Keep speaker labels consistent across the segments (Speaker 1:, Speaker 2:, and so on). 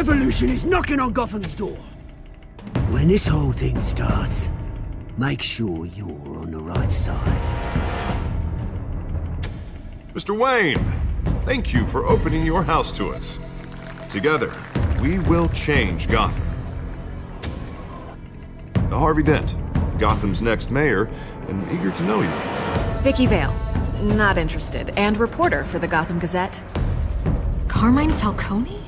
Speaker 1: revolution is knocking on Gotham's door. When this whole thing starts, make sure you're on the right side.
Speaker 2: Mr. Wayne, thank you for opening your house to us. Together, we will change Gotham. Harvey Dent, Gotham's next mayor, and eager to know you.
Speaker 3: Vicky Vale, not interested, and reporter for the Gotham Gazette. Carmine Falcone?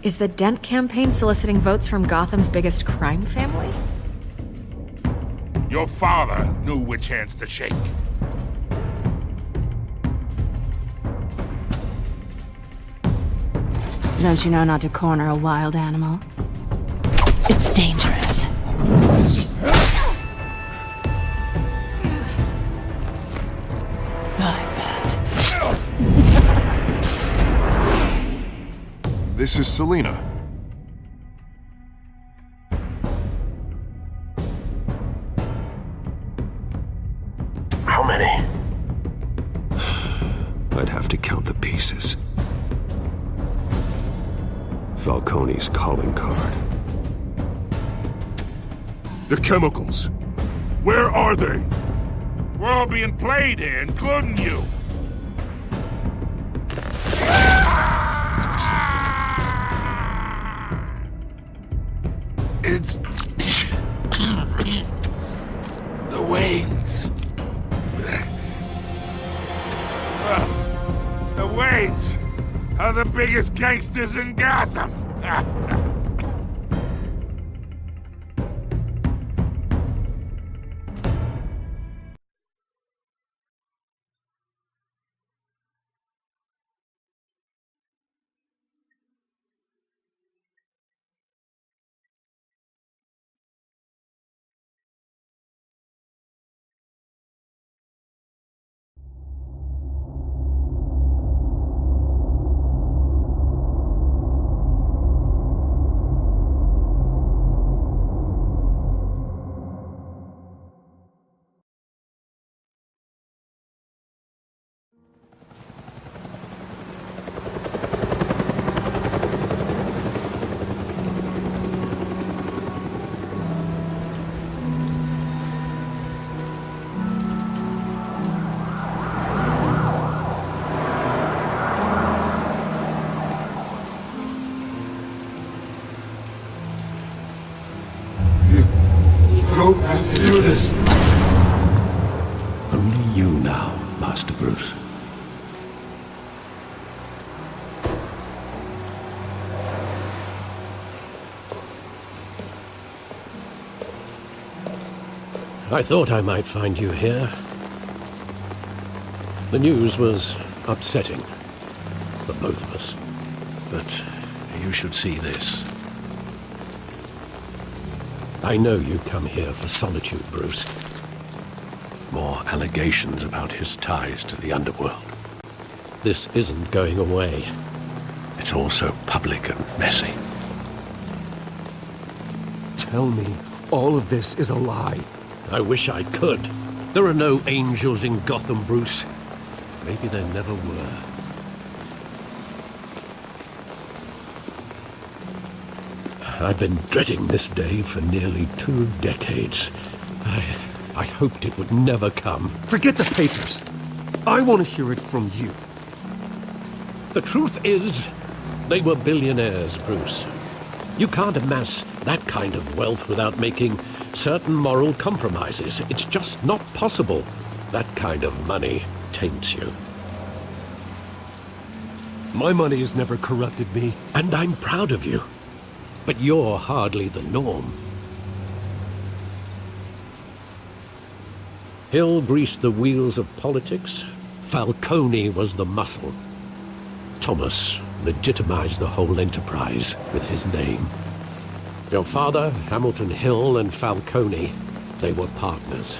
Speaker 3: Is the Dent campaign soliciting votes from Gotham's biggest crime family?
Speaker 4: Your father knew which hands to shake.
Speaker 5: Don't you know not to corner a wild animal? It's dangerous. I bet.
Speaker 2: This is Selina.
Speaker 6: How many?
Speaker 7: I'd have to count the pieces. Falcone's calling card.
Speaker 4: The chemicals. Where are they? We're all being played here, including you. It's... the Waynes. The Waynes are the biggest gangsters in Gotham.
Speaker 6: Don't have to do this.
Speaker 7: Only you now, Master Bruce.
Speaker 8: I thought I might find you here. The news was upsetting for both of us. But you should see this. I know you come here for solitude, Bruce. More allegations about his ties to the underworld. This isn't going away. It's all so public and messy.
Speaker 7: Tell me, all of this is a lie.
Speaker 8: I wish I could. There are no angels in Gotham, Bruce. Maybe there never were. I've been dreading this day for nearly 2 decades. I hoped it would never come.
Speaker 7: Forget the papers. I want to hear it from you.
Speaker 8: The truth is, they were billionaires, Bruce. You can't amass that kind of wealth without making certain moral compromises. It's just not possible. That kind of money taints you.
Speaker 7: My money has never corrupted me.
Speaker 8: And I'm proud of you. But you're hardly the norm. Hill greased the wheels of politics. Falcone was the muscle. Thomas legitimized the whole enterprise with his name. Your father, Hamilton Hill, and Falcone, they were partners.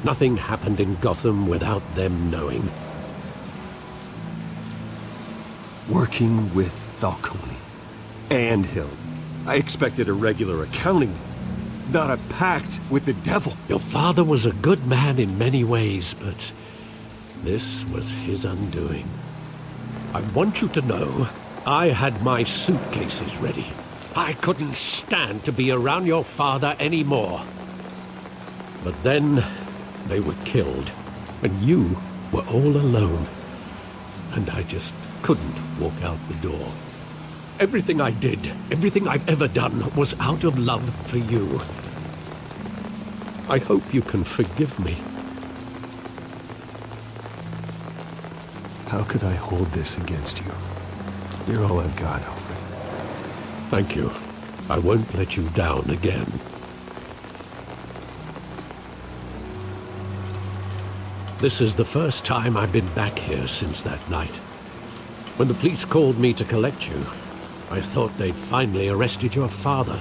Speaker 8: Nothing happened in Gotham without them knowing.
Speaker 7: Working with Falcone and Hill. I expected a regular accounting, not a pact with the devil.
Speaker 8: Your father was a good man in many ways, but this was his undoing. I want you to know, I had my suitcases ready. I couldn't stand to be around your father anymore. But then they were killed, and you were all alone. And I just couldn't walk out the door. Everything I did, everything I've ever done, was out of love for you. I hope you can forgive me.
Speaker 7: How could I hold this against you? You're all I've got, Alfred.
Speaker 8: Thank you. I won't let you down again. This is the first time I've been back here since that night. When the police called me to collect you, I thought they'd finally arrested your father.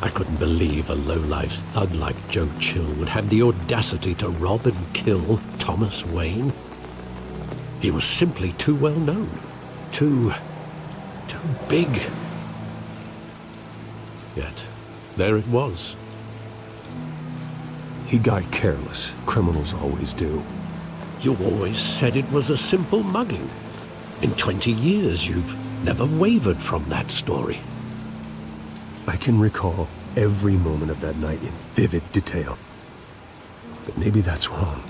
Speaker 8: I couldn't believe a low-life thug like Joe Chill would have the audacity to rob and kill Thomas Wayne. He was simply too well known. Too big. Yet, there it was.
Speaker 7: He got careless. Criminals always do.
Speaker 8: You always said it was a simple mugging. In 20 years, you've never wavered from that story.
Speaker 7: I can recall every moment of that night in vivid detail. But maybe that's wrong.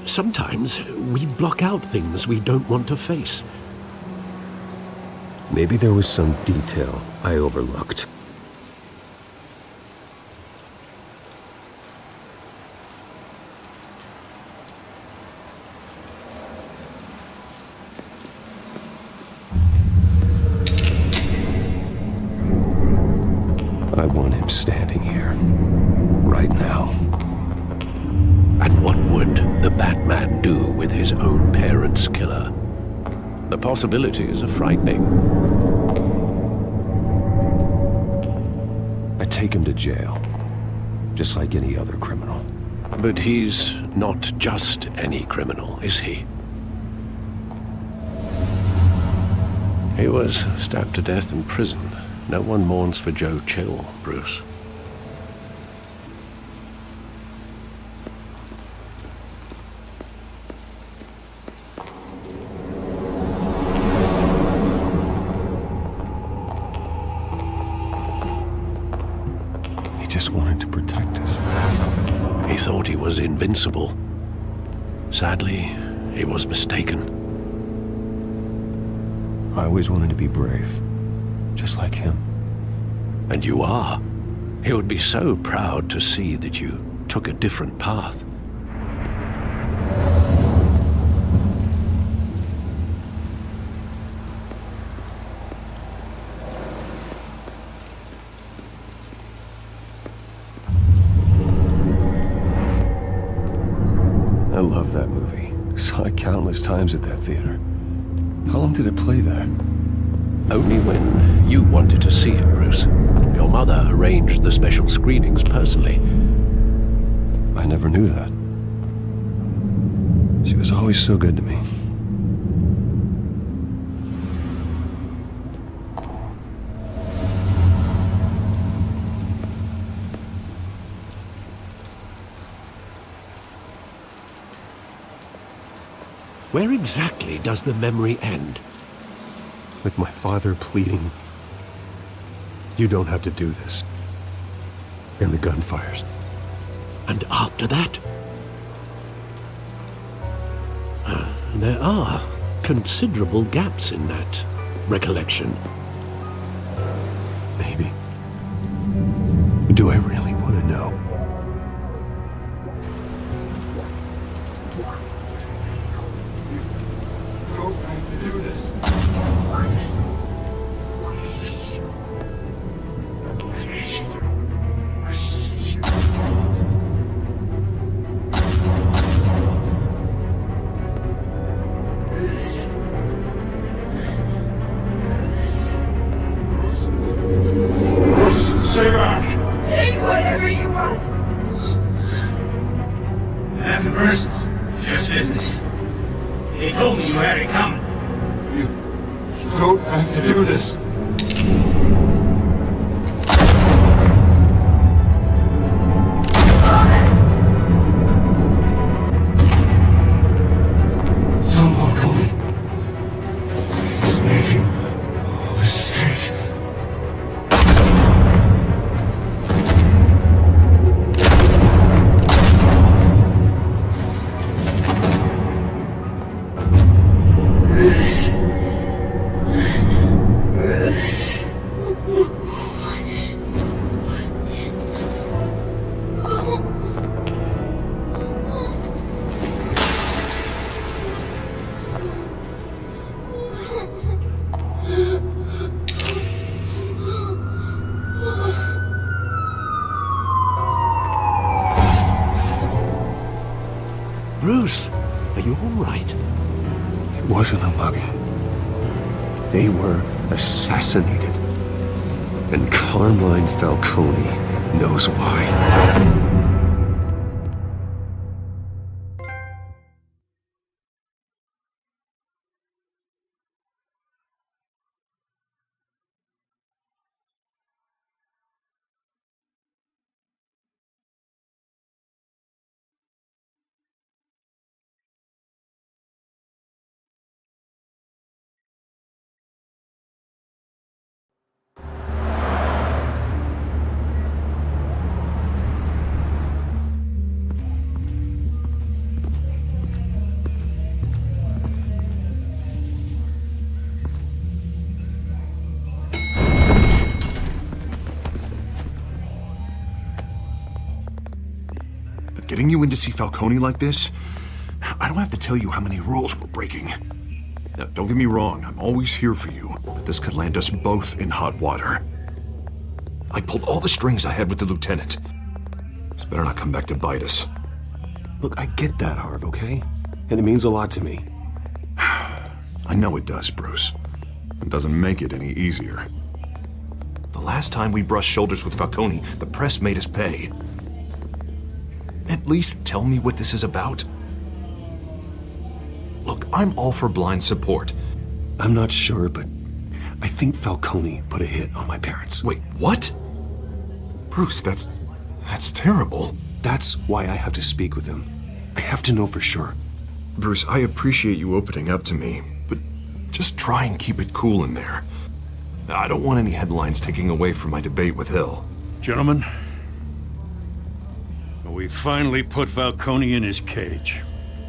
Speaker 8: Sometimes we block out things we don't want to face.
Speaker 7: Maybe there was some detail I overlooked. I want him standing here, right now.
Speaker 8: And what would the Batman do with his own parents' killer? The possibilities are frightening.
Speaker 7: I take him to jail, just like any other criminal.
Speaker 8: But he's not just any criminal, is he? He was stabbed to death in prison. No one mourns for Joe Chill, Bruce.
Speaker 7: He just wanted to protect us.
Speaker 8: He thought he was invincible. Sadly, he was mistaken.
Speaker 7: I always wanted to be brave, just like him.
Speaker 8: And you are. He would be so proud to see that you took a different path.
Speaker 7: I love that movie. Saw it countless times at that theater. How long did it play there?
Speaker 8: Only when you wanted to see it, Bruce. Your mother arranged the special screenings personally.
Speaker 7: I never knew that. She was always so good to me.
Speaker 8: Where exactly does the memory end?
Speaker 7: With my father pleading, "You don't have to do this." And the gun fires.
Speaker 8: And after that? There are considerable gaps in that recollection.
Speaker 7: Maybe. Do I really want to know?
Speaker 6: Stay back!
Speaker 9: Take whatever you want.
Speaker 6: Nothing personal. Just business. He told me you had it coming. You don't have to do this. Don't walk on me. He's making
Speaker 1: Bruce,
Speaker 8: Are you all right?
Speaker 7: It wasn't a mugging. They were assassinated. And Carmine Falcone knows why.
Speaker 2: Getting you in to see Falcone like this? I don't have to tell you how many rules we're breaking. Now, don't get me wrong, I'm always here for you, but this could land us both in hot water. I pulled all the strings I had with the lieutenant. This better not come back to bite us.
Speaker 7: Look, I get that, Harv, okay? And it means a lot to me.
Speaker 2: I know it does, Bruce. It doesn't make it any easier. The last time we brushed shoulders with Falcone, the press made us pay. At least tell me what this is about. Look, I'm all for blind support.
Speaker 7: I'm not sure, but I think Falcone put a hit on my parents.
Speaker 2: Wait, what? Bruce, that's terrible.
Speaker 7: That's why I have to speak with him. I have to know for sure.
Speaker 2: Bruce, I appreciate you opening up to me, but just try and keep it cool in there. I don't want any headlines taking away from my debate with Hill.
Speaker 6: Gentlemen, we finally put Falcone in his cage.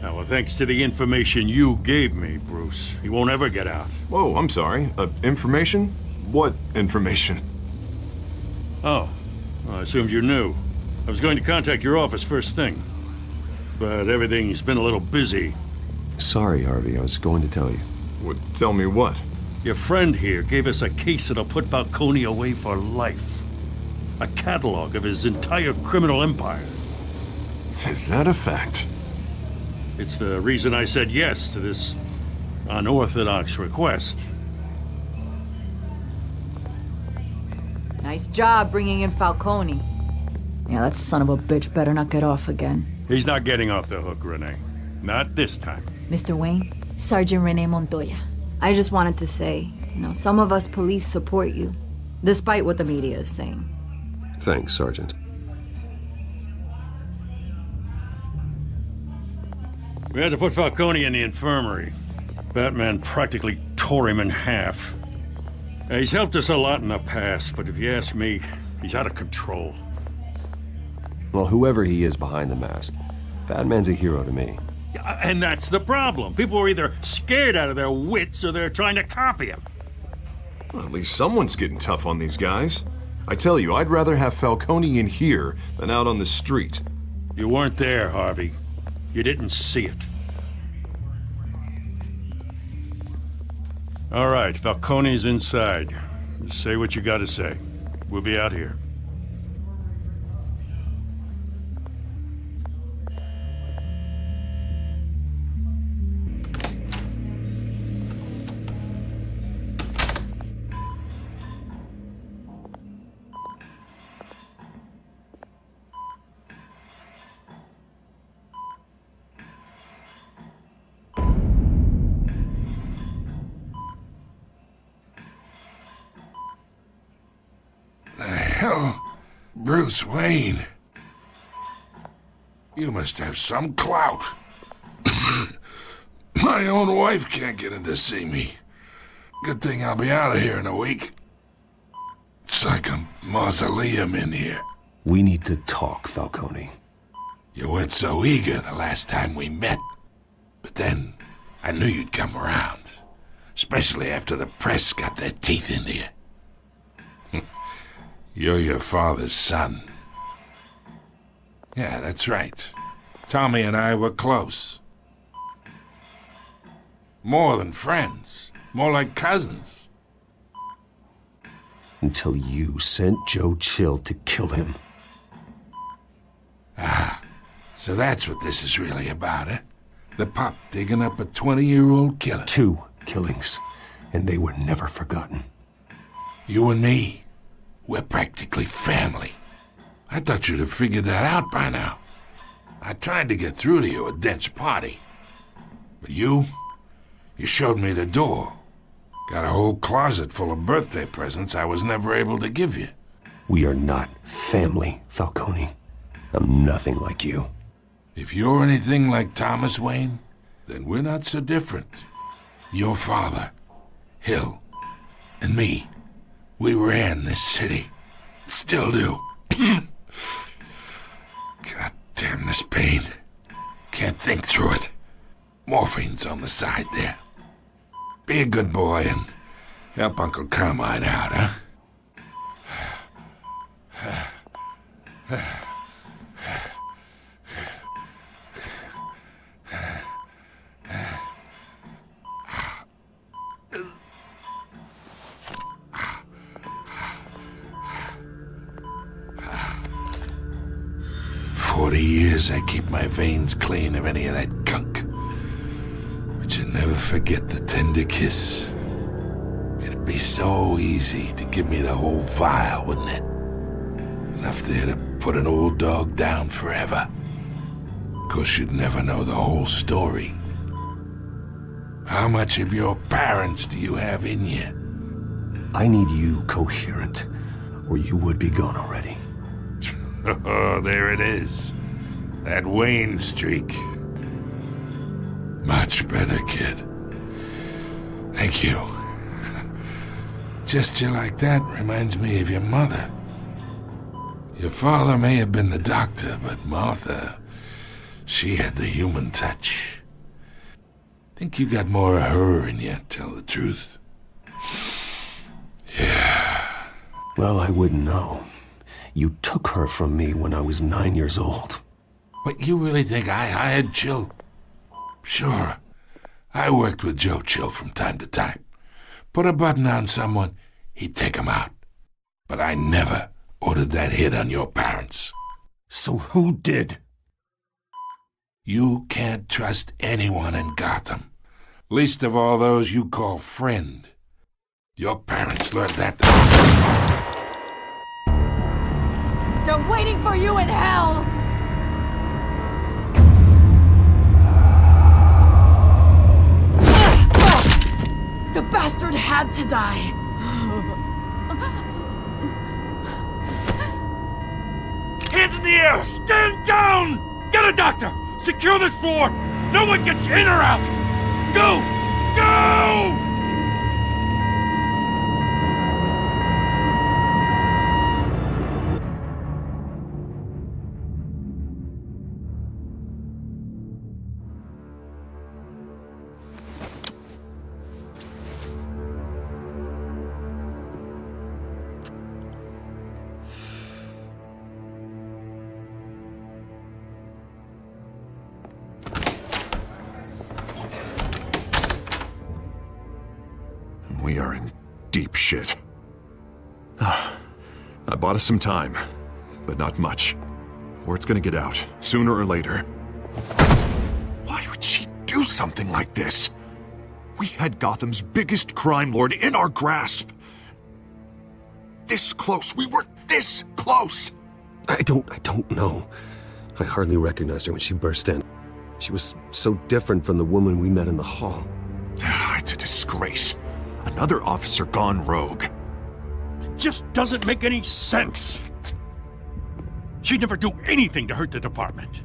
Speaker 6: Now, thanks to the information you gave me, Bruce, he won't ever get out.
Speaker 2: Whoa, I'm sorry. Information? What information?
Speaker 6: Oh, well, I assumed you knew. I was going to contact your office first thing, but everything's been a little busy.
Speaker 7: Sorry, Harvey, I was going to tell you.
Speaker 2: Tell me what?
Speaker 6: Your friend here gave us a case that'll put Falcone away for life. A catalog of his entire criminal empire.
Speaker 2: Is that a fact?
Speaker 6: It's the reason I said yes to this unorthodox request.
Speaker 10: Nice job bringing in Falcone. Yeah, that son of a bitch better not get off again.
Speaker 6: He's not getting off the hook, Renee. Not this time.
Speaker 10: Mr. Wayne, Sergeant Renee Montoya. I just wanted to say, some of us police support you, despite what the media is saying.
Speaker 7: Thanks, Sergeant.
Speaker 6: We had to put Falcone in the infirmary. Batman practically tore him in half. He's helped us a lot in the past, but if you ask me, he's out of control.
Speaker 7: Well, whoever he is behind the mask, Batman's a hero to me.
Speaker 6: Yeah, and that's the problem. People are either scared out of their wits or they're trying to copy him.
Speaker 2: Well, at least someone's getting tough on these guys. I tell you, I'd rather have Falcone in here than out on the street.
Speaker 6: You weren't there, Harvey. You didn't see it. All right, Falcone's inside. Just say what you gotta say. We'll be out here.
Speaker 4: Hell, Bruce Wayne. You must have some clout. My own wife can't get in to see me. Good thing I'll be out of here in a week. It's like a mausoleum in here.
Speaker 7: We need to talk, Falcone.
Speaker 4: You weren't so eager the last time we met. But then, I knew you'd come around. Especially after the press got their teeth into you. You're your father's son. Yeah, that's right. Tommy and I were close. More than friends. More like cousins.
Speaker 7: Until you sent Joe Chill to kill him.
Speaker 4: So that's what this is really about, eh? The pup digging up a 20-year-old killer.
Speaker 7: 2 killings, and they were never forgotten.
Speaker 4: You and me, we're practically family. I thought you'd have figured that out by now. I tried to get through to you at Dent's party. But you showed me the door. Got a whole closet full of birthday presents I was never able to give you.
Speaker 7: We are not family, Falcone. I'm nothing like you.
Speaker 4: If you're anything like Thomas Wayne, then we're not so different. Your father, Hill, and me, we ran this city. Still do. God damn this pain. Can't think through it. Morphine's on the side there. Be a good boy and help Uncle Carmine out, huh? Years I keep my veins clean of any of that gunk. But you never forget the tender kiss. It'd be so easy to give me the whole vial, wouldn't it? Enough there to put an old dog down forever. Of course, you'd never know the whole story. How much of your parents do you have in you?
Speaker 7: I need you coherent, or you would be gone already.
Speaker 4: Oh, there it is. That Wayne streak. Much better, kid. Thank you. Gesture like that reminds me of your mother. Your father may have been the doctor, but Martha, she had the human touch. Think you got more of her in you, tell the truth. Yeah.
Speaker 7: Well, I wouldn't know. You took her from me when I was 9 years old.
Speaker 4: What, you really think I hired Chill? Sure. I worked with Joe Chill from time to time. Put a button on someone, he'd take him out. But I never ordered that hit on your parents.
Speaker 7: So who did?
Speaker 4: You can't trust anyone in Gotham. Least of all those you call friend. Your parents learned that.
Speaker 9: They're waiting for you in hell! The bastard had to die!
Speaker 6: Hands in the air! Stand down! Get a doctor! Secure this floor! No one gets in or out! Go! Go!
Speaker 2: We are in deep shit. I bought us some time, but not much. Word's gonna get out, sooner or later. Why would she do something like this? We had Gotham's biggest crime lord in our grasp. This close, we were this close!
Speaker 7: I don't know. I hardly recognized her when she burst in. She was so different from the woman we met in the hall.
Speaker 2: It's a disgrace. Another officer gone rogue.
Speaker 6: It just doesn't make any sense. She'd never do anything to hurt the department.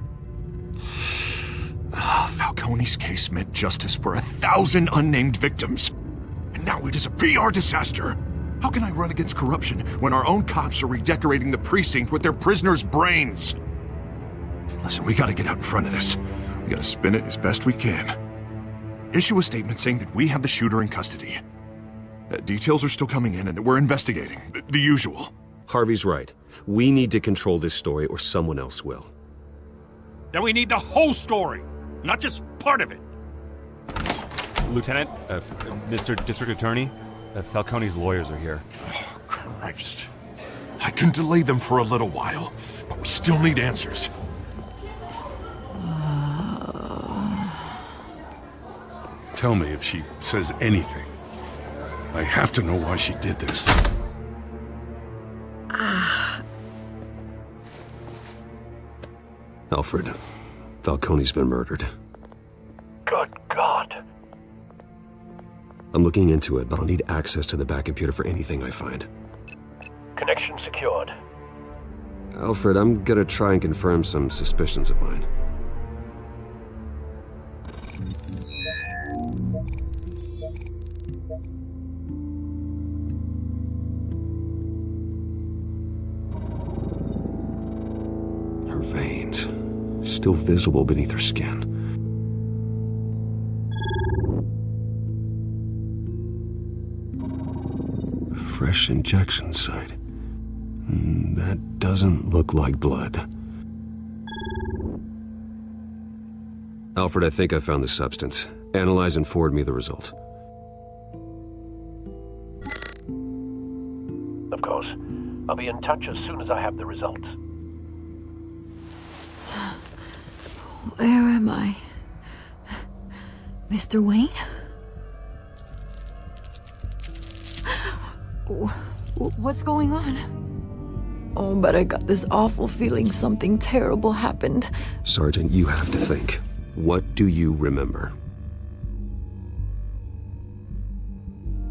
Speaker 2: Falcone's case meant justice for 1,000 unnamed victims. And now it is a PR disaster. How can I run against corruption when our own cops are redecorating the precinct with their prisoners' brains? Listen, we gotta get out in front of this. We gotta spin it as best we can. Issue a statement saying that we have the shooter in custody. Details are still coming in and that we're investigating. The usual.
Speaker 7: Harvey's right. We need to control this story or someone else will.
Speaker 6: Then we need the whole story, not just part of it.
Speaker 11: Lieutenant, Mr. District Attorney, Falcone's lawyers are here.
Speaker 2: Oh, Christ. I can delay them for a little while, but we still need answers.
Speaker 6: Tell me if she says anything. I have to know why she did this.
Speaker 7: Alfred, Falcone's been murdered.
Speaker 8: Good God.
Speaker 7: I'm looking into it, but I'll need access to the back computer for anything I find.
Speaker 8: Connection secured.
Speaker 7: Alfred, I'm gonna try and confirm some suspicions of mine. Her veins, still visible beneath her skin. Fresh injection site. That doesn't look like blood. Alfred, I think I found the substance. Analyze and forward me the result.
Speaker 8: Of course. I'll be in touch as soon as I have the results.
Speaker 10: Where am I? Mr. Wayne? What's going on? Oh, but I got this awful feeling something terrible happened.
Speaker 7: Sergeant, you have to think. What do you remember?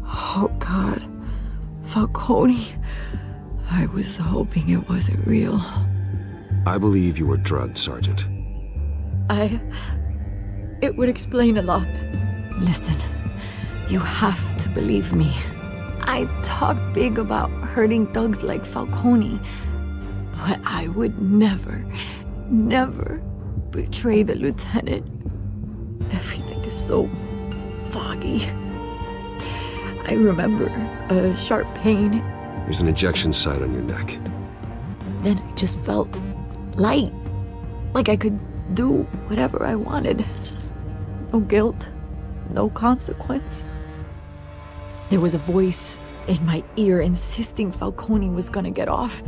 Speaker 10: Oh, God. Falcone. I was hoping it wasn't real.
Speaker 7: I believe you were drugged, Sergeant.
Speaker 10: It would explain a lot. Listen, you have to believe me. I talk big about hurting thugs like Falcone, but I would never betray the lieutenant. Everything is so foggy. I remember a sharp pain.
Speaker 7: There's an injection site on your neck.
Speaker 10: Then I just felt light, like I could do whatever I wanted. No guilt, no consequence. There was a voice in my ear insisting Falcone was gonna get off.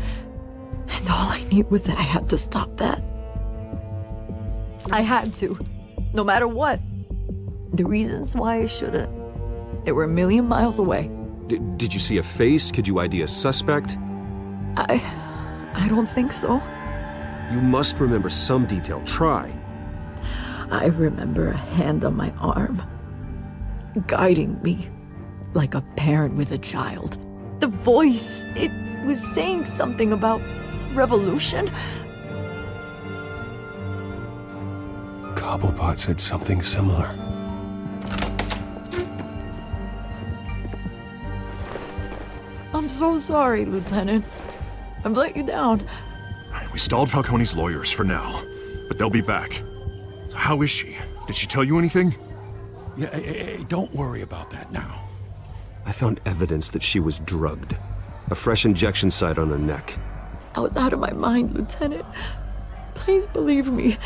Speaker 10: And all I knew was that I had to stop that. I had to, no matter what. The reasons why I should've, they were a million miles away.
Speaker 7: Did you see a face? Could you ID a suspect?
Speaker 10: I don't think so.
Speaker 7: You must remember some detail. Try.
Speaker 10: I remember a hand on my arm, guiding me like a parent with a child. The voice, it was saying something about revolution.
Speaker 7: Cobblepot said something similar.
Speaker 10: I'm so sorry, Lieutenant. I've let you down.
Speaker 2: We stalled Falcone's lawyers for now, but they'll be back. So how is she? Did she tell you anything?
Speaker 6: Yeah, hey, don't worry about that now.
Speaker 7: I found evidence that she was drugged. A fresh injection site on her neck.
Speaker 10: I was out of my mind, Lieutenant. Please believe me.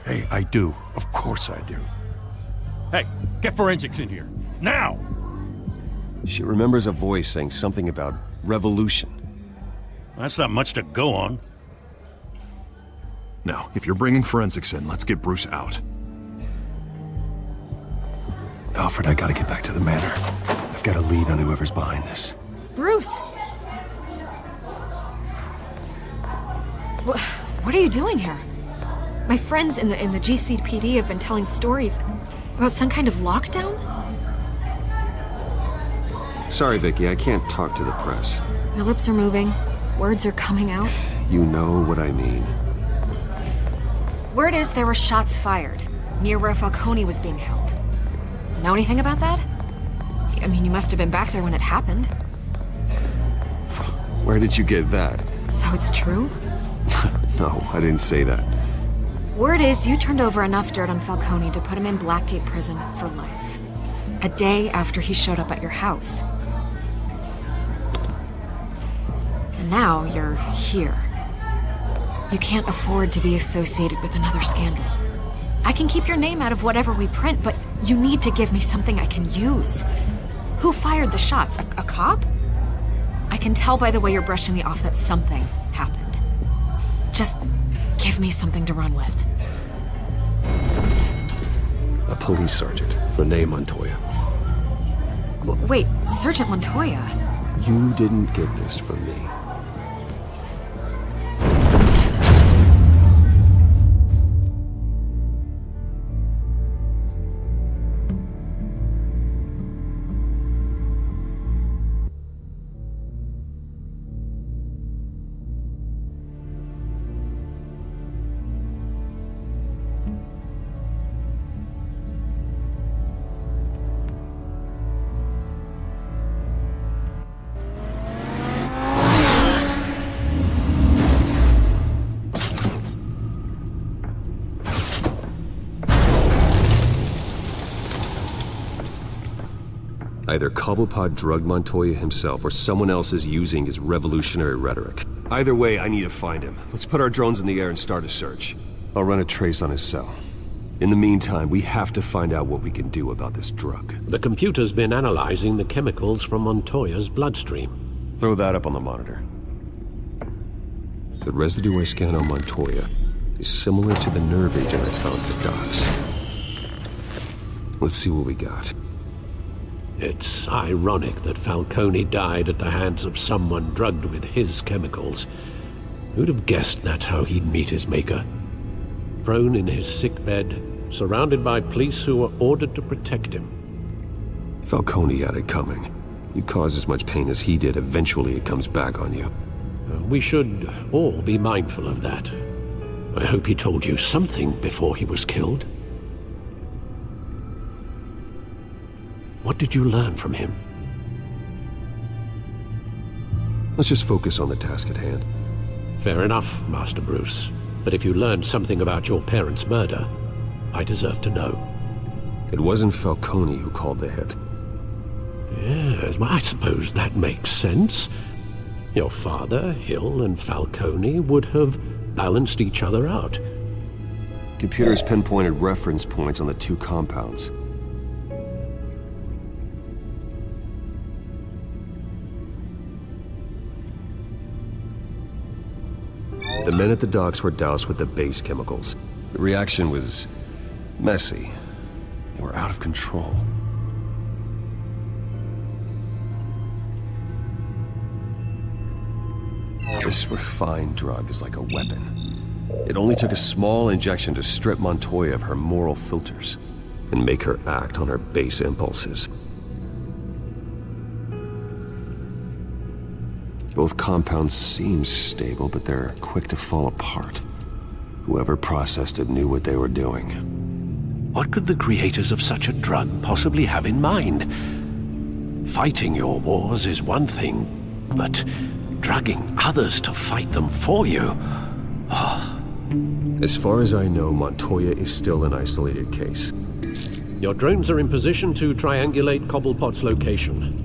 Speaker 6: Hey, I do. Of course I do. Hey, get forensics in here. Now!
Speaker 7: She remembers a voice saying something about revolution.
Speaker 6: That's not much to go on.
Speaker 2: Now, if you're bringing forensics in, let's get Bruce out.
Speaker 7: Alfred, I gotta get back to the manor. I've got a lead on whoever's behind this.
Speaker 3: Bruce! What are you doing here? My friends in the GCPD have been telling stories about some kind of lockdown?
Speaker 7: Sorry, Vicky, I can't talk to the press.
Speaker 3: My lips are moving. Words are coming out.
Speaker 7: You know what I mean.
Speaker 3: Word is there were shots fired near where Falcone was being held. Know anything about that? I mean, you must have been back there when it happened.
Speaker 7: Where did you get that?
Speaker 3: So it's true?
Speaker 7: No, I didn't say that.
Speaker 3: Word is you turned over enough dirt on Falcone to put him in Blackgate Prison for life. A day after he showed up at your house. And now you're here. You can't afford to be associated with another scandal. I can keep your name out of whatever we print, but you need to give me something I can use. Who fired the shots? A cop? I can tell by the way you're brushing me off that something happened. Just give me something to run with.
Speaker 7: A police sergeant, Rene Montoya.
Speaker 3: Wait, Sergeant Montoya?
Speaker 7: You didn't get this from me. Either Cobblepot drugged Montoya himself, or someone else is using his revolutionary rhetoric. Either way, I need to find him. Let's put our drones in the air and start a search. I'll run a trace on his cell. In the meantime, we have to find out what we can do about this drug.
Speaker 8: The computer's been analyzing the chemicals from Montoya's bloodstream.
Speaker 7: Throw that up on the monitor. The residue I scan on Montoya is similar to the nerve agent I found at the docks. Let's see what we got.
Speaker 8: It's ironic that Falcone died at the hands of someone drugged with his chemicals. Who'd have guessed that's how he'd meet his maker? Prone in his sickbed, surrounded by police who were ordered to protect him.
Speaker 7: Falcone had it coming. You cause as much pain as he did, eventually it comes back on you.
Speaker 8: We should all be mindful of that. I hope he told you something before he was killed. What did you learn from him?
Speaker 7: Let's just focus on the task at hand.
Speaker 8: Fair enough, Master Bruce. But if you learned something about your parents' murder, I deserve to know.
Speaker 7: It wasn't Falcone who called the hit.
Speaker 8: Yes, well, I suppose that makes sense. Your father, Hill, and Falcone would have balanced each other out.
Speaker 7: Computer's pinpointed reference points on the two compounds. The men at the docks were doused with the base chemicals. The reaction was messy. They were out of control. This refined drug is like a weapon. It only took a small injection to strip Montoya of her moral filters and make her act on her base impulses. Both compounds seem stable, but they're quick to fall apart. Whoever processed it knew what they were doing.
Speaker 8: What could the creators of such a drug possibly have in mind? Fighting your wars is one thing, but drugging others to fight them for you?
Speaker 7: As far as I know, Montoya is still an isolated case.
Speaker 8: Your drones are in position to triangulate Cobblepot's location.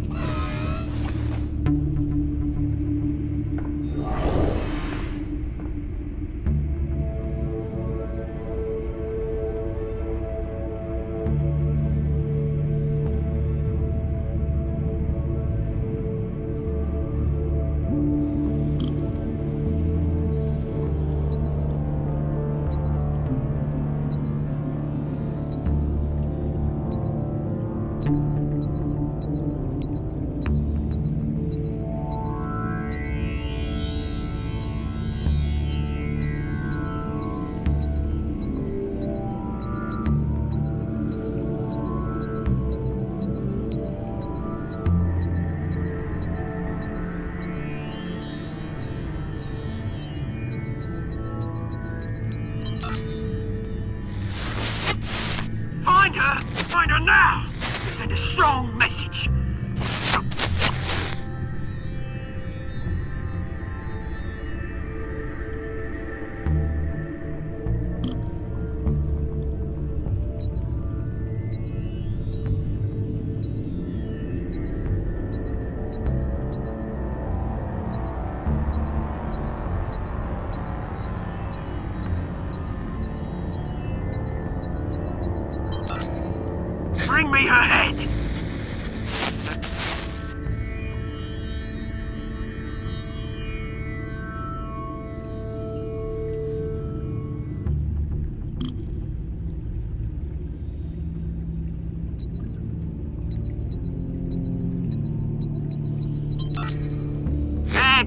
Speaker 1: Find her now! Send a strong message. Bring me her head!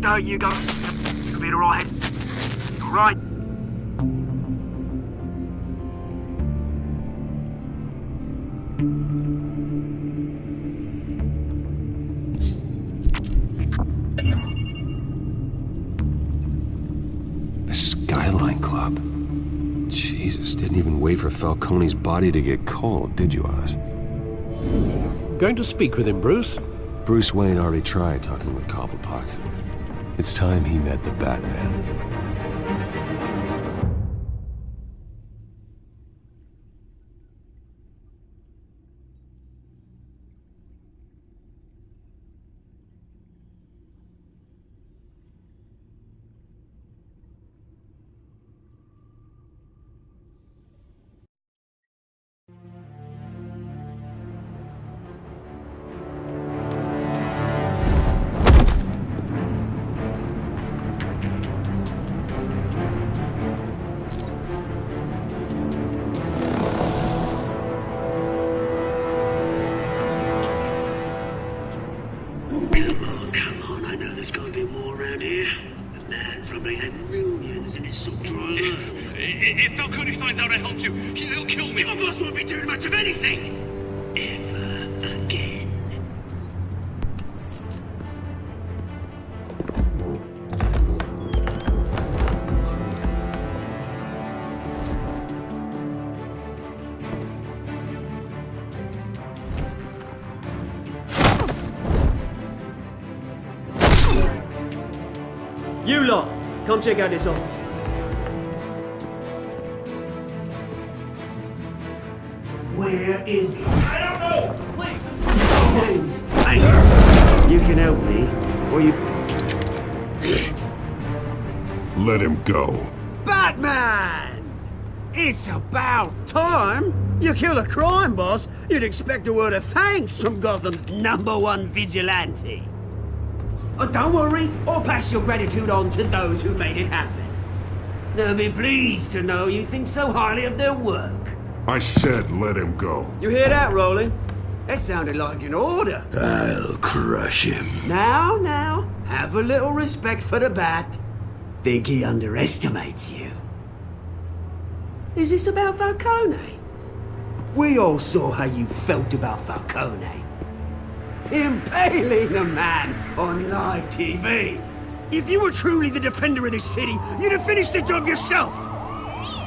Speaker 1: alright though, Hugo. You'll be alright. Alright.
Speaker 7: The Skyline Club. Jesus, didn't even wait for Falcone's body to get cold, did you, Oz?
Speaker 8: Going to speak with him, Bruce?
Speaker 7: Bruce Wayne already tried talking with Cobblepot. It's time he met the Batman.
Speaker 1: Come on, I know there's gotta be more around here. The man probably had millions in his salt drawer.
Speaker 12: If Falcone finds out I helped you, he'll kill me.
Speaker 1: Your boss won't be doing much of anything! Ever again.
Speaker 13: You lot, come check out this office.
Speaker 1: Where is he?
Speaker 12: I don't know! Please!
Speaker 1: Names. Hey, you can help me, or you...
Speaker 2: Let him go.
Speaker 1: Batman! It's about time! You kill a crime boss, you'd expect a word of thanks from Gotham's #1 vigilante. Oh, don't worry, I'll pass your gratitude on to those who made it happen. They'll be pleased to know you think so highly of their work.
Speaker 2: I said let him go.
Speaker 1: You hear that, Roland? That sounded like an order.
Speaker 2: I'll crush him.
Speaker 1: Now, have a little respect for the Bat. Think he underestimates you. Is this about Falcone? We all saw how you felt about Falcone. Impaling a man on live TV. If you were truly the defender of this city, you'd have finished the job yourself.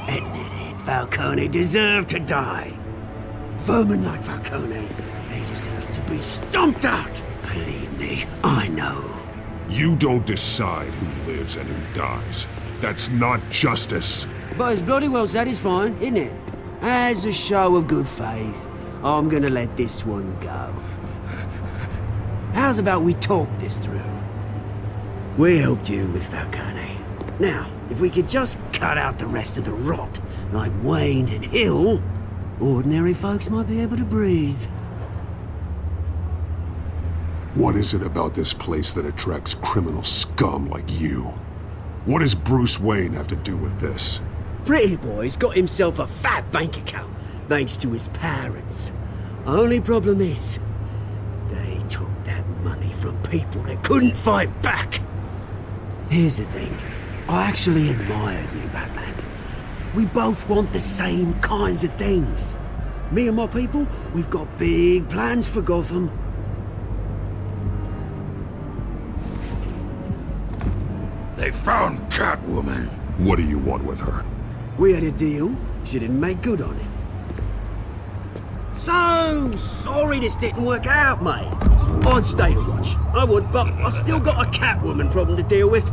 Speaker 1: Admit it, Falcone deserved to die. Vermin like Falcone, they deserve to be stomped out. Believe me, I know.
Speaker 2: You don't decide who lives and who dies. That's not justice.
Speaker 1: But it's bloody well satisfying, isn't it? As a show of good faith, I'm gonna let this one go. How's about we talk this through? We helped you with Falcone. Now, if we could just cut out the rest of the rot, like Wayne and Hill, ordinary folks might be able to breathe.
Speaker 2: What is it about this place that attracts criminal scum like you? What does Bruce Wayne have to do with this?
Speaker 1: Pretty Boy's got himself a fat bank account, thanks to his parents. Only problem is, they took that money from people that couldn't fight back. Here's the thing. I actually admire you, Batman. We both want the same kinds of things. Me and my people, we've got big plans for Gotham.
Speaker 4: They found Catwoman.
Speaker 2: What do you want with her?
Speaker 1: We had a deal. She didn't make good on it. So sorry this didn't work out, mate. I'd stay to watch. I would, but I still got a Catwoman problem to deal with.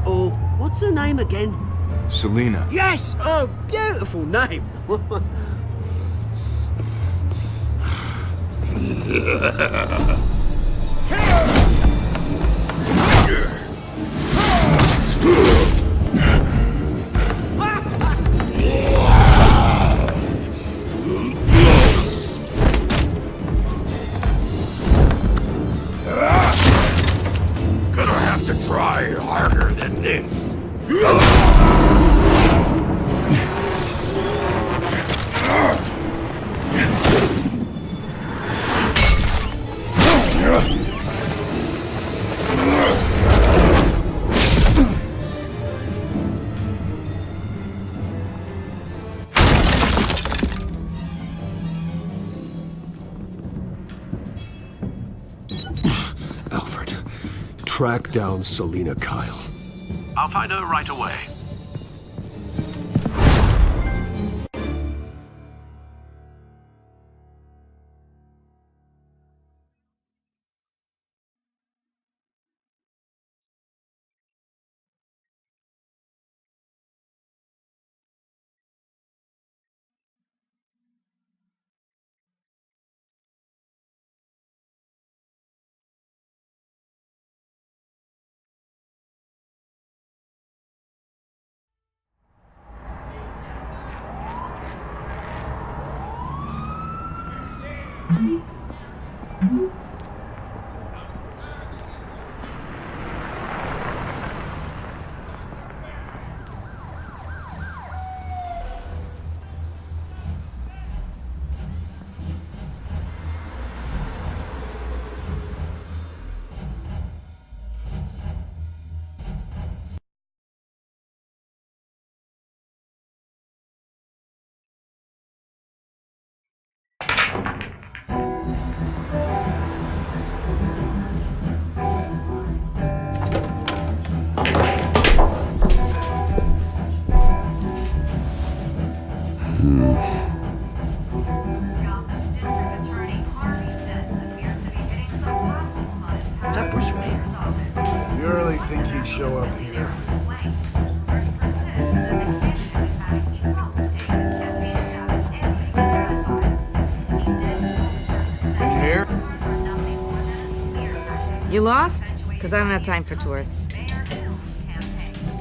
Speaker 1: Oh, what's her name again?
Speaker 11: Selena.
Speaker 1: Yes! Oh, beautiful name.
Speaker 4: Gonna have to try harder than this.
Speaker 7: track down Selina Kyle.
Speaker 8: I'll find her right away.
Speaker 14: That was me. You really think he'd show up here? You here?
Speaker 15: You lost? Because I don't have time for tourists.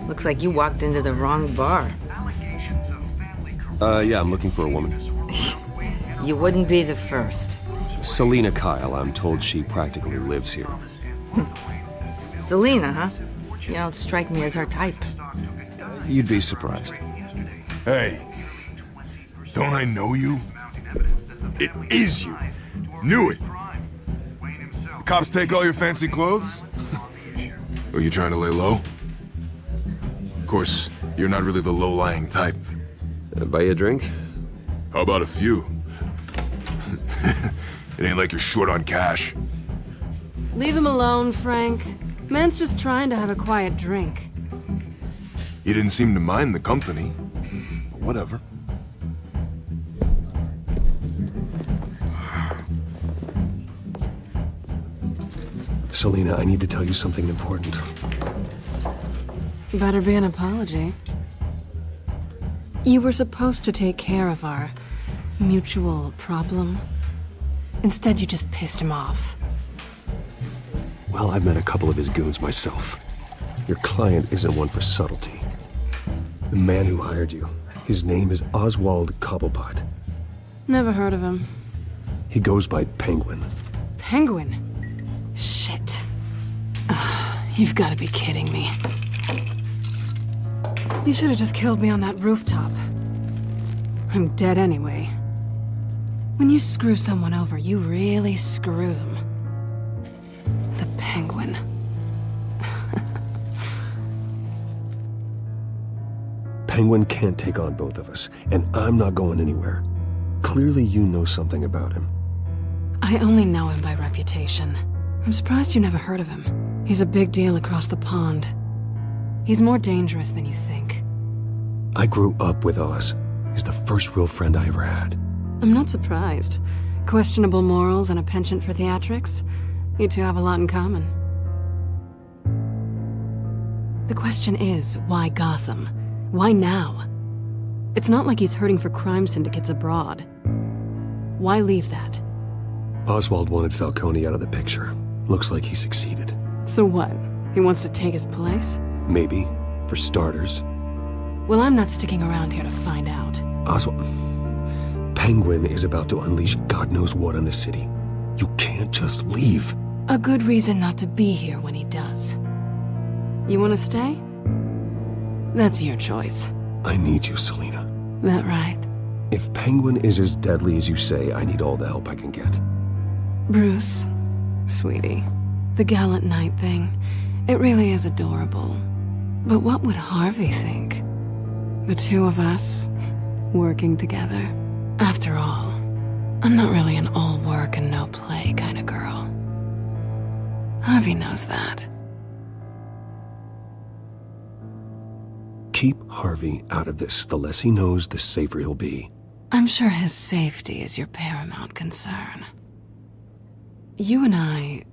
Speaker 15: Looks like you walked into the wrong bar.
Speaker 7: Yeah, I'm looking for a woman.
Speaker 15: You wouldn't be the first.
Speaker 7: Selina Kyle, I'm told she practically lives here.
Speaker 15: Selina, huh? You don't strike me as her type.
Speaker 7: You'd be surprised.
Speaker 16: Hey, don't I know you? It is you. Knew it. Cops take all your fancy clothes? Are you trying to lay low? Of course, you're not really the low-lying type.
Speaker 7: Buy you a drink?
Speaker 16: How about a few? It ain't like you're short on cash.
Speaker 17: Leave him alone, Frank. Man's just trying to have a quiet drink.
Speaker 16: You didn't seem to mind the company. But whatever.
Speaker 7: Selina, I need to tell you something important.
Speaker 17: Better be an apology. You were supposed to take care of our mutual problem. Instead, you just pissed him off.
Speaker 7: Well, I've met a couple of his goons myself. Your client isn't one for subtlety. The man who hired you, his name is Oswald Cobblepot.
Speaker 17: Never heard of him.
Speaker 7: He goes by Penguin.
Speaker 17: Penguin? Shit. Ugh, you've got to be kidding me. You should have just killed me on that rooftop. I'm dead anyway. When you screw someone over, you really screw them. The Penguin.
Speaker 7: Penguin can't take on both of us, and I'm not going anywhere. Clearly you know something about him.
Speaker 17: I only know him by reputation. I'm surprised you never heard of him. He's a big deal across the pond. He's more dangerous than you think.
Speaker 7: I grew up with Oz. He's the first real friend I ever had.
Speaker 17: I'm not surprised. Questionable morals and a penchant for theatrics. You two have a lot in common. The question is, why Gotham? Why now? It's not like he's hurting for crime syndicates abroad. Why leave that?
Speaker 7: Oswald wanted Falcone out of the picture. Looks like he succeeded.
Speaker 17: So what? He wants to take his place?
Speaker 7: Maybe. For starters.
Speaker 17: Well, I'm not sticking around here to find out.
Speaker 7: Oswald... Penguin is about to unleash God knows what on the city. You can't just leave.
Speaker 17: A good reason not to be here when he does. You want to stay? That's your choice.
Speaker 7: I need you, Selina.
Speaker 17: That right?
Speaker 7: If Penguin is as deadly as you say, I need all the help I can get.
Speaker 17: Bruce, sweetie, the gallant knight thing, it really is adorable. But what would Harvey think? The two of us, working together. After all, I'm not really an all work and no play kind of girl. Harvey knows that.
Speaker 7: Keep Harvey out of this. The less he knows, the safer he'll be.
Speaker 17: I'm sure his safety is your paramount concern. You and I...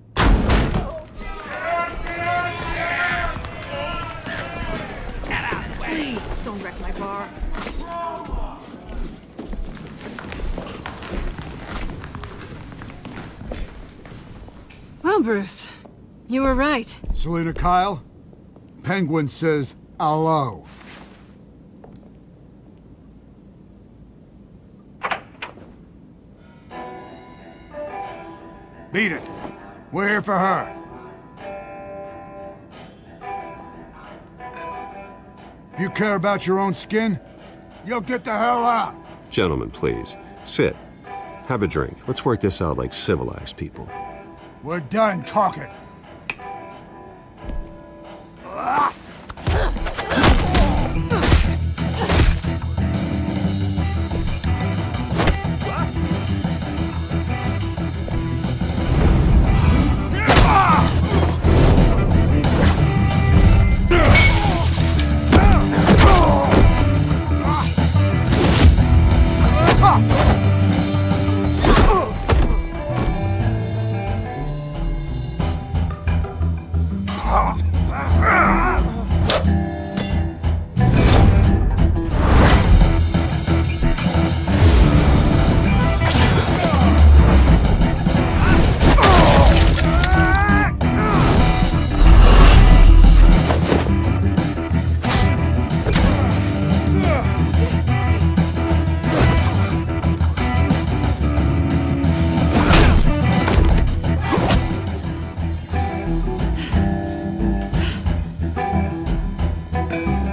Speaker 3: Please, don't wreck my bar.
Speaker 17: Well, Bruce, you were right.
Speaker 14: Selina Kyle? Penguin says hello. Beat it. We're here for her. If you care about your own skin, you'll get the hell out.
Speaker 7: Gentlemen, please. Sit. Have a drink. Let's work this out like civilized people.
Speaker 14: We're done talking.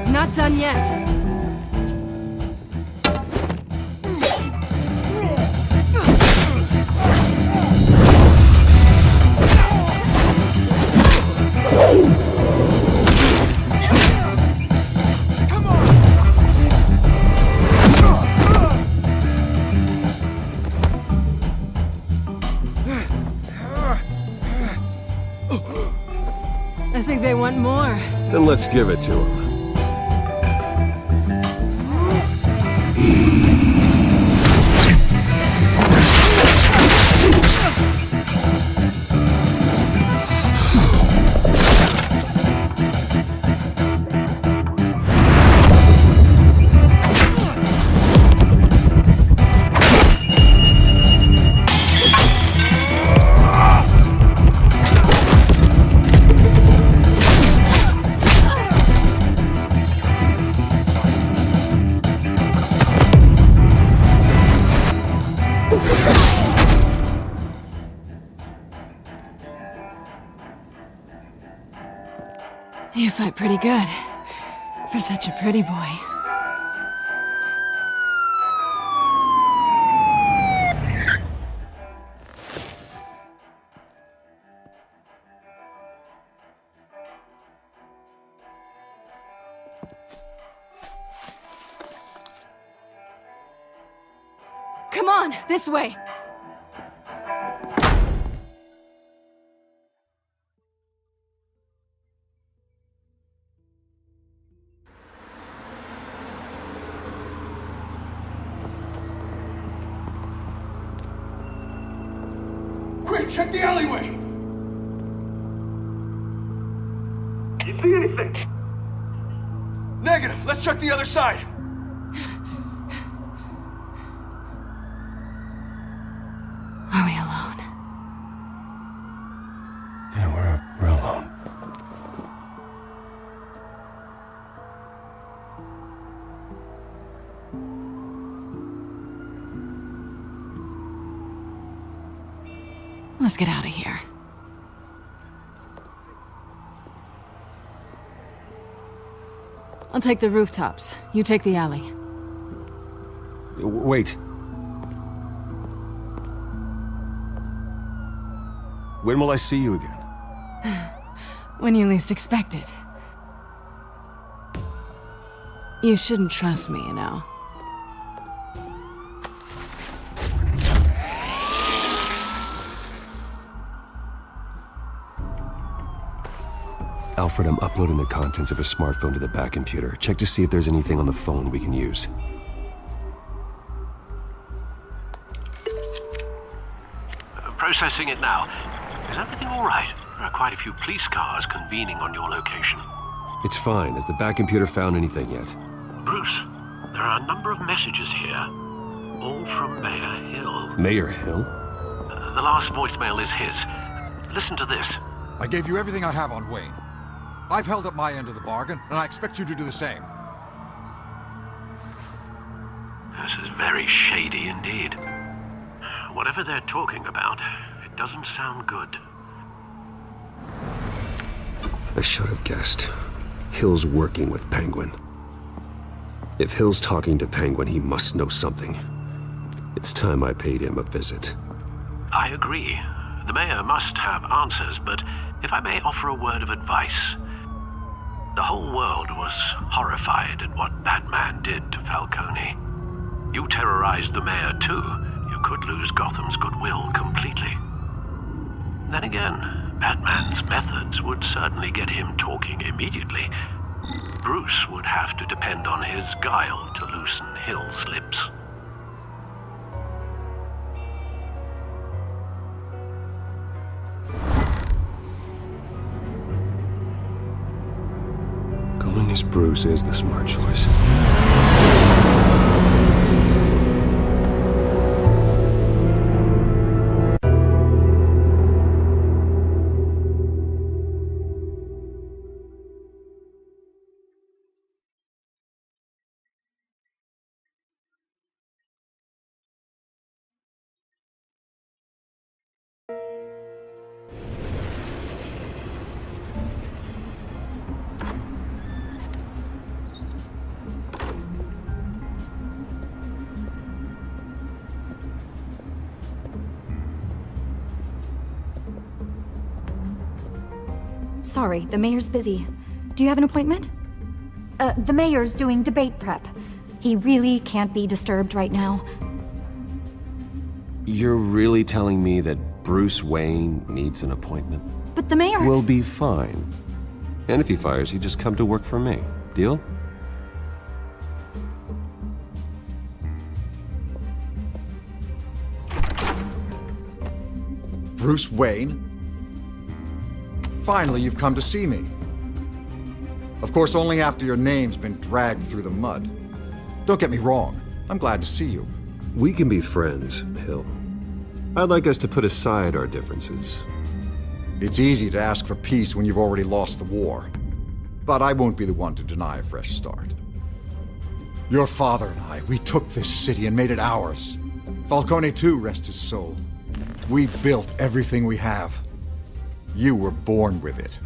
Speaker 17: Not done yet. I think they want more.
Speaker 7: Then let's give it to him.
Speaker 17: You fight pretty good, for such a pretty boy. Come on, this way!
Speaker 14: Quick, check the alleyway!
Speaker 12: You see anything?
Speaker 14: Negative. Let's check the other side.
Speaker 17: Are we alone?
Speaker 7: Yeah, we're alone.
Speaker 17: Let's get out of here. I'll take the rooftops. You take the alley.
Speaker 7: Wait. When will I see you again?
Speaker 17: When you least expect it. You shouldn't trust me, you know.
Speaker 7: Alfred, I'm uploading the contents of a smartphone to the back computer. Check to see if there's anything on the phone we can use.
Speaker 18: Processing it now. Is everything all right? There are quite a few police cars convening on your location.
Speaker 7: It's fine. Has the back computer found anything yet?
Speaker 18: Bruce, there are a number of messages here. All from Mayor Hill.
Speaker 7: Mayor Hill?
Speaker 18: The last voicemail is his. Listen to this.
Speaker 19: I gave you everything I have on Wayne. I've held up my end of the bargain, and I expect you to do the same.
Speaker 18: This is very shady indeed. Whatever they're talking about, it doesn't sound good.
Speaker 7: I should have guessed. Hill's working with Penguin. If Hill's talking to Penguin, he must know something. It's time I paid him a visit.
Speaker 18: I agree. The mayor must have answers, but if I may offer a word of advice. The whole world was horrified at what Batman did to Falcone. You terrorized the mayor too. You could lose Gotham's goodwill completely. Then again, Batman's methods would certainly get him talking immediately. Bruce would have to depend on his guile to loosen Hill's lips.
Speaker 7: Going as Bruce is the smart choice.
Speaker 20: Sorry, the mayor's busy. Do you have an appointment? The mayor's doing debate prep. He really can't be disturbed right now.
Speaker 7: You're really telling me that Bruce Wayne needs an appointment?
Speaker 20: But the mayor...
Speaker 7: We'll be fine. And if he fires you, just come to work for me. Deal?
Speaker 19: Bruce Wayne? Finally, you've come to see me. Of course, only after your name's been dragged through the mud. Don't get me wrong. I'm glad to see you.
Speaker 7: We can be friends, Hill. I'd like us to put aside our differences.
Speaker 19: It's easy to ask for peace when you've already lost the war. But I won't be the one to deny a fresh start. Your father and I, we took this city and made it ours. Falcone too, rest his soul. We built everything we have. You were born with it.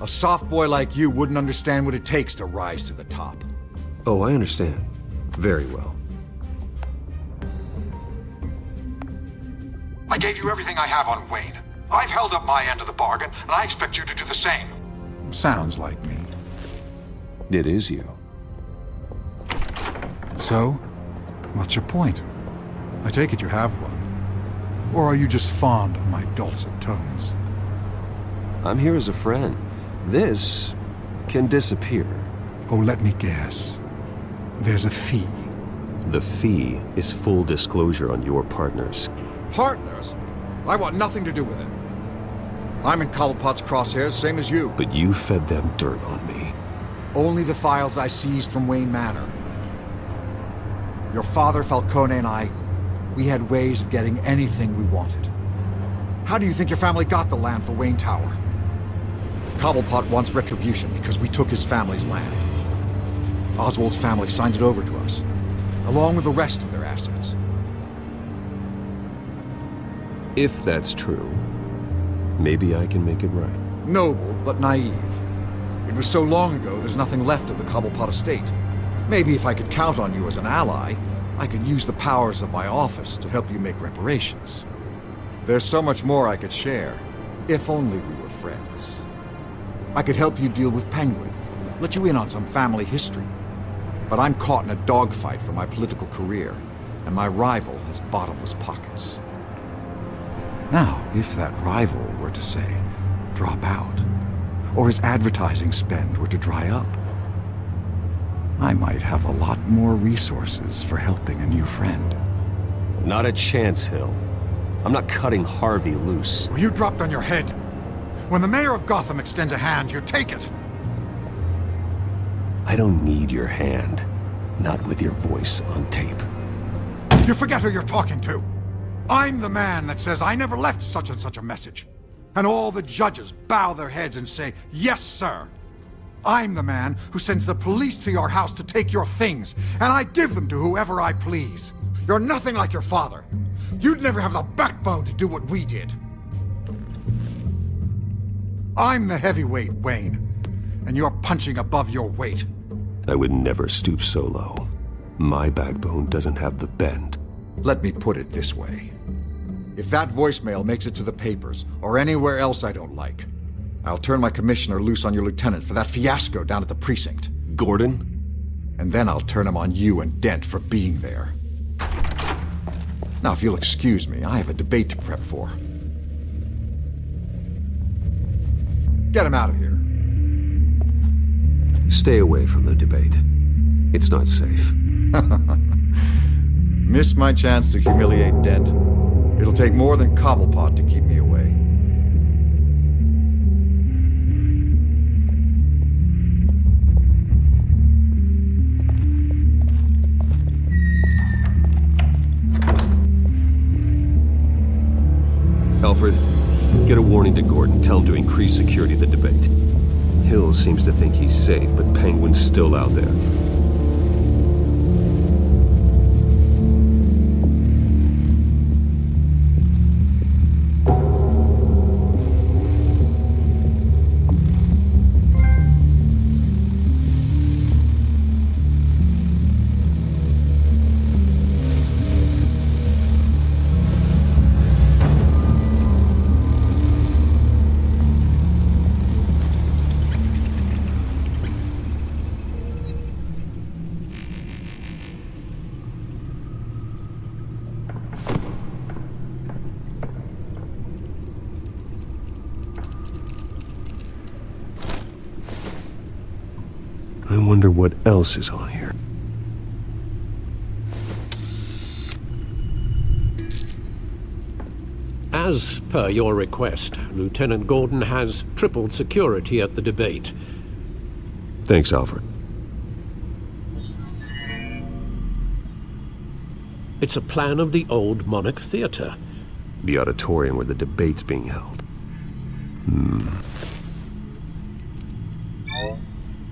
Speaker 19: A soft boy like you wouldn't understand what it takes to rise to the top.
Speaker 7: Oh, I understand. Very well.
Speaker 19: I gave you everything I have on Wayne. I've held up my end of the bargain, and I expect you to do the same. Sounds like me.
Speaker 7: It is you.
Speaker 19: So, what's your point? I take it you have one. Or are you just fond of my dulcet tones?
Speaker 7: I'm here as a friend. This can disappear.
Speaker 19: Oh, let me guess. There's a fee.
Speaker 7: The fee is full disclosure on your partners.
Speaker 19: Partners? I want nothing to do with it. I'm in Cobblepot's crosshairs, same as you.
Speaker 7: But you fed them dirt on me.
Speaker 19: Only the files I seized from Wayne Manor. Your father, Falcone, and I, we had ways of getting anything we wanted. How do you think your family got the land for Wayne Tower? Cobblepot wants retribution because we took his family's land. Oswald's family signed it over to us, along with the rest of their assets.
Speaker 7: If that's true, maybe I can make it right.
Speaker 19: Noble, but naive. It was so long ago, there's nothing left of the Cobblepot estate. Maybe if I could count on you as an ally, I could use the powers of my office to help you make reparations. There's so much more I could share, if only we were friends. I could help you deal with Penguin, let you in on some family history. But I'm caught in a dogfight for my political career, and my rival has bottomless pockets. Now, if that rival were to say, drop out, or his advertising spend were to dry up, I might have a lot more resources for helping a new friend.
Speaker 7: Not a chance, Hill. I'm not cutting Harvey loose.
Speaker 19: Well, you dropped on your head. When the mayor of Gotham extends a hand, you take it.
Speaker 7: I don't need your hand. Not with your voice on tape.
Speaker 19: You forget who you're talking to. I'm the man that says I never left such and such a message. And all the judges bow their heads and say, yes, sir. I'm the man who sends the police to your house to take your things, and I give them to whoever I please. You're nothing like your father. You'd never have the backbone to do what we did. I'm the heavyweight, Wayne, and you're punching above your weight.
Speaker 7: I would never stoop so low. My backbone doesn't have the bend.
Speaker 19: Let me put it this way. If that voicemail makes it to the papers, or anywhere else I don't like, I'll turn my commissioner loose on your lieutenant for that fiasco down at the precinct.
Speaker 7: Gordon?
Speaker 19: And then I'll turn him on you and Dent for being there. Now, if you'll excuse me, I have a debate to prep for. Get him out of here.
Speaker 7: Stay away from the debate. It's not safe.
Speaker 19: Miss my chance to humiliate Dent. It'll take more than Cobblepot to keep me away.
Speaker 7: Alfred, get a warning to Gordon. Tell him to increase security at the debate. Hill seems to think he's safe, but Penguin's still out there. I wonder what else is on here.
Speaker 8: As per your request, Lieutenant Gordon has tripled security at the debate.
Speaker 7: Thanks, Alfred.
Speaker 8: It's a plan of the old Monarch Theater.
Speaker 7: The auditorium where the debate's being held.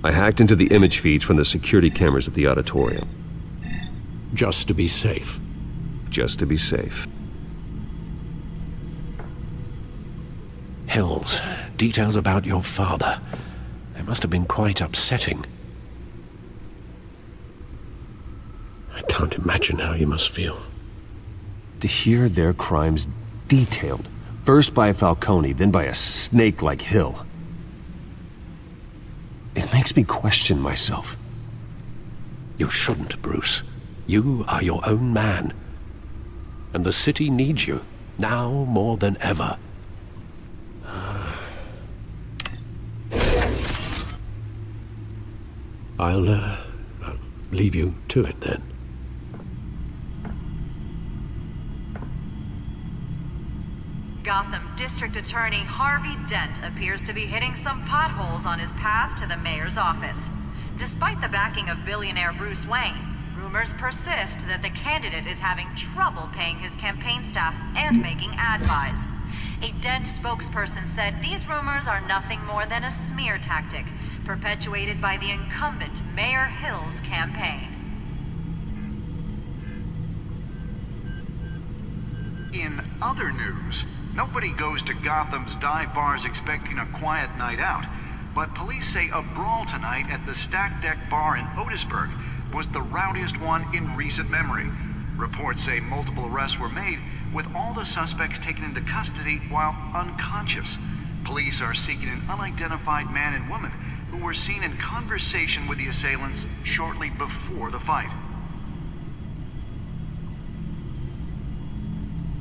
Speaker 7: I hacked into the image feeds from the security cameras at the auditorium.
Speaker 8: Just to be safe.
Speaker 7: Just to be safe.
Speaker 8: Hills, details about your father. They must have been quite upsetting. I can't imagine how you must feel.
Speaker 7: To hear their crimes detailed, first by Falcone, then by a snake like Hill. It makes me question myself.
Speaker 8: You shouldn't, Bruce. You are your own man. And the city needs you, now more than ever. I'll leave you to it then.
Speaker 21: Gotham District Attorney Harvey Dent appears to be hitting some potholes on his path to the mayor's office. Despite the backing of billionaire Bruce Wayne, rumors persist that the candidate is having trouble paying his campaign staff and making ad buys. A Dent spokesperson said these rumors are nothing more than a smear tactic, perpetuated by the incumbent Mayor Hill's campaign.
Speaker 14: In other news, nobody goes to Gotham's dive bars expecting a quiet night out, but police say a brawl tonight at the Stack Deck Bar in Otisburg was the rowdiest one in recent memory. Reports say multiple arrests were made, with all the suspects taken into custody while unconscious. Police are seeking an unidentified man and woman who were seen in conversation with the assailants shortly before the fight.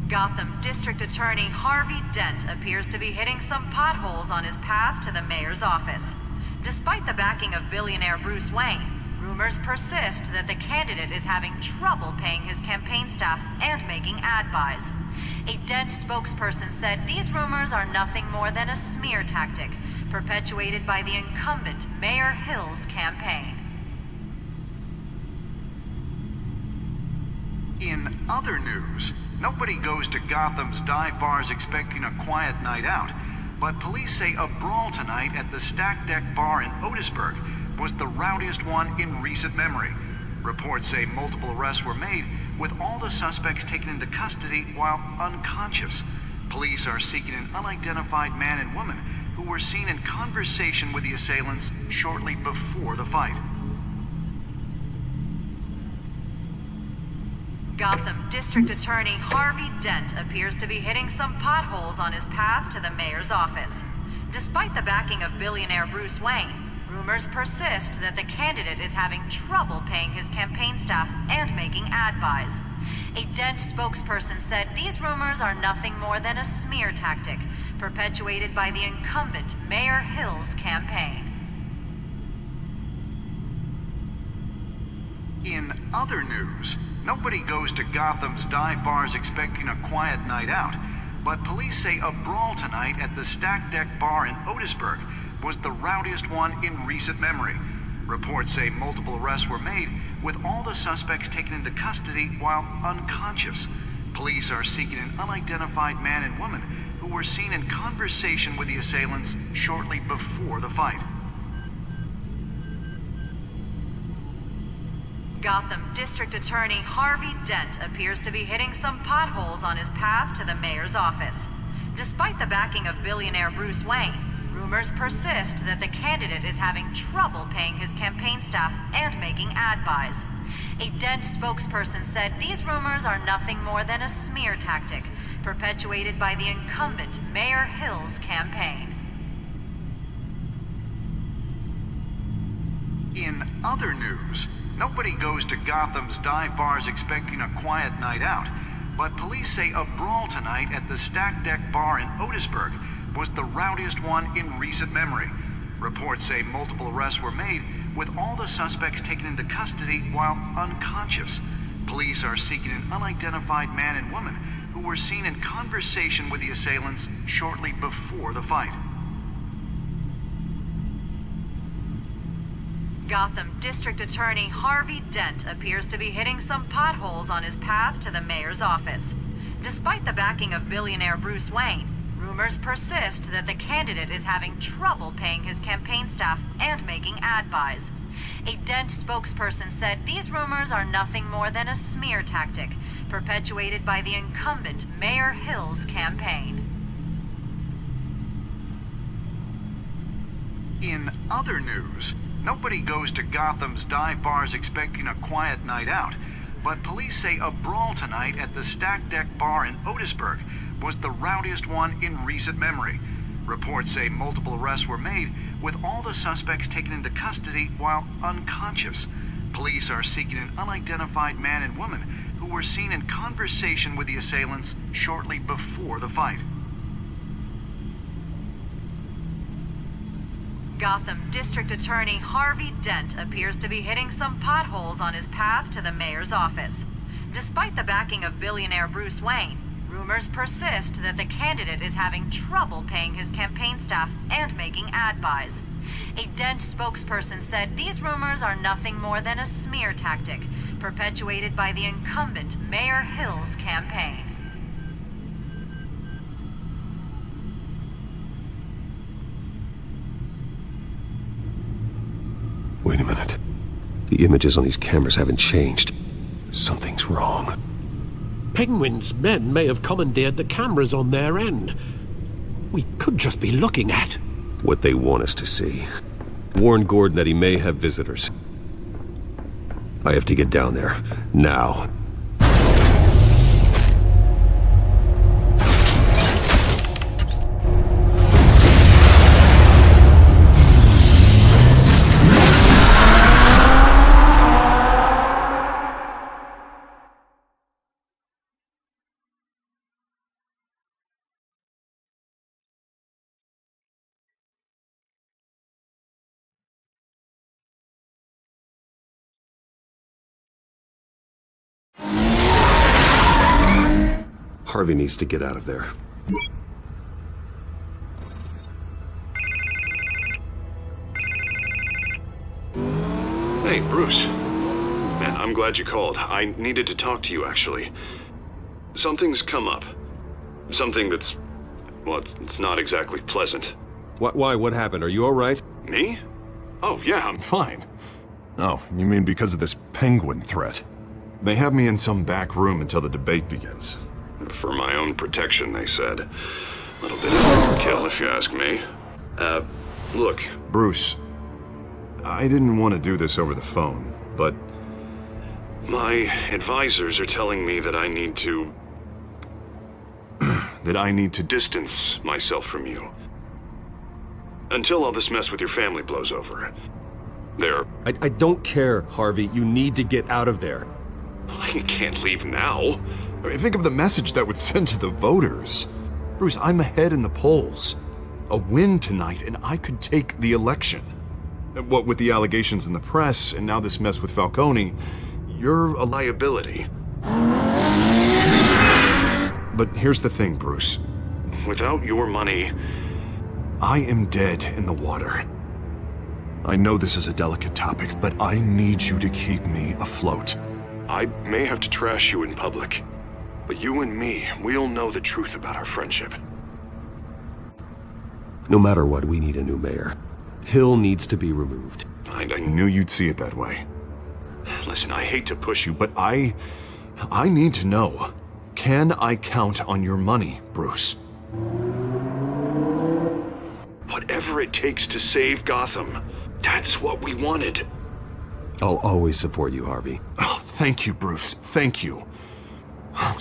Speaker 21: Gotham District Attorney Harvey Dent appears to be hitting some potholes on his path to the mayor's office. Despite the backing of billionaire Bruce Wayne, rumors persist that the candidate is having trouble paying his campaign staff and making ad buys. A Dent spokesperson said these rumors are nothing more than a smear tactic perpetuated by the incumbent Mayor Hill's campaign.
Speaker 14: In other news, nobody goes to Gotham's dive bars expecting a quiet night out, but police say a brawl tonight at the Stack Deck Bar in Otisburg was the rowdiest one in recent memory. Reports say multiple arrests were made, with all the suspects taken into custody while unconscious. Police are seeking an unidentified man and woman who were seen in conversation with the assailants shortly before the fight.
Speaker 21: Gotham District Attorney Harvey Dent appears to be hitting some potholes on his path to the mayor's office. Despite the backing of billionaire Bruce Wayne, rumors persist that the candidate is having trouble paying his campaign staff and making ad buys. A Dent spokesperson said these rumors are nothing more than a smear tactic perpetuated by the incumbent Mayor Hill's campaign.
Speaker 14: In other news, nobody goes to Gotham's dive bars expecting a quiet night out, but police say a brawl tonight at the Stack Deck Bar in Otisburg was the rowdiest one in recent memory. Reports say multiple arrests were made, with all the suspects taken into custody while unconscious. Police are seeking an unidentified man and woman who were seen in conversation with the assailants shortly before the fight.
Speaker 21: Gotham District Attorney Harvey Dent appears to be hitting some potholes on his path to the mayor's office. Despite the backing of billionaire Bruce Wayne, rumors persist that the candidate is having trouble paying his campaign staff and making ad buys. A Dent spokesperson said these rumors are nothing more than a smear tactic perpetuated by the incumbent Mayor Hill's campaign.
Speaker 14: In other news, nobody goes to Gotham's dive bars expecting a quiet night out, but police say a brawl tonight at the Stack Deck Bar in Otisburg was the rowdiest one in recent memory. Reports say multiple arrests were made, with all the suspects taken into custody while unconscious. Police are seeking an unidentified man and woman who were seen in conversation with the assailants shortly before the fight.
Speaker 21: Gotham District Attorney Harvey Dent appears to be hitting some potholes on his path to the mayor's office. Despite the backing of billionaire Bruce Wayne, rumors persist that the candidate is having trouble paying his campaign staff and making ad buys. A Dent spokesperson said these rumors are nothing more than a smear tactic perpetuated by the incumbent Mayor Hill's campaign.
Speaker 14: In other news, nobody goes to Gotham's dive bars expecting a quiet night out, but police say a brawl tonight at the Stack Deck Bar in Otisburg was the rowdiest one in recent memory. Reports say multiple arrests were made, with all the suspects taken into custody while unconscious. Police are seeking an unidentified man and woman who were seen in conversation with the assailants shortly before the fight.
Speaker 21: Gotham District Attorney Harvey Dent appears to be hitting some potholes on his path to the mayor's office. Despite the backing of billionaire Bruce Wayne, rumors persist that the candidate is having trouble paying his campaign staff and making ad buys. A Dent spokesperson said these rumors are nothing more than a smear tactic perpetuated by the incumbent Mayor Hill's campaign.
Speaker 7: Wait a minute. The images on these cameras haven't changed. Something's wrong.
Speaker 8: Penguin's men may have commandeered the cameras on their end. We could just be looking at
Speaker 7: what they want us to see. Warn Gordon that he may have visitors. I have to get down there, now. Harvey needs to get out of there.
Speaker 2: Hey, Bruce. Man, I'm glad you called. I needed to talk to you, actually. Something's come up. Something that's... well, it's not exactly pleasant.
Speaker 7: Why? What happened? Are you alright?
Speaker 2: Me? Oh, yeah, I'm fine. Oh, you mean because of this penguin threat? They have me in some back room until the debate begins. For my own protection, they said. A little bit of overkill, if you ask me. Look, Bruce, I didn't want to do this over the phone, but my advisors are telling me that I need to... that I need to distance myself from you. Until all this mess with your family blows over.
Speaker 7: I don't care, Harvey. You need to get out of there.
Speaker 2: I can't leave now. I mean, think of the message that would send to the voters. Bruce, I'm ahead in the polls. A win tonight, and I could take the election. What with the allegations in the press, and now this mess with Falcone, you're a liability. But here's the thing, Bruce. Without your money, I am dead in the water. I know this is a delicate topic, but I need you to keep me afloat. I may have to trash you in public, but you and me, we'll know the truth about our friendship.
Speaker 7: No matter what, we need a new mayor. Hill needs to be removed.
Speaker 2: I knew you'd see it that way. Listen, I hate to push you, but I need to know. Can I count on your money, Bruce? Whatever it takes to save Gotham. That's what we wanted.
Speaker 7: I'll always support you, Harvey.
Speaker 2: Oh, thank you, Bruce. Thank you.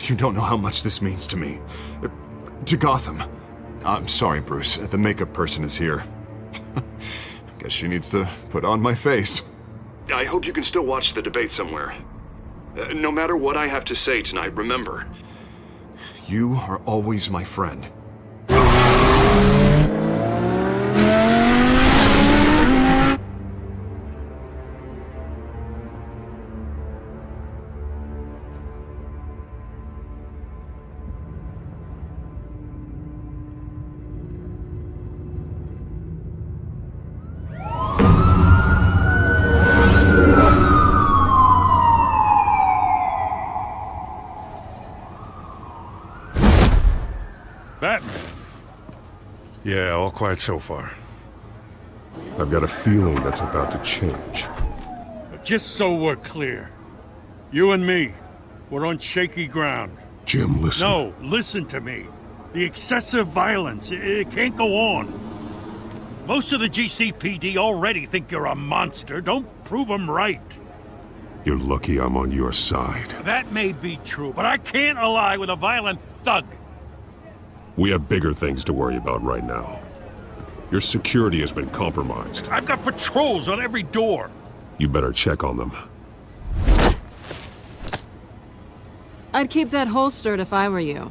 Speaker 2: You don't know how much this means to me. To Gotham. I'm sorry, Bruce. The makeup person is here. Guess she needs to put on my face. I hope you can still watch the debate somewhere. No matter what I have to say tonight, remember, you are always my friend.
Speaker 6: Batman? Yeah, all quiet so far.
Speaker 7: I've got a feeling that's about to change.
Speaker 6: But just so we're clear, you and me, we're on shaky ground.
Speaker 7: Jim, listen.
Speaker 6: No, listen to me. The excessive violence, it can't go on. Most of the GCPD already think you're a monster. Don't prove them right.
Speaker 7: You're lucky I'm on your side.
Speaker 6: That may be true, but I can't ally with a violent thug.
Speaker 7: We have bigger things to worry about right now. Your security has been compromised.
Speaker 6: I've got patrols on every door.
Speaker 7: You better check on them.
Speaker 17: I'd keep that holstered if I were you.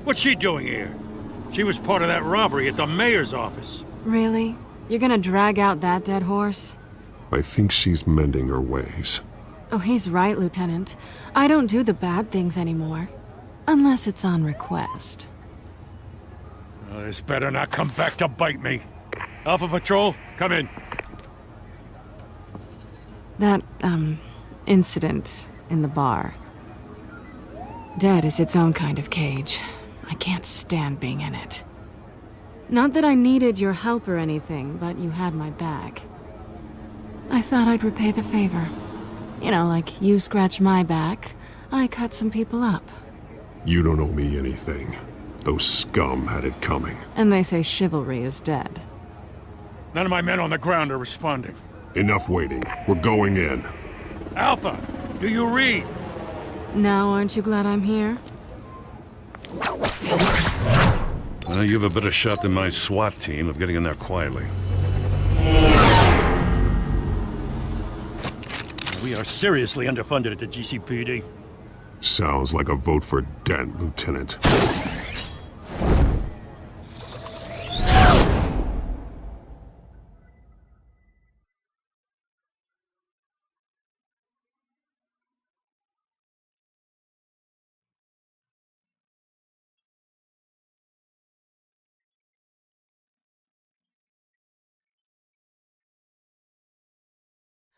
Speaker 6: What's she doing here? She was part of that robbery at the mayor's office.
Speaker 17: Really? You're gonna drag out that dead horse?
Speaker 7: I think she's mending her ways.
Speaker 17: Oh, he's right, Lieutenant. I don't do the bad things anymore. Unless it's on request.
Speaker 6: This better not come back to bite me. Alpha Patrol, come in.
Speaker 17: That, incident in the bar. Dead is its own kind of cage. I can't stand being in it. Not that I needed your help or anything, but you had my back. I thought I'd repay the favor. You know, like you scratch my back, I cut some people up.
Speaker 7: You don't owe me anything. Those scum had it coming.
Speaker 17: And they say chivalry is dead.
Speaker 6: None of my men on the ground are responding.
Speaker 7: Enough waiting. We're going in.
Speaker 6: Alpha, do you read?
Speaker 17: Now aren't you glad I'm here?
Speaker 6: Well, you have a better shot than my SWAT team of getting in there quietly. We are seriously underfunded at the GCPD.
Speaker 7: Sounds like a vote for Dent, Lieutenant.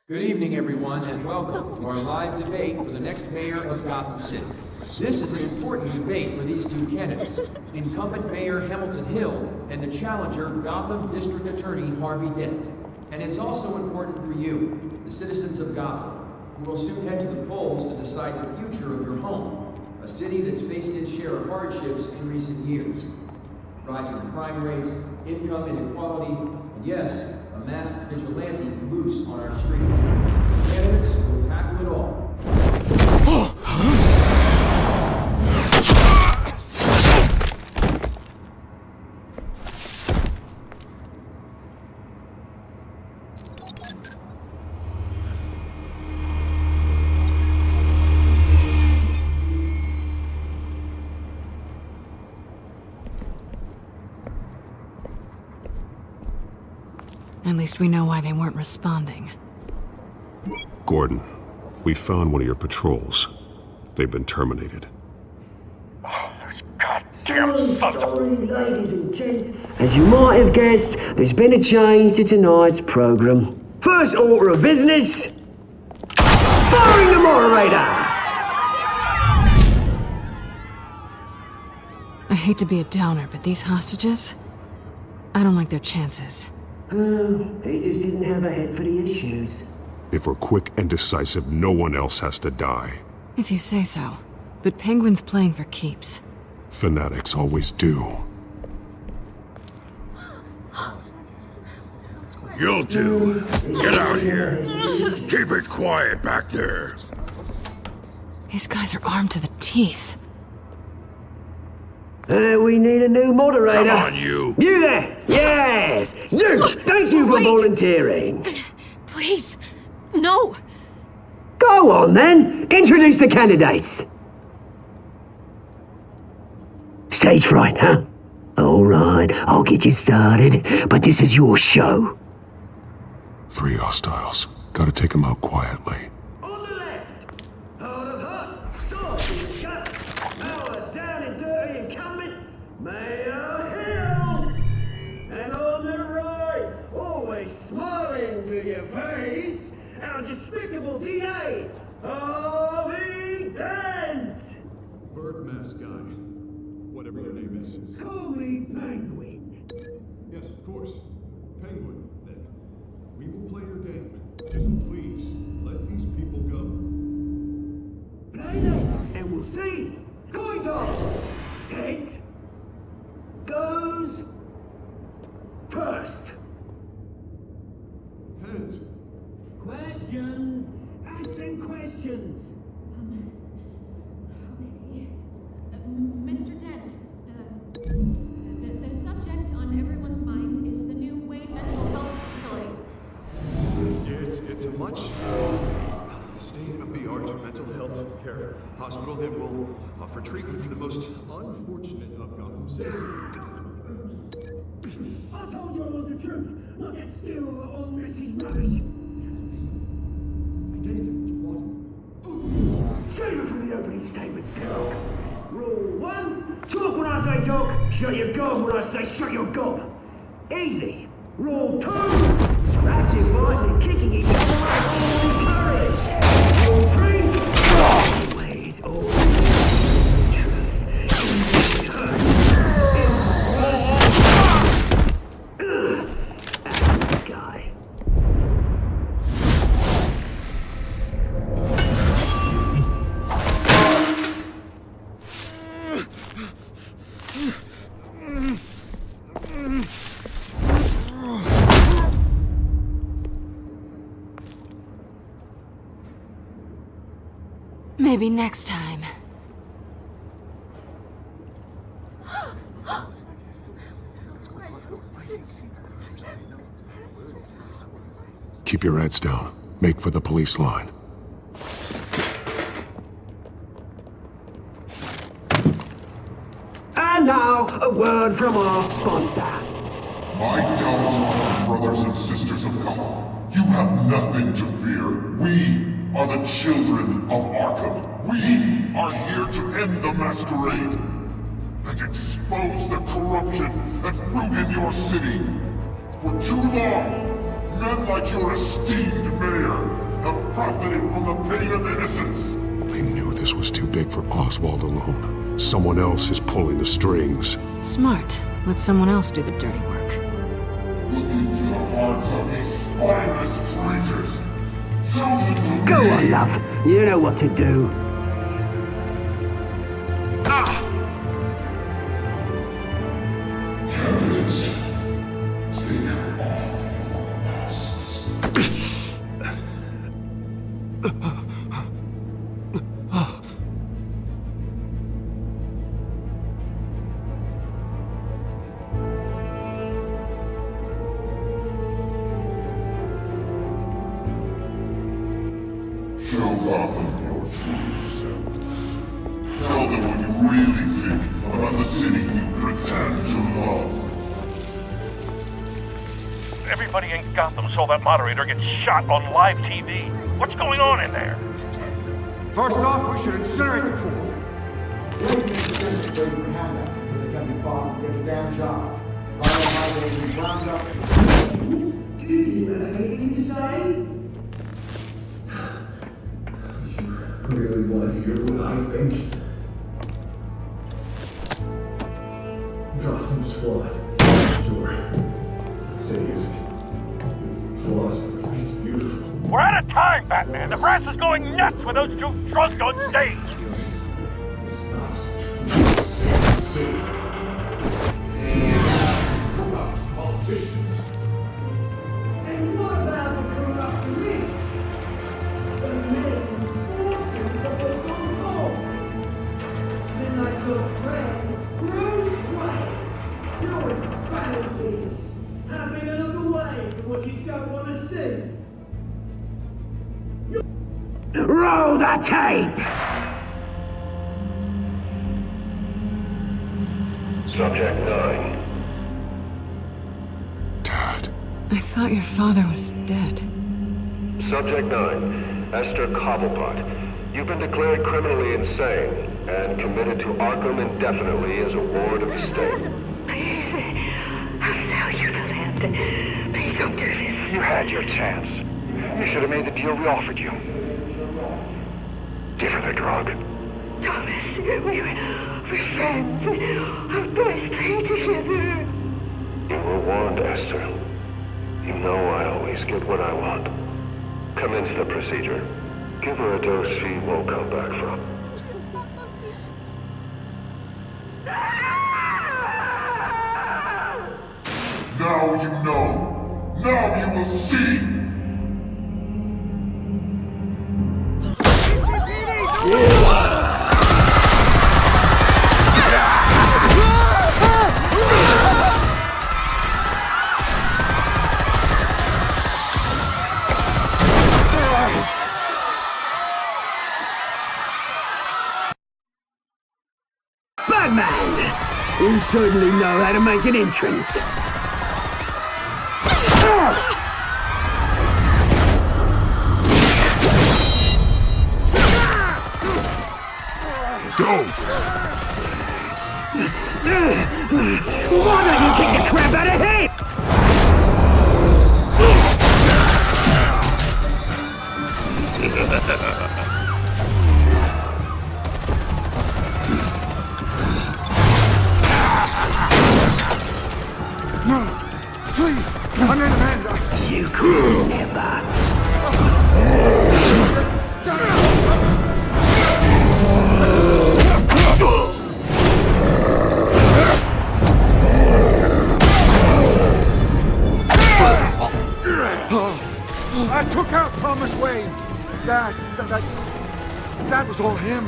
Speaker 5: Good evening, everyone, and welcome to our live debate for the next mayor of Gotham City. This is an important debate for these two candidates, incumbent Mayor Hamilton Hill and the challenger Gotham District Attorney Harvey Dent. And it's also important for you, the citizens of Gotham, who will soon head to the polls to decide the future of your home, a city that's faced its share of hardships in recent years. Rising crime rates, income inequality, and yes, a masked vigilante loose on our streets. Candidates will tackle it all.
Speaker 17: At least we know why they weren't responding.
Speaker 7: Gordon, we found one of your patrols. They've been terminated.
Speaker 1: Damn sorry, ladies and gents. As you might have guessed, there's been a change to tonight's program. First order of business, firing the moderator!
Speaker 17: I hate to be a downer, but these hostages, I don't like their chances.
Speaker 1: He just didn't have a head for the issues.
Speaker 7: If we're quick and decisive, no one else has to die.
Speaker 17: If you say so. But Penguin's playing for keeps.
Speaker 7: Fanatics always do.
Speaker 4: You'll do. Get out here. Keep it quiet back there.
Speaker 17: These guys are armed to the teeth.
Speaker 1: We need a new moderator.
Speaker 4: Come on, you.
Speaker 1: You there! Yes! You! Thank you for volunteering.
Speaker 3: Please, no!
Speaker 1: Go on then! Introduce the candidates! Stage fright, huh? Alright, I'll get you started, but this is your show.
Speaker 7: 3 hostiles. Gotta take them out quietly.
Speaker 1: On the left, hard of heart, sword in the gut, our down and dirty incumbent, Mayor Hill! And on the right, always smiling to your face, our despicable DA, Harvey Dent!
Speaker 2: Bird mask guy. Whatever your name is.
Speaker 1: Call me Penguin.
Speaker 2: Yes, of course. Penguin, then. We will play your game. Just please, let these people go.
Speaker 1: Play them, and we'll see. Coin toss! Heads goes first.
Speaker 2: Heads.
Speaker 1: Questions. Ask them questions.
Speaker 3: Mr. Dent, the subject on everyone's mind is the new Wayne Mental Health Facility.
Speaker 2: Yeah, it's a much state-of-the-art mental health care hospital that will offer treatment for the most unfortunate of Gotham citizens.
Speaker 1: I told you all the truth. Look at still all Missy's rubbish. Save it for the opening statements, Bill. Rule 1, talk when I say talk, shut your gob when I say shut your gob. Easy. Rule 2, scratching, biting, and kicking each other encouraged. Rule 3, always, the truth. That guy.
Speaker 17: Maybe next time.
Speaker 7: Keep your heads down. Make for the police line.
Speaker 1: And now, a word from our sponsor.
Speaker 22: My downfall, brothers and sisters of Gotham, you have nothing to fear. We are the children of Arkham. We are here to end the masquerade and expose the corruption that ruined your city. For too long, Men like your esteemed mayor have profited from the pain of innocence.
Speaker 2: I knew this was too big for Oswald alone. Someone else is pulling the strings.
Speaker 17: Smart. Let someone else do the dirty work.
Speaker 22: Look into the hearts of these spineless creatures. Chosen to
Speaker 1: Go
Speaker 22: be.
Speaker 1: on, love. You know what to do.
Speaker 22: Candidates, take off your masks. Show Gotham your true self. Tell them what you really think about the city you pretend to love.
Speaker 9: Everybody in Gotham saw that moderator get shot on live TV. What's going on in there?
Speaker 19: First off, we should incinerate the pool.
Speaker 10: They got me bought to get a damn job. Anything to say? Really want to hear what I think? Gotham Squad. Sure. That city is flaws, but it's beautiful.
Speaker 9: We're out of time, Batman. The press is going nuts with those two drunk on stage.
Speaker 10: Corrupt politicians. And what about the corrupt elite? The millions, fortunes of the concourse. Midnight Cook Red, Bruce Wayne, knowing fantasies, having a look away from what you don't want to see.
Speaker 1: Roll the tape!
Speaker 18: Subject 9.
Speaker 17: I thought your father was dead.
Speaker 18: Subject 9, Esther Cobblepot. You've been declared criminally insane and committed to Arkham indefinitely as a ward of the state.
Speaker 23: Please, I'll sell you the land. Please don't do this.
Speaker 24: You had your chance. You should have made the deal we offered you. Give her the drug.
Speaker 23: Thomas, we're friends. Our boys play together.
Speaker 18: You were warned, Esther. You know I always get what I want. Commence the procedure. Give her a dose she won't come back from.
Speaker 22: Now you know. Now you will see.
Speaker 1: Batman! You certainly know how to make an entrance.
Speaker 22: Go!
Speaker 1: Why don't you kick the crap out of him?
Speaker 19: No! Please! I'm in hand!
Speaker 1: You could never.
Speaker 19: I took out Thomas Wayne. That was all him.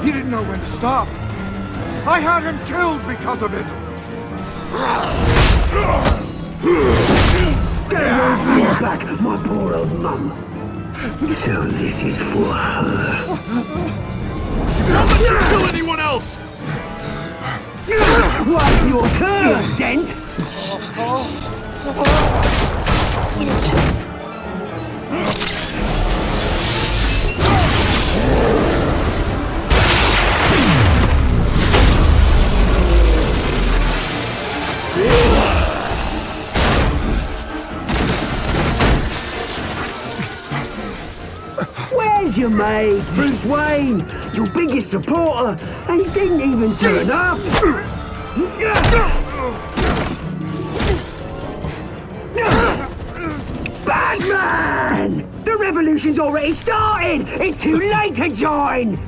Speaker 19: He didn't know when to stop. I had him killed because of it.
Speaker 1: Get back, my poor old mum. So this is for her.
Speaker 22: Don't let you kill anyone else!
Speaker 1: What's your turn, Dent? mate, Bruce Wayne, your biggest supporter, and he didn't even turn up. Batman! The revolution's already started! It's too late to join!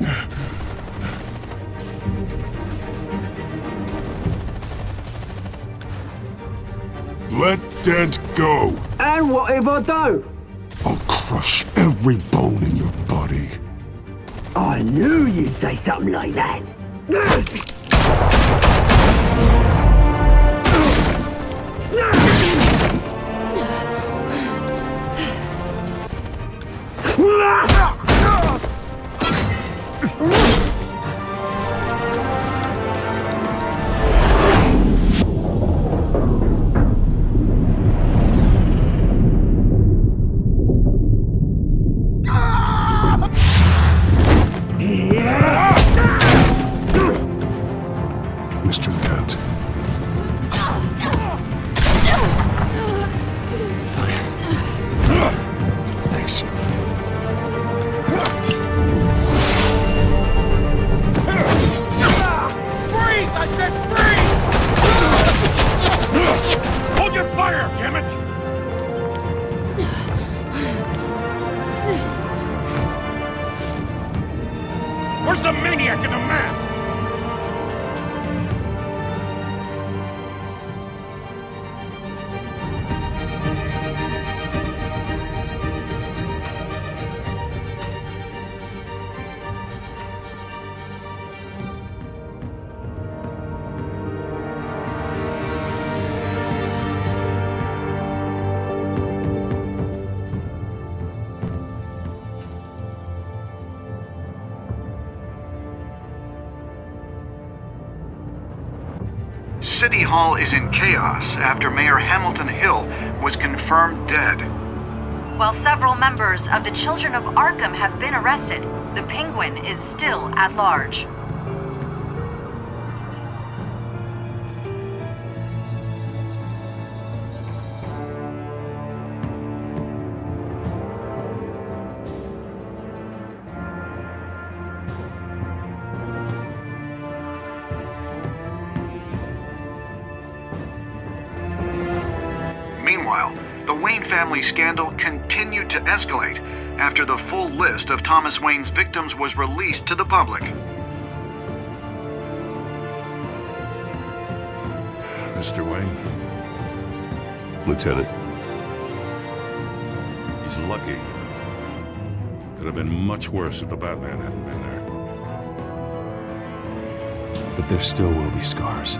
Speaker 22: Let Dent go!
Speaker 1: And what if I don't?
Speaker 22: I'll crush every bone in your body.
Speaker 1: I knew you'd say something like that.
Speaker 22: Mr. Dent. Thanks.
Speaker 9: Freeze! I said freeze! Hold your fire, damn it! Where's the maniac in the mask?
Speaker 14: City Hall is in chaos after Mayor Hamilton Hill was confirmed dead.
Speaker 21: While several members of the Children of Arkham have been arrested, the Penguin is still at large.
Speaker 14: Meanwhile, the Wayne family scandal continued to escalate after the full list of Thomas Wayne's victims was released to the public.
Speaker 4: Mr. Wayne?
Speaker 7: Lieutenant.
Speaker 6: He's lucky. Could have been much worse if the Batman hadn't been there.
Speaker 7: But there still will be scars.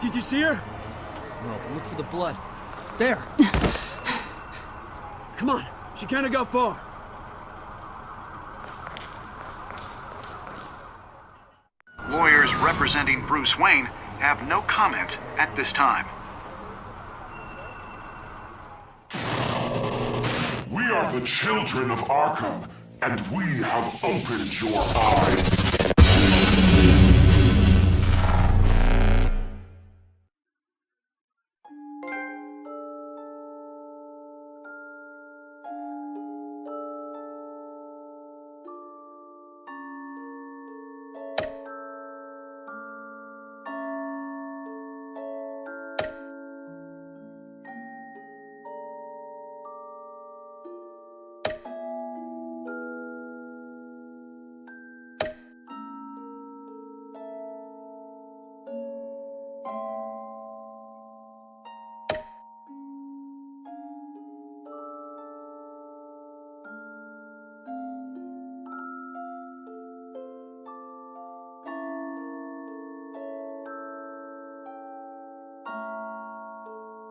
Speaker 1: Did you see her?
Speaker 11: No, but look for the blood. There!
Speaker 1: Come on, she can't have got far.
Speaker 14: Lawyers representing Bruce Wayne have no comment at this time.
Speaker 22: We are the children of Arkham, and we have opened your eyes.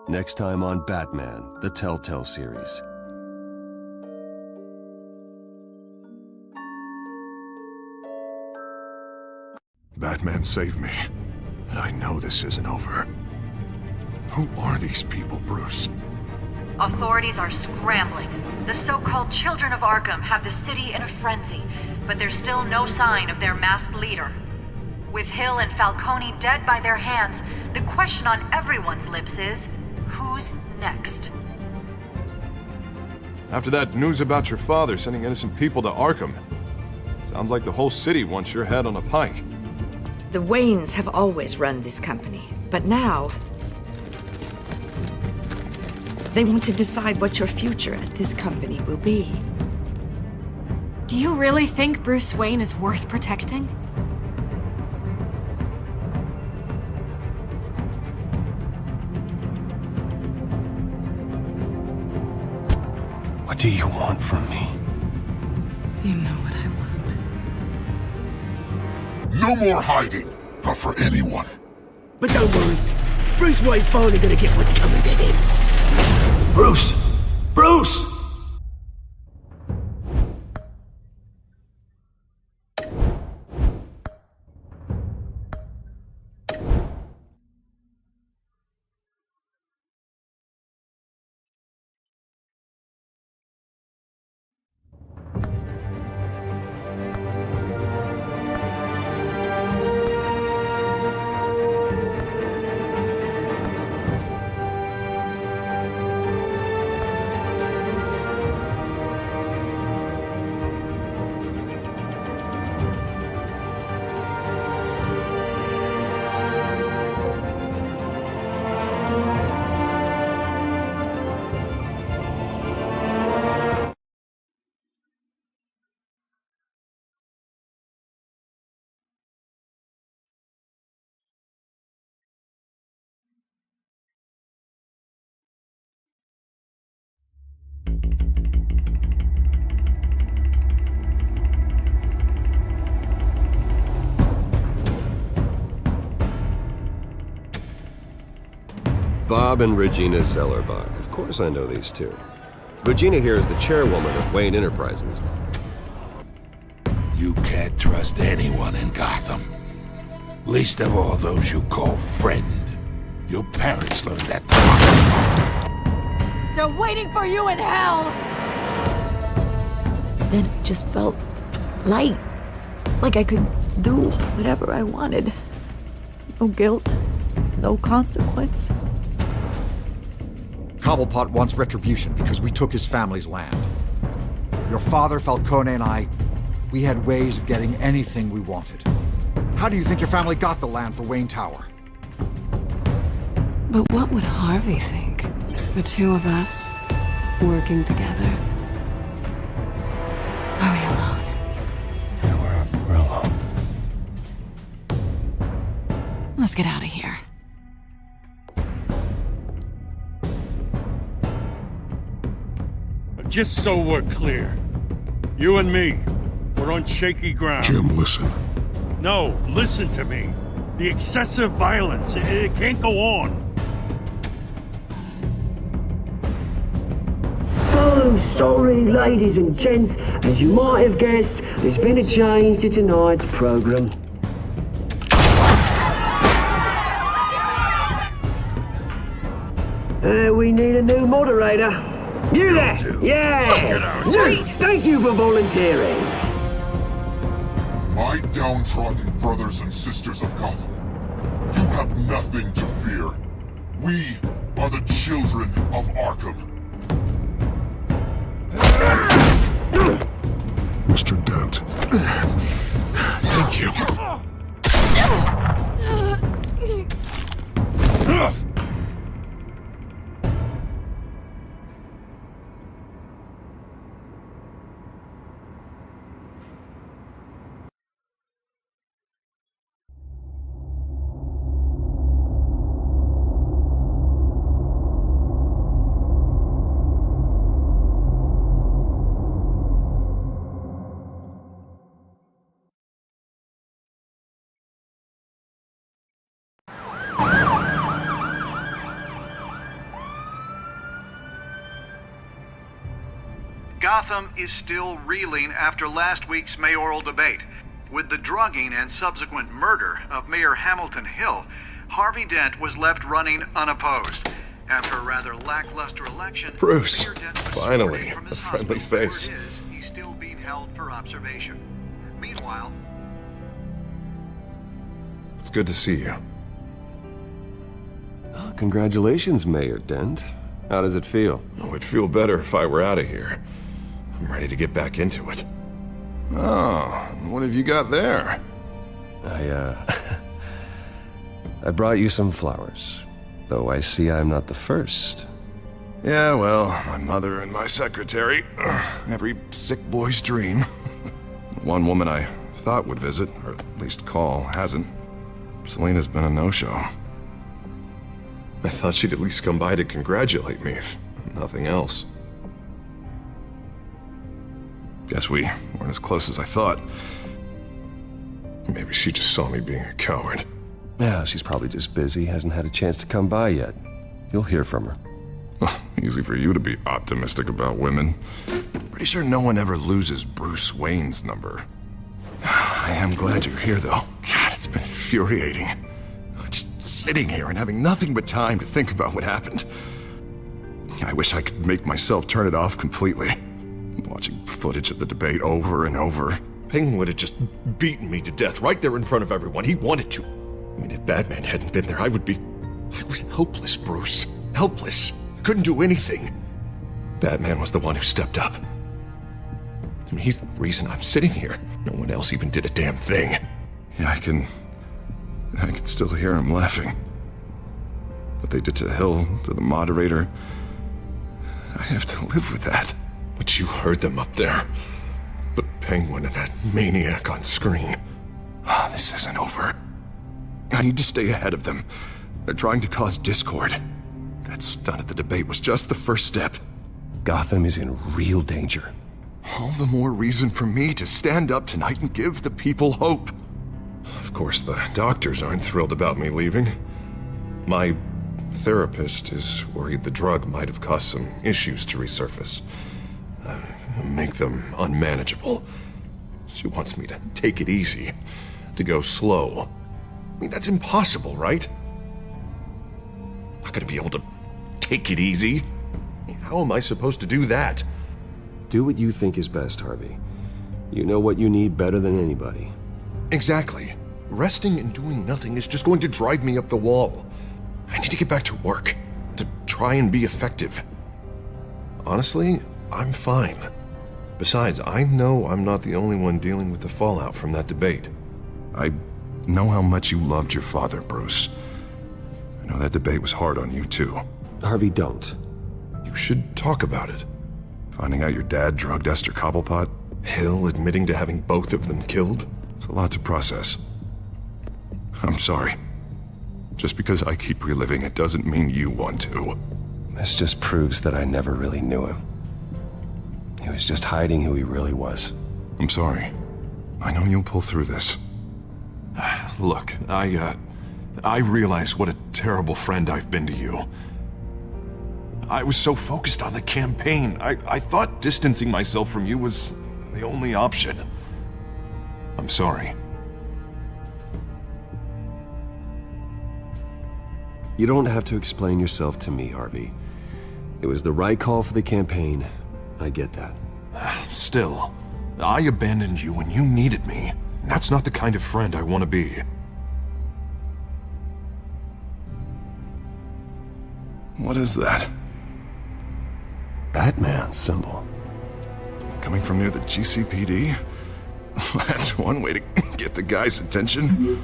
Speaker 7: Next time on Batman, the Telltale series.
Speaker 2: Batman saved me, but I know this isn't over. Who are these people, Bruce?
Speaker 21: Authorities are scrambling. The so-called Children of Arkham have the city in a frenzy, but there's still no sign of their masked leader. With Hill and Falcone dead by their hands, the question on everyone's lips is, who's next?
Speaker 12: After that news about your father sending innocent people to Arkham, sounds like the whole city wants your head on a pike.
Speaker 13: The Waynes have always run this company, but now they want to decide what your future at this company will be.
Speaker 3: Do you really think Bruce Wayne is worth protecting?
Speaker 7: What do you want from me?
Speaker 17: You know what I want.
Speaker 22: No more hiding, not for anyone.
Speaker 1: But don't worry, Bruce Wayne's finally gonna get what's coming to him.
Speaker 7: Bruce! Bruce! Bob and Regina Zellerbach. Of course I know these two. Regina here is the chairwoman of Wayne Enterprises.
Speaker 4: You can't trust anyone in Gotham. Least of all those you call friend. Your parents learned that.
Speaker 15: They're waiting for you in hell!
Speaker 16: Then it just felt light. Like I could do whatever I wanted. No guilt, no consequence.
Speaker 19: Cobblepot wants retribution because we took his family's land. Your father, Falcone, and I, we had ways of getting anything we wanted. How do you think your family got the land for Wayne Tower?
Speaker 17: But what would Harvey think? The two of us working together. Are we alone?
Speaker 7: Yeah, we're alone.
Speaker 17: Let's get out of here.
Speaker 6: Just so we're clear, you and me, we're on shaky ground.
Speaker 22: Jim, listen.
Speaker 6: No, listen to me. The excessive violence, it can't go on.
Speaker 1: So sorry, ladies and gents. As you might have guessed, there's been a change to tonight's program. We need a new moderator. You there? Yeah!
Speaker 21: Wait!
Speaker 1: Thank you for volunteering.
Speaker 22: My downtrodden brothers and sisters of Gotham, you have nothing to fear. We are the children of Arkham. Mr. Dent. Thank you.
Speaker 14: Gotham is still reeling after last week's mayoral debate. With the drugging and subsequent murder of Mayor Hamilton Hill, Harvey Dent was left running unopposed. After a rather lackluster election,
Speaker 12: Bruce,
Speaker 14: Mayor Dent was
Speaker 12: finally,
Speaker 14: escorted from
Speaker 12: a
Speaker 14: his
Speaker 12: friendly
Speaker 14: hospital. Where
Speaker 12: face.
Speaker 14: it is, he's still being held for observation. Meanwhile,
Speaker 12: It's good to see you.
Speaker 7: Congratulations, Mayor Dent. How does it feel?
Speaker 12: Oh, it'd feel better if I were out of here. I'm ready to get back into it. Oh, what have you got there?
Speaker 7: I brought you some flowers. Though I see I'm not the first.
Speaker 12: Yeah, well, my mother and my secretary. Every sick boy's dream. One woman I thought would visit, or at least call, hasn't. Selena's been a no-show. I thought she'd at least come by to congratulate me, if nothing else. Guess we weren't as close as I thought. Maybe she just saw me being a coward.
Speaker 7: Yeah, she's probably just busy, hasn't had a chance to come by yet. You'll hear from her.
Speaker 12: Easy for you to be optimistic about women. Pretty sure no one ever loses Bruce Wayne's number. I am glad you're here, though. God, it's been infuriating. Just sitting here and having nothing but time to think about what happened. I wish I could make myself turn it off completely. Watching footage of the debate over and over. Penguin would have just beaten me to death right there in front of everyone. He wanted to. I mean, if Batman hadn't been there, I was helpless, Bruce. Helpless. Couldn't do anything. Batman was the one who stepped up. I mean, he's the reason I'm sitting here. No one else even did a damn thing. Yeah, I can still hear him laughing. What they did to Hill, to the moderator, I have to live with that. But you heard them up there. The Penguin and that maniac on screen. This isn't over. I need to stay ahead of them. They're trying to cause discord. That stunt at the debate was just the first step.
Speaker 7: Gotham is in real danger.
Speaker 12: All the more reason for me to stand up tonight and give the people hope. Of course, the doctors aren't thrilled about me leaving. My therapist is worried the drug might have caused some issues to resurface. Make them unmanageable. She wants me to take it easy, to go slow. I mean, that's impossible, right? I'm not gonna be able to take it easy. I mean, how am I supposed to do that?
Speaker 7: Do what you think is best, Harvey. You know what you need better than anybody.
Speaker 12: Exactly. Resting and doing nothing is just going to drive me up the wall. I need to get back to work, to try and be effective. Honestly, I'm fine. Besides, I know I'm not the only one dealing with the fallout from that debate. I know how much you loved your father, Bruce. I know that debate was hard on you, too.
Speaker 7: Harvey, don't.
Speaker 12: You should talk about it. Finding out your dad drugged Esther Cobblepot, Hill admitting to having both of them killed. It's a lot to process. I'm sorry. Just because I keep reliving it doesn't mean you want to.
Speaker 7: This just proves that I never really knew him. He was just hiding who he really was.
Speaker 12: I'm sorry. I know you'll pull through this. Look, I realize what a terrible friend I've been to you. I was so focused on the campaign. I thought distancing myself from you was the only option. I'm sorry.
Speaker 7: You don't have to explain yourself to me, Harvey. It was the right call for the campaign. I get that.
Speaker 12: Still, I abandoned you when you needed me. That's not the kind of friend I want to be. What is that?
Speaker 7: Batman symbol.
Speaker 12: Coming from near the GCPD? That's one way to get the guy's attention.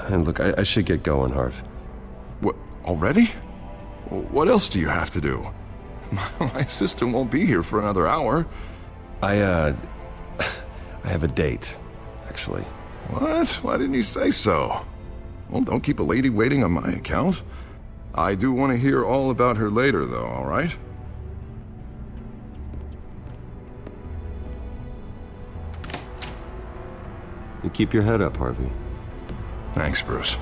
Speaker 7: And look, I should get going, Harv.
Speaker 12: What, already? What else do you have to do? My assistant won't be here for another hour.
Speaker 7: I have a date, actually.
Speaker 12: What? Why didn't you say so? Well, don't keep a lady waiting on my account. I do want to hear all about her later, though, all right?
Speaker 7: You keep your head up, Harvey.
Speaker 12: Thanks, Bruce.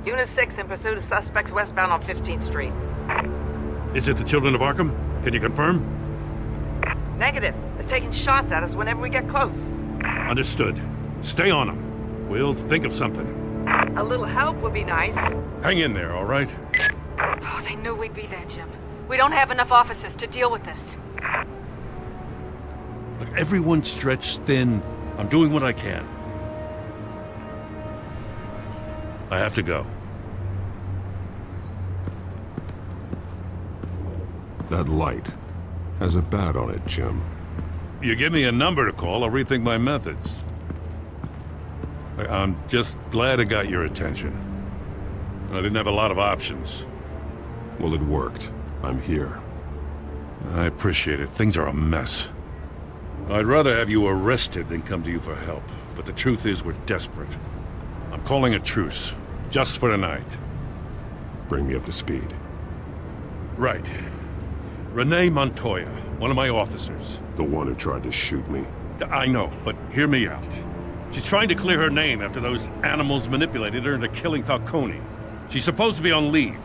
Speaker 5: Unit 6 in pursuit of suspects westbound on 15th Street.
Speaker 6: Is it the Children of Arkham? Can you confirm?
Speaker 5: Negative. They're taking shots at us whenever we get close.
Speaker 6: Understood. Stay on them. We'll think of something.
Speaker 5: A little help would be nice.
Speaker 6: Hang in there, all right?
Speaker 3: Oh, they knew we'd be there, Jim. We don't have enough officers to deal with this.
Speaker 6: Look, everyone's stretched thin. I'm doing what I can. I have to go.
Speaker 7: That light has a bat on it, Jim.
Speaker 6: You give me a number to call, I'll rethink my methods. I'm just glad it got your attention. I didn't have a lot of options.
Speaker 7: Well, it worked. I'm here.
Speaker 6: I appreciate it. Things are a mess. I'd rather have you arrested than come to you for help. But the truth is, we're desperate. I'm calling a truce. Just for tonight.
Speaker 7: Bring me up to speed.
Speaker 6: Right. Renee Montoya, one of my officers.
Speaker 7: The one who tried to shoot me.
Speaker 6: I know, but hear me out. She's trying to clear her name after those animals manipulated her into killing Falcone. She's supposed to be on leave,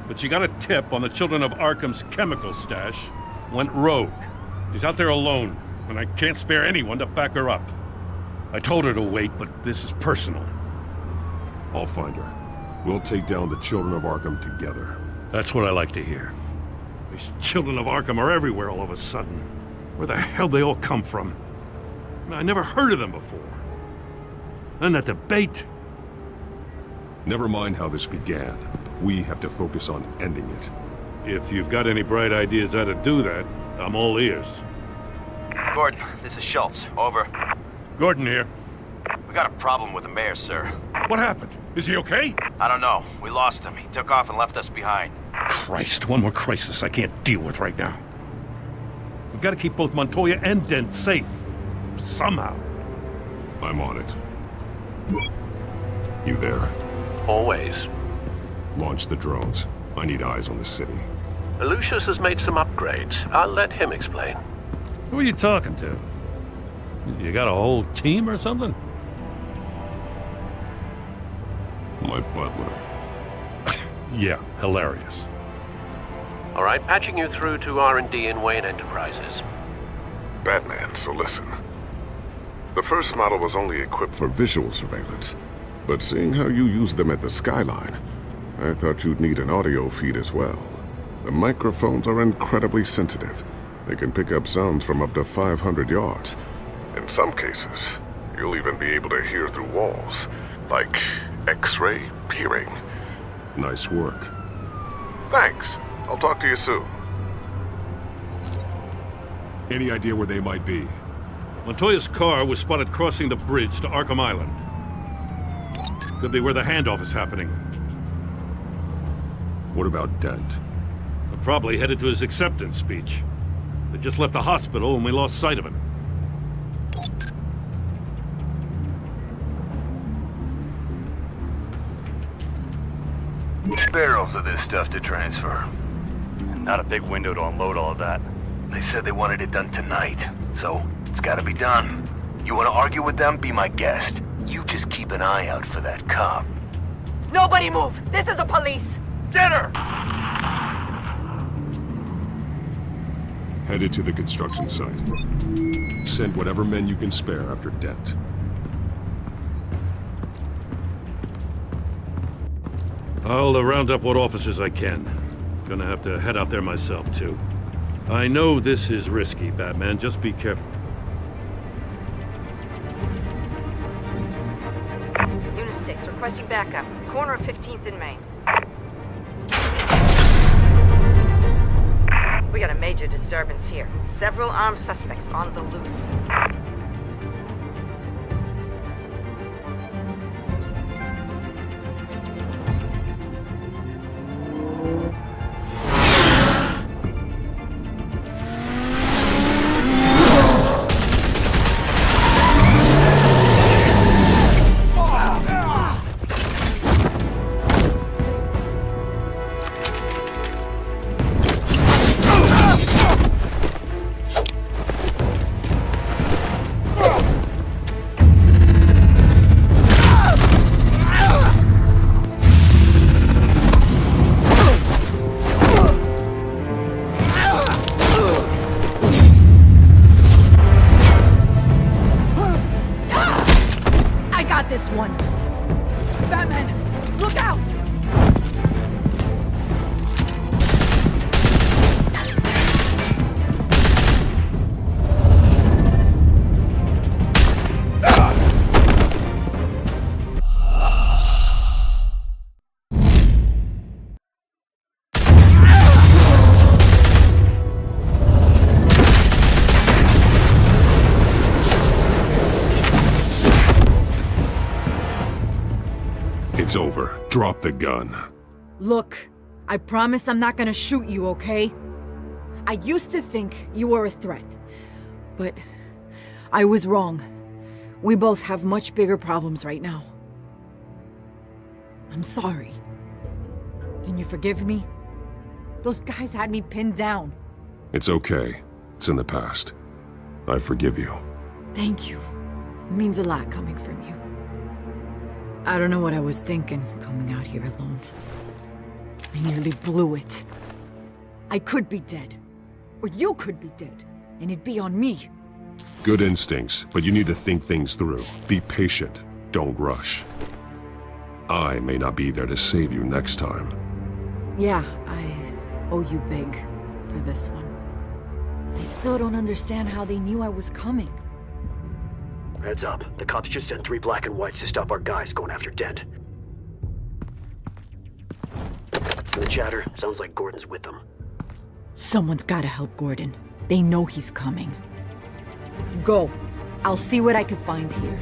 Speaker 6: but she got a tip on the Children of Arkham's chemical stash, went rogue. She's out there alone, and I can't spare anyone to back her up. I told her to wait, but this is personal.
Speaker 7: I'll find her. We'll take down the Children of Arkham together.
Speaker 6: That's what I like to hear. These Children of Arkham are everywhere all of a sudden. Where the hell they all come from? I never heard of them before. And that debate.
Speaker 7: Never mind how this began. We have to focus on ending it.
Speaker 6: If you've got any bright ideas how to do that, I'm all ears.
Speaker 8: Gordon, this is Schultz. Over.
Speaker 6: Gordon here.
Speaker 8: We got a problem with the mayor, sir.
Speaker 6: What happened? Is he okay?
Speaker 8: I don't know. We lost him. He took off and left us behind.
Speaker 6: Christ, one more crisis I can't deal with right now. We've got to keep both Montoya and Dent safe. Somehow.
Speaker 7: I'm on it. You there?
Speaker 18: Always.
Speaker 7: Launch the drones. I need eyes on the city.
Speaker 18: Lucius has made some upgrades. I'll let him explain.
Speaker 6: Who are you talking to? You got a whole team or something?
Speaker 7: My butler.
Speaker 6: Yeah, hilarious.
Speaker 18: All right, patching you through to R&D in Wayne Enterprises.
Speaker 12: Batman, so listen. The first model was only equipped for visual surveillance, but seeing how you use them at the Skyline, I thought you'd need an audio feed as well. The microphones are incredibly sensitive. They can pick up sounds from up to 500 yards. In some cases, you'll even be able to hear through walls, like X-ray peering.
Speaker 7: Nice work.
Speaker 12: Thanks. I'll talk to you soon.
Speaker 7: Any idea where they might be?
Speaker 6: Montoya's car was spotted crossing the bridge to Arkham Island. Could be where the handoff is happening.
Speaker 7: What about Dent?
Speaker 6: They're probably headed to his acceptance speech. They just left the hospital and we lost sight of him.
Speaker 8: Barrels of this stuff to transfer. And not a big window to unload all of that. They said they wanted it done tonight, so it's gotta be done. You wanna argue with them? Be my guest. You just keep an eye out for that cop.
Speaker 5: Nobody move! This is the police!
Speaker 8: Get her!
Speaker 7: Headed to the construction site. Send whatever men you can spare after Dent.
Speaker 6: I'll round up what officers I can. Gonna have to head out there myself, too. I know this is risky, Batman. Just be careful.
Speaker 5: Unit 6, requesting backup. Corner of 15th and Main. We got a major disturbance here. Several armed suspects on the loose.
Speaker 15: Look out!
Speaker 7: It's over. Drop the gun.
Speaker 15: Look, I promise I'm not gonna shoot you, okay? I used to think you were a threat, but I was wrong. We both have much bigger problems right now. I'm sorry. Can you forgive me? Those guys had me pinned down.
Speaker 7: It's okay. It's in the past. I forgive you.
Speaker 15: Thank you. It means a lot coming from you. I don't know what I was thinking, coming out here alone. I nearly blew it. I could be dead. Or you could be dead. And it'd be on me.
Speaker 7: Good instincts, but you need to think things through. Be patient. Don't rush. I may not be there to save you next time.
Speaker 15: Yeah, I owe you big for this one. I still don't understand how they knew I was coming.
Speaker 1: Heads up. The cops just sent 3 black and whites to stop our guys going after Dent. From the chatter, sounds like Gordon's with them.
Speaker 15: Someone's gotta help Gordon. They know he's coming. Go. I'll see what I can find here.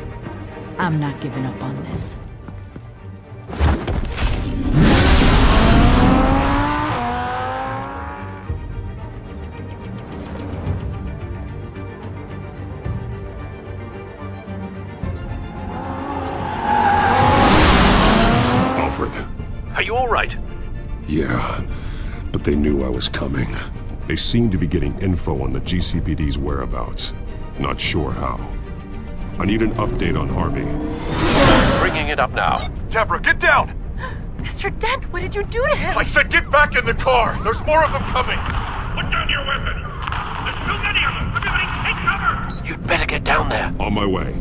Speaker 15: I'm not giving up on this.
Speaker 18: Are you all right?
Speaker 7: Yeah, but they knew I was coming. They seemed to be getting info on the GCPD's whereabouts. Not sure how. I need an update on Harvey.
Speaker 18: Bringing it up now.
Speaker 9: Deborah, get down!
Speaker 15: Mr. Dent, what did you do to him?
Speaker 9: I said get back in the car! There's more of them coming! Put down your weapon! There's too many of them! Everybody take cover!
Speaker 18: You'd better get down there.
Speaker 7: On my way.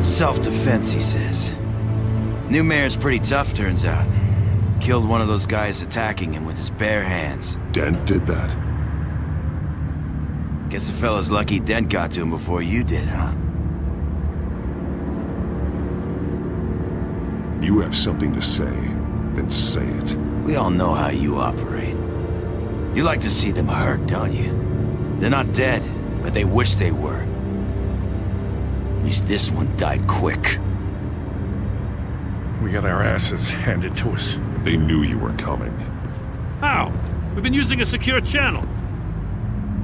Speaker 8: Self-defense, he says. New mayor's pretty tough, turns out. Killed one of those guys attacking him with his bare hands.
Speaker 7: Dent did that?
Speaker 8: Guess the fella's lucky Dent got to him before you did, huh?
Speaker 7: You have something to say, then say it.
Speaker 8: We all know how you operate. You like to see them hurt, don't you? They're not dead, but they wish they were. At least this one died quick.
Speaker 6: We got our asses handed to us.
Speaker 7: They knew you were coming.
Speaker 6: How? We've been using a secure channel.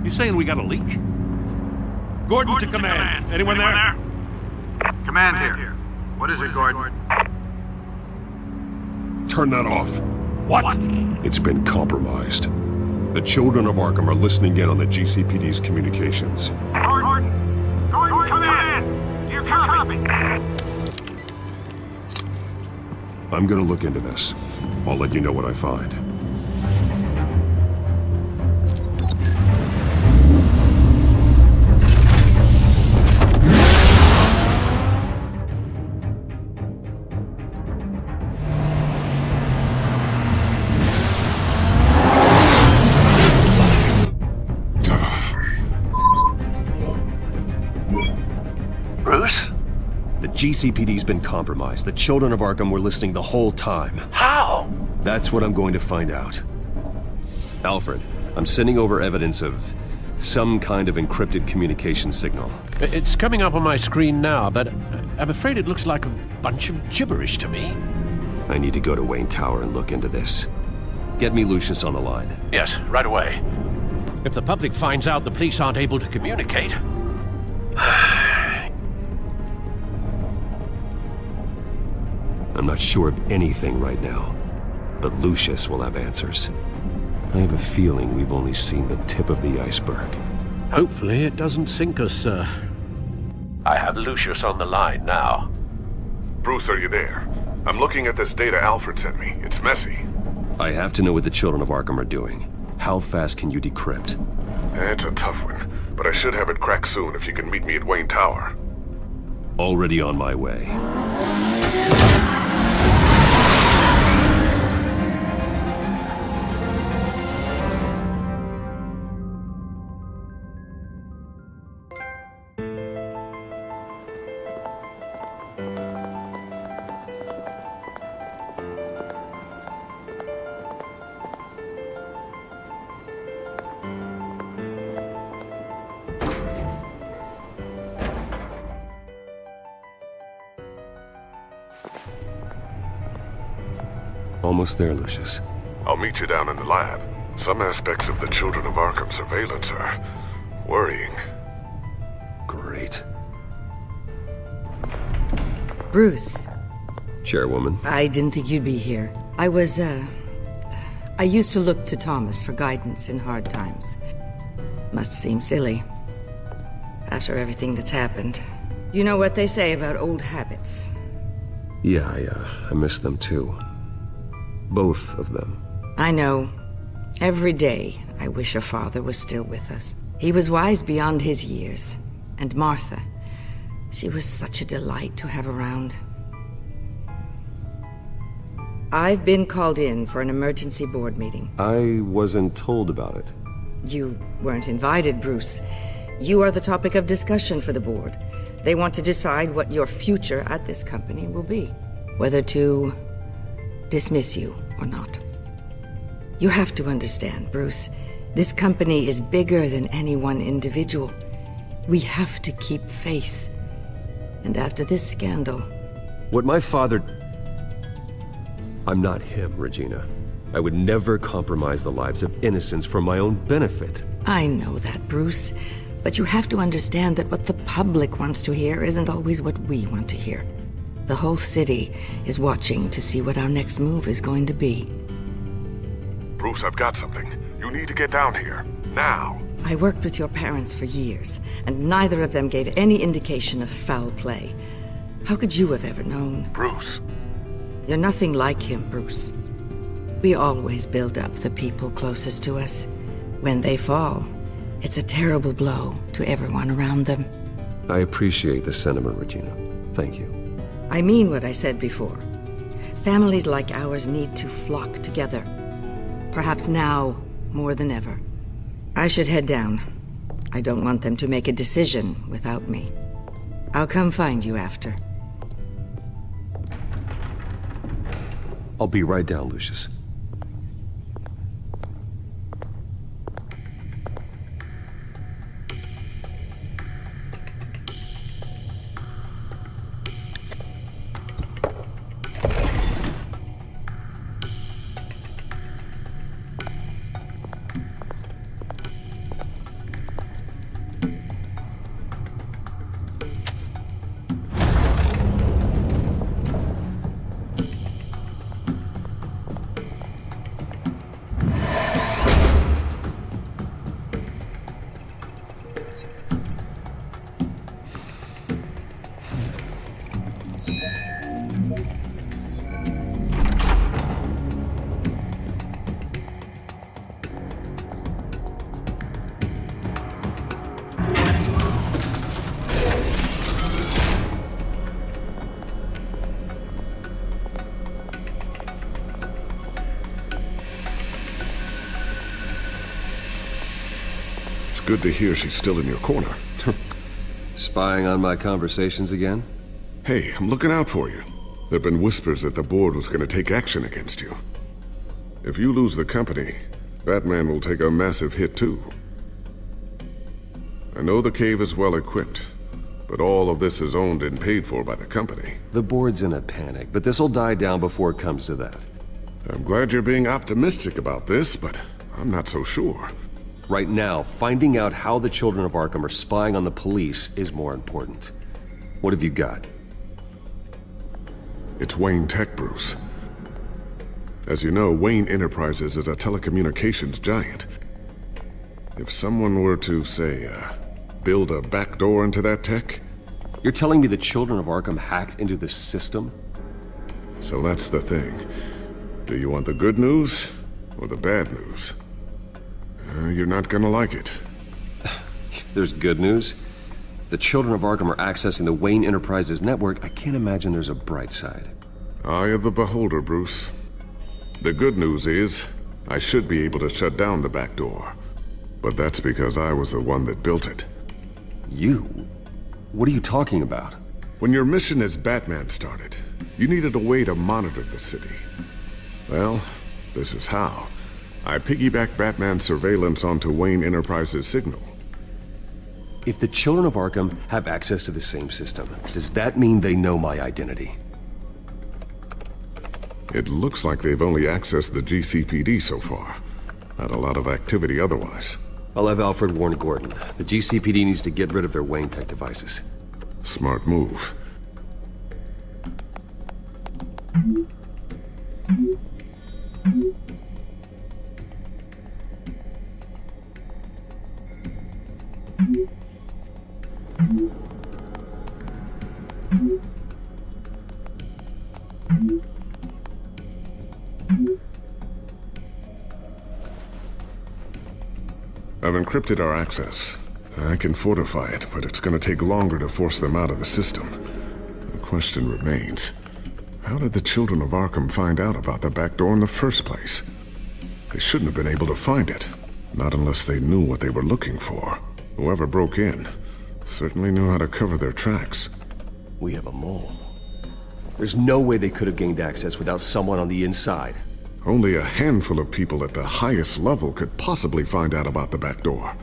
Speaker 6: You saying we got a leak? Gordon to command. Anyone there?
Speaker 14: Command here. What is it, Gordon?
Speaker 7: Turn that off.
Speaker 6: What?
Speaker 7: It's been compromised. The children of Arkham are listening in on the GCPD's communications.
Speaker 9: Gordon, command! You copy?
Speaker 7: I'm gonna look into this. I'll let you know what I find.
Speaker 18: Bruce?
Speaker 7: The GCPD's been compromised. The children of Arkham were listening the whole time.
Speaker 18: How?
Speaker 7: That's what I'm going to find out. Alfred, I'm sending over evidence of some kind of encrypted communication signal.
Speaker 18: It's coming up on my screen now, but I'm afraid it looks like a bunch of gibberish to me.
Speaker 7: I need to go to Wayne Tower and look into this. Get me Lucius on the line.
Speaker 18: Yes, right away. If the public finds out the police aren't able to communicate...
Speaker 7: I'm not sure of anything right now. But Lucius will have answers. I have a feeling we've only seen the tip of the iceberg.
Speaker 10: Hopefully it doesn't sink us, sir.
Speaker 18: I have Lucius on the line now.
Speaker 12: Bruce, are you there? I'm looking at this data Alfred sent me. It's messy.
Speaker 7: I have to know what the children of Arkham are doing. How fast can you decrypt?
Speaker 12: It's a tough one, but I should have it cracked soon if you can meet me at Wayne Tower.
Speaker 7: Already on my way. Almost there, Lucius.
Speaker 12: I'll meet you down in the lab. Some aspects of the Children of Arkham surveillance are worrying.
Speaker 7: Great.
Speaker 13: Bruce.
Speaker 7: Chairwoman.
Speaker 13: I didn't think you'd be here. I used to look to Thomas for guidance in hard times. Must seem silly. After everything that's happened. You know what they say about old habits.
Speaker 7: Yeah, I miss them too. Both of them.
Speaker 13: I know. Every day, I wish your father was still with us. He was wise beyond his years. And Martha, she was such a delight to have around. I've been called in for an emergency board meeting.
Speaker 7: I wasn't told about it.
Speaker 13: You weren't invited, Bruce. You are the topic of discussion for the board. They want to decide what your future at this company will be. Whether to dismiss you or not. You have to understand, Bruce. This company is bigger than any one individual. We have to keep face. And after this scandal...
Speaker 7: What my father... I'm not him, Regina. I would never compromise the lives of innocents for my own benefit.
Speaker 13: I know that, Bruce. But you have to understand that what the public wants to hear isn't always what we want to hear. The whole city is watching to see what our next move is going to be.
Speaker 12: Bruce, I've got something. You need to get down here. Now.
Speaker 13: I worked with your parents for years, and neither of them gave any indication of foul play. How could you have ever known?
Speaker 12: Bruce.
Speaker 13: You're nothing like him, Bruce. We always build up the people closest to us. When they fall, it's a terrible blow to everyone around them.
Speaker 7: I appreciate the sentiment, Regina. Thank you.
Speaker 13: I mean what I said before. Families like ours need to flock together. Perhaps now more than ever. I should head down. I don't want them to make a decision without me. I'll come find you after.
Speaker 7: I'll be right down, Lucius.
Speaker 12: Good to hear she's still in your corner.
Speaker 7: Spying on my conversations again?
Speaker 12: Hey, I'm looking out for you. There've been whispers that the board was going to take action against you. If you lose the company, Batman will take a massive hit too. I know the cave is well equipped, but all of this is owned and paid for by the company.
Speaker 7: The board's in a panic, but this'll die down before it comes to that.
Speaker 12: I'm glad you're being optimistic about this, but I'm not so sure.
Speaker 7: Right now, finding out how the Children of Arkham are spying on the police is more important. What have you got?
Speaker 12: It's Wayne Tech, Bruce. As you know, Wayne Enterprises is a telecommunications giant. If someone were to, say, build a backdoor into that tech...
Speaker 7: You're telling me the Children of Arkham hacked into the system?
Speaker 12: So that's the thing. Do you want the good news or the bad news? You're not gonna like it.
Speaker 7: There's good news. If the Children of Arkham are accessing the Wayne Enterprises network, I can't imagine there's a bright side.
Speaker 12: Eye of the beholder, Bruce. The good news is, I should be able to shut down the back door. But that's because I was the one that built it.
Speaker 7: You? What are you talking about?
Speaker 12: When your mission as Batman started, you needed a way to monitor the city. Well, this is how. I piggybacked Batman's surveillance onto Wayne Enterprises' signal.
Speaker 7: If the Children of Arkham have access to the same system, does that mean they know my identity?
Speaker 12: It looks like they've only accessed the GCPD so far. Not a lot of activity otherwise.
Speaker 7: I'll have Alfred warn Gordon. The GCPD needs to get rid of their Wayne Tech devices.
Speaker 12: Smart move. I've encrypted our access. I can fortify it, but it's gonna take longer to force them out of the system. The question remains, how did the Children of Arkham find out about the back door in the first place? They shouldn't have been able to find it. Not unless they knew what they were looking for. Whoever broke in certainly knew how to cover their tracks.
Speaker 7: We have a mole. There's no way they could have gained access without someone on the inside.
Speaker 12: Only a handful of people at the highest level could possibly find out about the back door.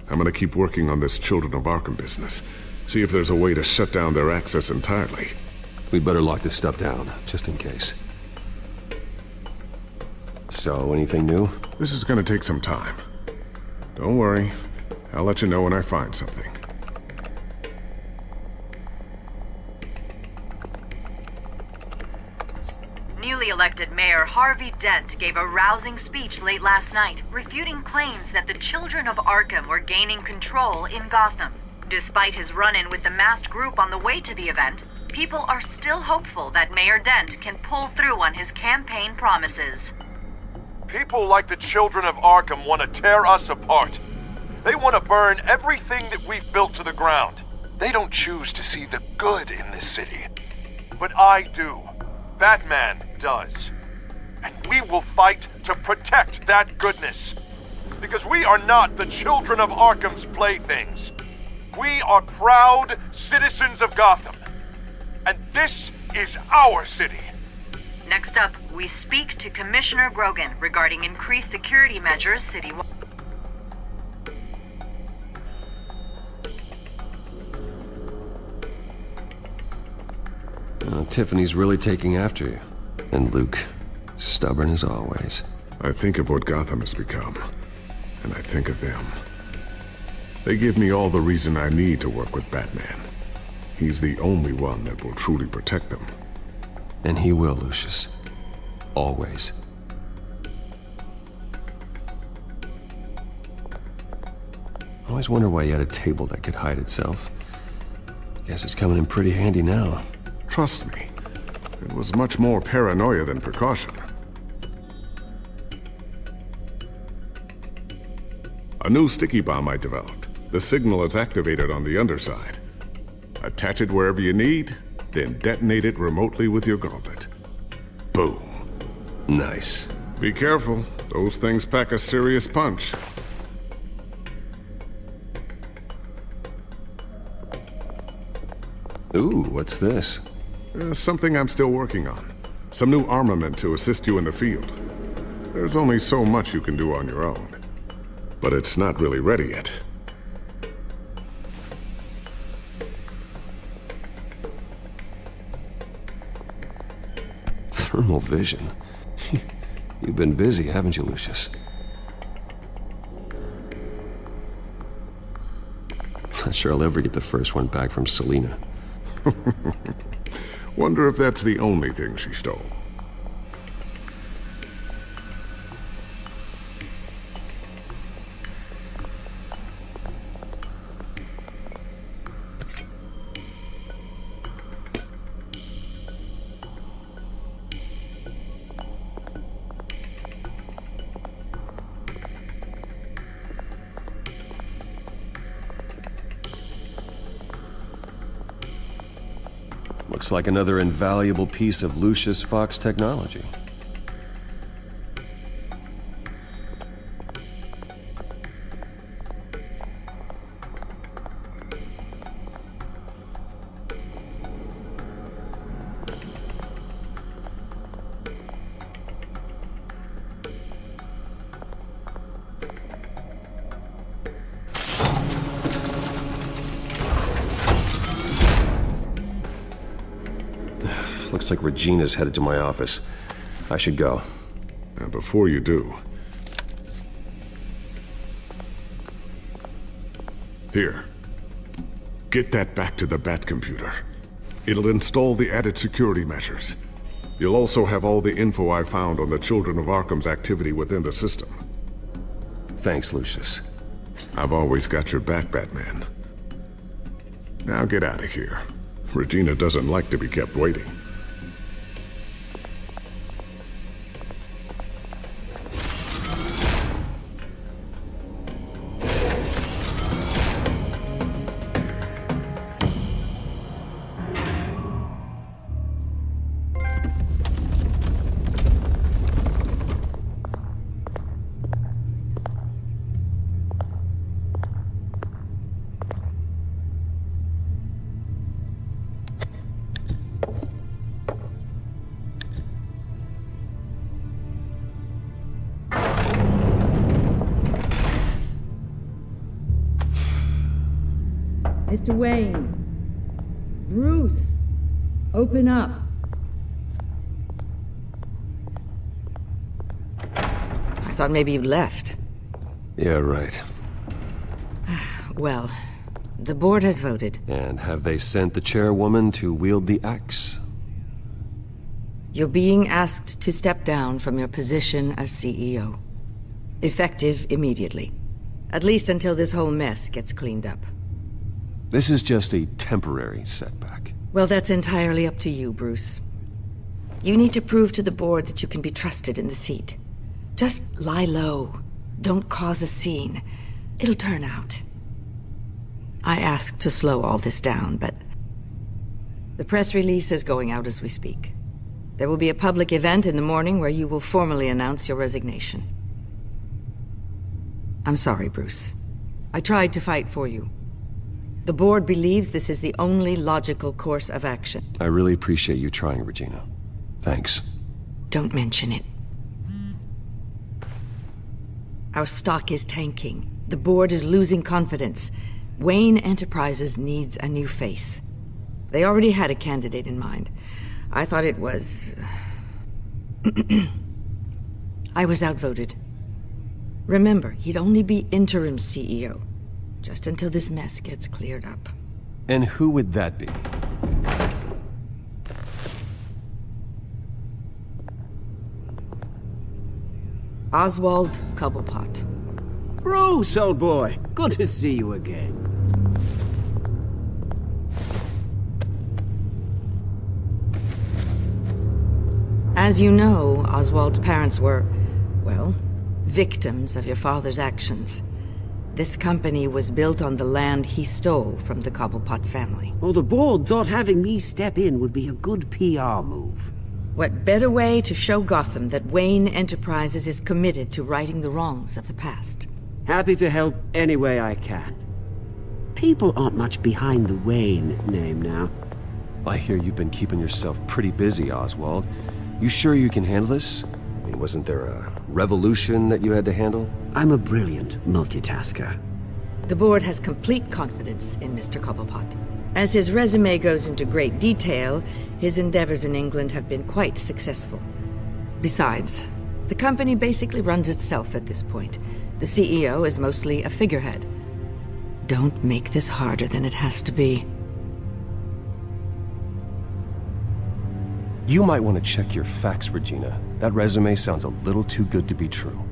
Speaker 12: I'm gonna keep working on this Children of Arkham business. See if there's a way to shut down their access entirely.
Speaker 7: We better lock this stuff down, just in case. So, anything new?
Speaker 12: This is gonna take some time. Don't worry. I'll let you know when I find something.
Speaker 21: Newly elected Mayor Harvey Dent gave a rousing speech late last night, refuting claims that the Children of Arkham were gaining control in Gotham. Despite his run-in with the masked group on the way to the event, people are still hopeful that Mayor Dent can pull through on his campaign promises.
Speaker 9: People like the Children of Arkham want to tear us apart. They want to burn everything that we've built to the ground. They don't choose to see the good in this city. But I do. Batman does. And we will fight to protect that goodness. Because we are not the Children of Arkham's playthings. We are proud citizens of Gotham. And this is our city.
Speaker 21: Next up, we speak to Commissioner Grogan regarding increased security measures citywide.
Speaker 7: Tiffany's really taking after you. And Luke, stubborn as always.
Speaker 12: I think of what Gotham has become, and I think of them. They give me all the reason I need to work with Batman. He's the only one that will truly protect them.
Speaker 7: And he will, Lucius. Always. I always wonder why you had a table that could hide itself. Guess it's coming in pretty handy now.
Speaker 12: Trust me, it was much more paranoia than precaution. A new sticky bomb I developed. The signal is activated on the underside. Attach it wherever you need, then detonate it remotely with your gauntlet. Boom.
Speaker 7: Nice.
Speaker 12: Be careful. Those things pack a serious punch.
Speaker 7: Ooh, what's this?
Speaker 12: Something I'm still working on. Some new armament to assist you in the field. There's only so much you can do on your own. But it's not really ready yet.
Speaker 7: Thermal vision. You've been busy, haven't you, Lucius? Not sure I'll ever get the first one back from Selina.
Speaker 12: Wonder if that's the only thing she stole.
Speaker 7: Looks like another invaluable piece of Lucius Fox technology. Looks like Regina's headed to my office. I should go.
Speaker 12: And before you do... Here. Get that back to the Bat computer. It'll install the added security measures. You'll also have all the info I found on the Children of Arkham's activity within the system.
Speaker 7: Thanks, Lucius.
Speaker 12: I've always got your back, Batman. Now get out of here. Regina doesn't like to be kept waiting.
Speaker 13: Mr. Wayne. Bruce. Open up. I thought maybe you left.
Speaker 7: Yeah, right.
Speaker 13: Well, the board has voted.
Speaker 7: And have they sent the chairwoman to wield the axe?
Speaker 13: You're being asked to step down from your position as CEO. Effective immediately. At least until this whole mess gets cleaned up.
Speaker 7: This is just a temporary setback.
Speaker 13: Well, that's entirely up to you, Bruce. You need to prove to the board that you can be trusted in the seat. Just lie low. Don't cause a scene. It'll turn out. I asked to slow all this down, but the press release is going out as we speak. There will be a public event in the morning where you will formally announce your resignation. I'm sorry, Bruce. I tried to fight for you. The board believes this is the only logical course of action.
Speaker 7: I really appreciate you trying, Regina. Thanks.
Speaker 13: Don't mention it. Our stock is tanking. The board is losing confidence. Wayne Enterprises needs a new face. They already had a candidate in mind. I thought it was... I was outvoted. Remember, he'd only be interim CEO. Just until this mess gets cleared up.
Speaker 7: And who would that be?
Speaker 13: Oswald Cobblepot.
Speaker 1: Bruce, old boy. Good to see you again.
Speaker 13: As you know, Oswald's parents were, well, victims of your father's actions. This company was built on the land he stole from the Cobblepot family.
Speaker 1: Well, the board thought having me step in would be a good PR move.
Speaker 13: What better way to show Gotham that Wayne Enterprises is committed to righting the wrongs of the past?
Speaker 1: Happy to help any way I can. People aren't much behind the Wayne name now.
Speaker 7: I hear you've been keeping yourself pretty busy, Oswald. You sure you can handle this? I mean, wasn't there a revolution that you had to handle?
Speaker 1: I'm a brilliant multitasker.
Speaker 13: The board has complete confidence in Mr. Cobblepot. As his resume goes into great detail, his endeavors in England have been quite successful. Besides, the company basically runs itself at this point. The CEO is mostly a figurehead. Don't make this harder than it has to be.
Speaker 7: You might want to check your facts, Regina. That resume sounds a little too good to be true.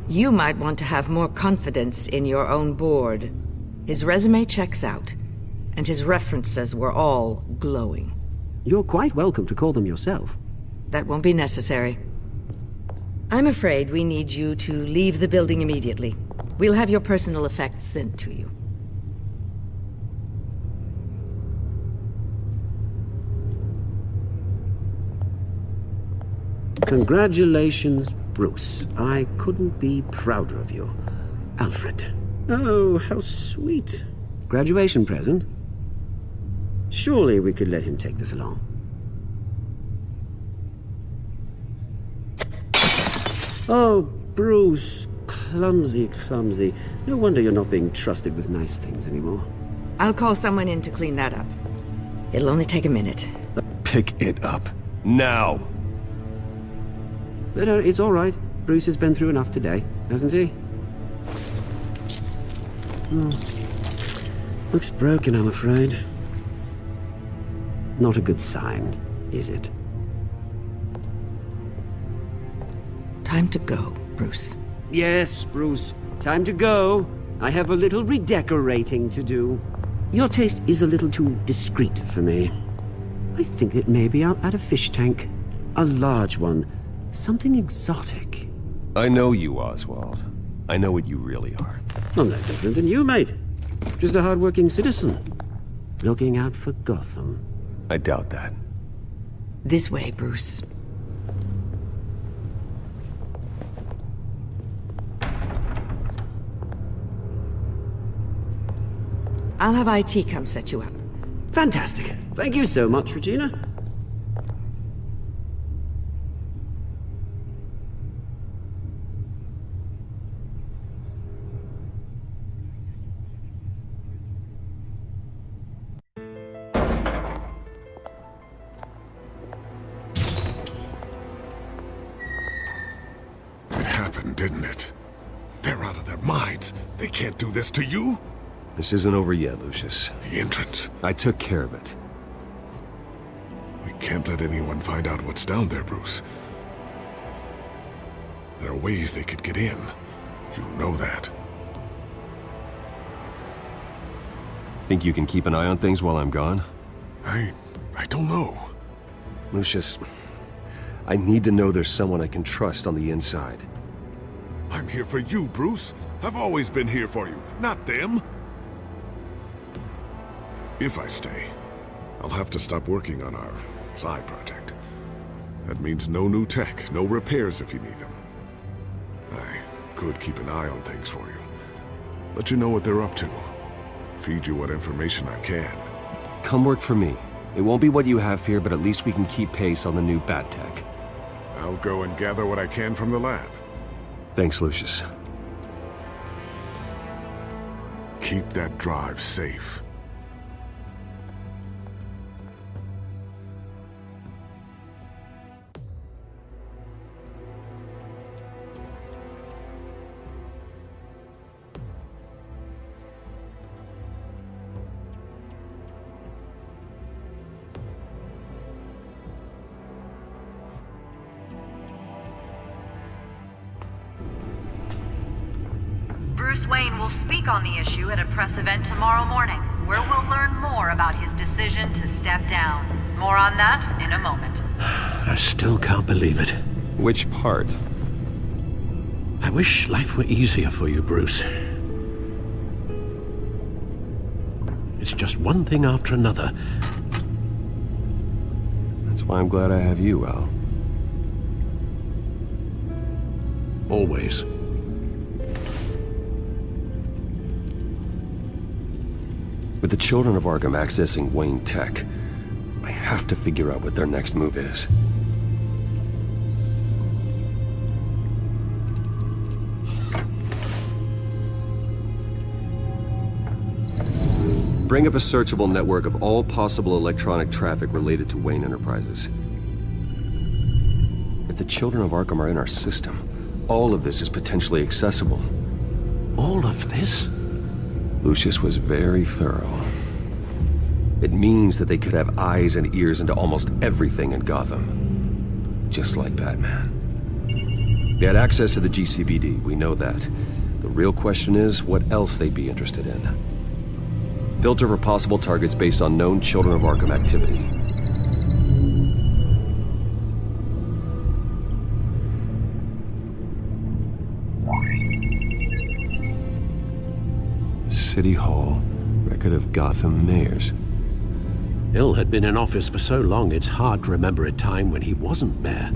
Speaker 13: You might want to have more confidence in your own board. His resume checks out, and his references were all glowing.
Speaker 1: You're quite welcome to call them yourself.
Speaker 13: That won't be necessary. I'm afraid we need you to leave the building immediately. We'll have your personal effects sent to you.
Speaker 1: Congratulations, Bruce. I couldn't be prouder of you. Alfred. Oh, how sweet. Graduation present? Surely we could let him take this along. Oh, Bruce. Clumsy, clumsy. No wonder you're not being trusted with nice things anymore.
Speaker 13: I'll call someone in to clean that up. It'll only take a minute.
Speaker 7: Pick it up. Now!
Speaker 1: But it's all right. Bruce has been through enough today, hasn't he? Looks broken, I'm afraid. Not a good sign, is it?
Speaker 13: Time to go, Bruce.
Speaker 1: Yes, Bruce. Time to go. I have a little redecorating to do. Your taste is a little too discreet for me. I think that maybe I'll add a fish tank. A large one. Something exotic.
Speaker 7: I know you, Oswald. I know what you really are.
Speaker 1: I'm no different than you, mate. Just a hard-working citizen. Looking out for Gotham.
Speaker 7: I doubt that.
Speaker 13: This way, Bruce. I'll have IT come set you up.
Speaker 1: Fantastic. Thank you so much, Regina.
Speaker 12: Didn't it? They're out of their minds. They can't do this to you?
Speaker 7: This isn't over yet, Lucius.
Speaker 12: The entrance.
Speaker 7: I took care of it.
Speaker 12: We can't let anyone find out what's down there, Bruce. There are ways they could get in. You know that.
Speaker 7: Think you can keep an eye on things while I'm gone?
Speaker 12: I don't know.
Speaker 7: Lucius, I need to know there's someone I can trust on the inside.
Speaker 12: I'm here for you, Bruce. I've always been here for you, not them. If I stay, I'll have to stop working on our side project. That means no new tech, no repairs if you need them. I could keep an eye on things for you. Let you know what they're up to. Feed you what information I can.
Speaker 7: Come work for me. It won't be what you have here, but at least we can keep pace on the new bat tech.
Speaker 12: I'll go and gather what I can from the lab.
Speaker 7: Thanks, Lucius.
Speaker 12: Keep that drive safe.
Speaker 21: Bruce Wayne will speak on the issue at a press event tomorrow morning, where we'll learn more about his decision to step down. More on that in a moment.
Speaker 10: I still can't believe it.
Speaker 7: Which part?
Speaker 10: I wish life were easier for you, Bruce. It's just one thing after another.
Speaker 7: That's why I'm glad I have you, Al.
Speaker 10: Always.
Speaker 7: With the children of Arkham accessing Wayne Tech, I have to figure out what their next move is. Bring up a searchable network of all possible electronic traffic related to Wayne Enterprises. If the children of Arkham are in our system, all of this is potentially accessible.
Speaker 10: All of this?
Speaker 7: Lucius was very thorough. It means that they could have eyes and ears into almost everything in Gotham. Just like Batman. They had access to the GCPD, we know that. The real question is, what else they'd be interested in. Filter for possible targets based on known Children of Arkham activity. City Hall, record of Gotham mayors.
Speaker 10: Hill had been in office for so long, it's hard to remember a time when he wasn't mayor.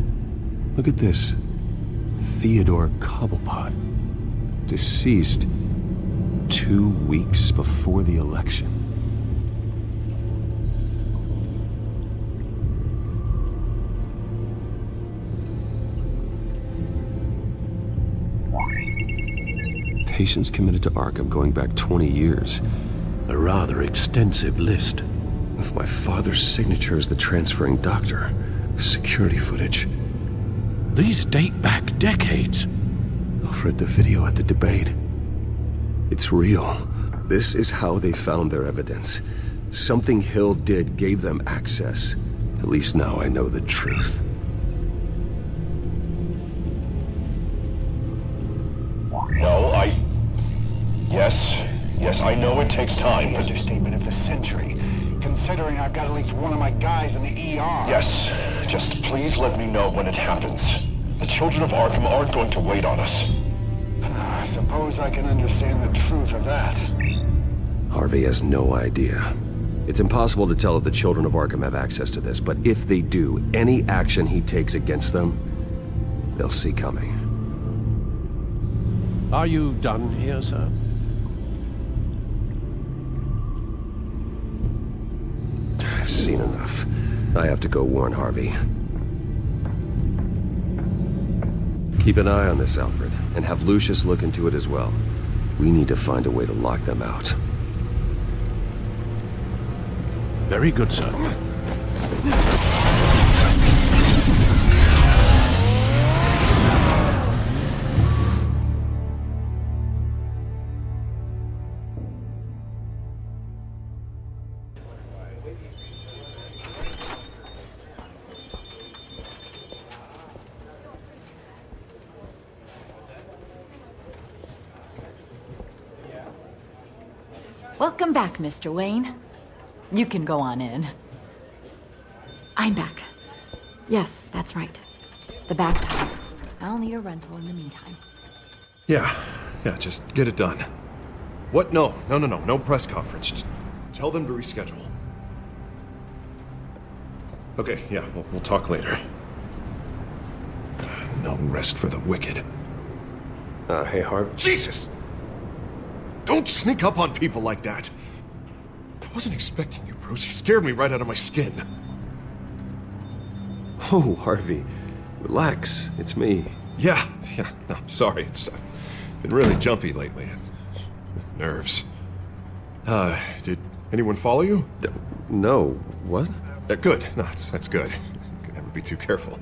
Speaker 7: Look at this. Theodore Cobblepot. Deceased 2 weeks before the election. Patients committed to Arkham going back 20 years.
Speaker 10: A rather extensive list.
Speaker 7: With my father's signature as the transferring doctor. Security footage.
Speaker 10: These date back decades.
Speaker 7: I've read the video at the debate. It's real. This is how they found their evidence. Something Hill did gave them access. At least now I know the truth.
Speaker 11: No, Yes, I know it takes time, but...
Speaker 14: Understatement of the century, considering I've got at least one of my guys in the ER.
Speaker 11: Yes, just please let me know when it happens. The Children of Arkham aren't going to wait on us.
Speaker 14: I suppose I can understand the truth of that.
Speaker 7: Harvey has no idea. It's impossible to tell if the Children of Arkham have access to this, but if they do, any action he takes against them, they'll see coming.
Speaker 10: Are you done here, sir?
Speaker 7: I've seen enough. I have to go warn Harvey. Keep an eye on this, Alfred, and have Lucius look into it as well. We need to find a way to lock them out.
Speaker 10: Very good, sir.
Speaker 15: Welcome back, Mr. Wayne. You can go on in. I'm back. Yes, that's right. The back tire. I'll need a rental in the meantime.
Speaker 2: Yeah, just get it done. What? No press conference. Just tell them to reschedule. Okay, yeah, we'll talk later. No rest for the wicked.
Speaker 7: Hey, Harvey.
Speaker 2: Jesus! Don't sneak up on people like that. I wasn't expecting you, Bruce. You scared me right out of my skin.
Speaker 7: Oh, Harvey. Relax. It's me.
Speaker 2: Yeah, no, I'm sorry. I've been really jumpy lately. Nerves. Did anyone follow you?
Speaker 7: No. What?
Speaker 2: Good. No, that's good. Could never be too careful.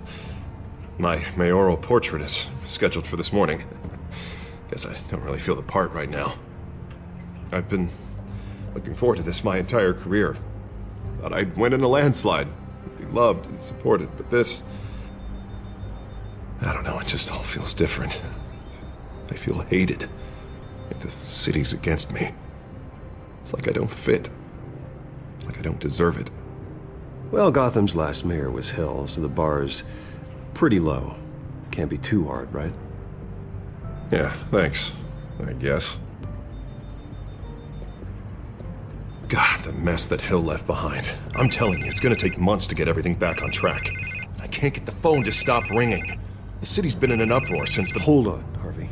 Speaker 2: My mayoral portrait is scheduled for this morning. Guess I don't really feel the part right now. I've been looking forward to this my entire career. Thought I'd win in a landslide, be loved and supported, but this... I don't know, it just all feels different. I feel hated. Like the city's against me. It's like I don't fit. Like I don't deserve it.
Speaker 7: Well, Gotham's last mayor was Hill, so the bar's pretty low. Can't be too hard, right?
Speaker 2: Yeah, thanks, I guess. God, the mess that Hill left behind. I'm telling you, it's gonna take months to get everything back on track. I can't get the phone to stop ringing. The city's been in an uproar since the...
Speaker 7: Hold on, Harvey.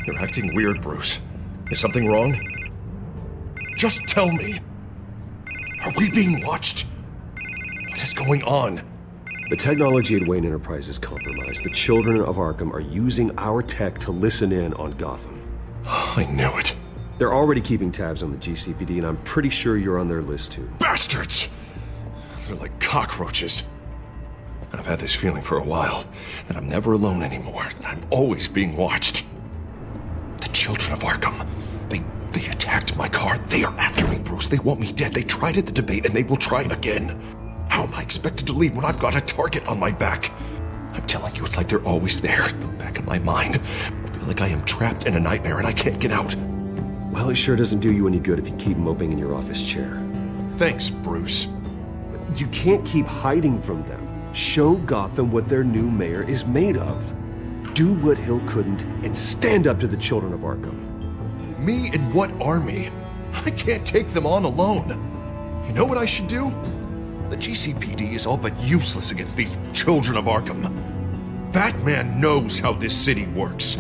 Speaker 2: You're acting weird, Bruce. Is something wrong? Just tell me. Are we being watched? What is going on?
Speaker 7: The technology at Wayne Enterprise is compromised. The Children of Arkham are using our tech to listen in on Gotham.
Speaker 2: I knew it.
Speaker 7: They're already keeping tabs on the GCPD, and I'm pretty sure you're on their list, too.
Speaker 2: Bastards! They're like cockroaches. I've had this feeling for a while, that I'm never alone anymore, that I'm always being watched. The Children of Arkham, They attacked my car. They are after me, Bruce. They want me dead. They tried at the debate, and they will try again. How am I expected to leave when I've got a target on my back? I'm telling you, it's like they're always there, in the back of my mind. I feel like I am trapped in a nightmare and I can't get out.
Speaker 7: Well, it sure doesn't do you any good if you keep moping in your office chair.
Speaker 2: Thanks, Bruce.
Speaker 7: You can't keep hiding from them. Show Gotham what their new mayor is made of. Do what Hill couldn't and stand up to the children of Arkham.
Speaker 2: Me and what army? I can't take them on alone. You know what I should do? The GCPD is all but useless against these children of Arkham. Batman knows how this city works.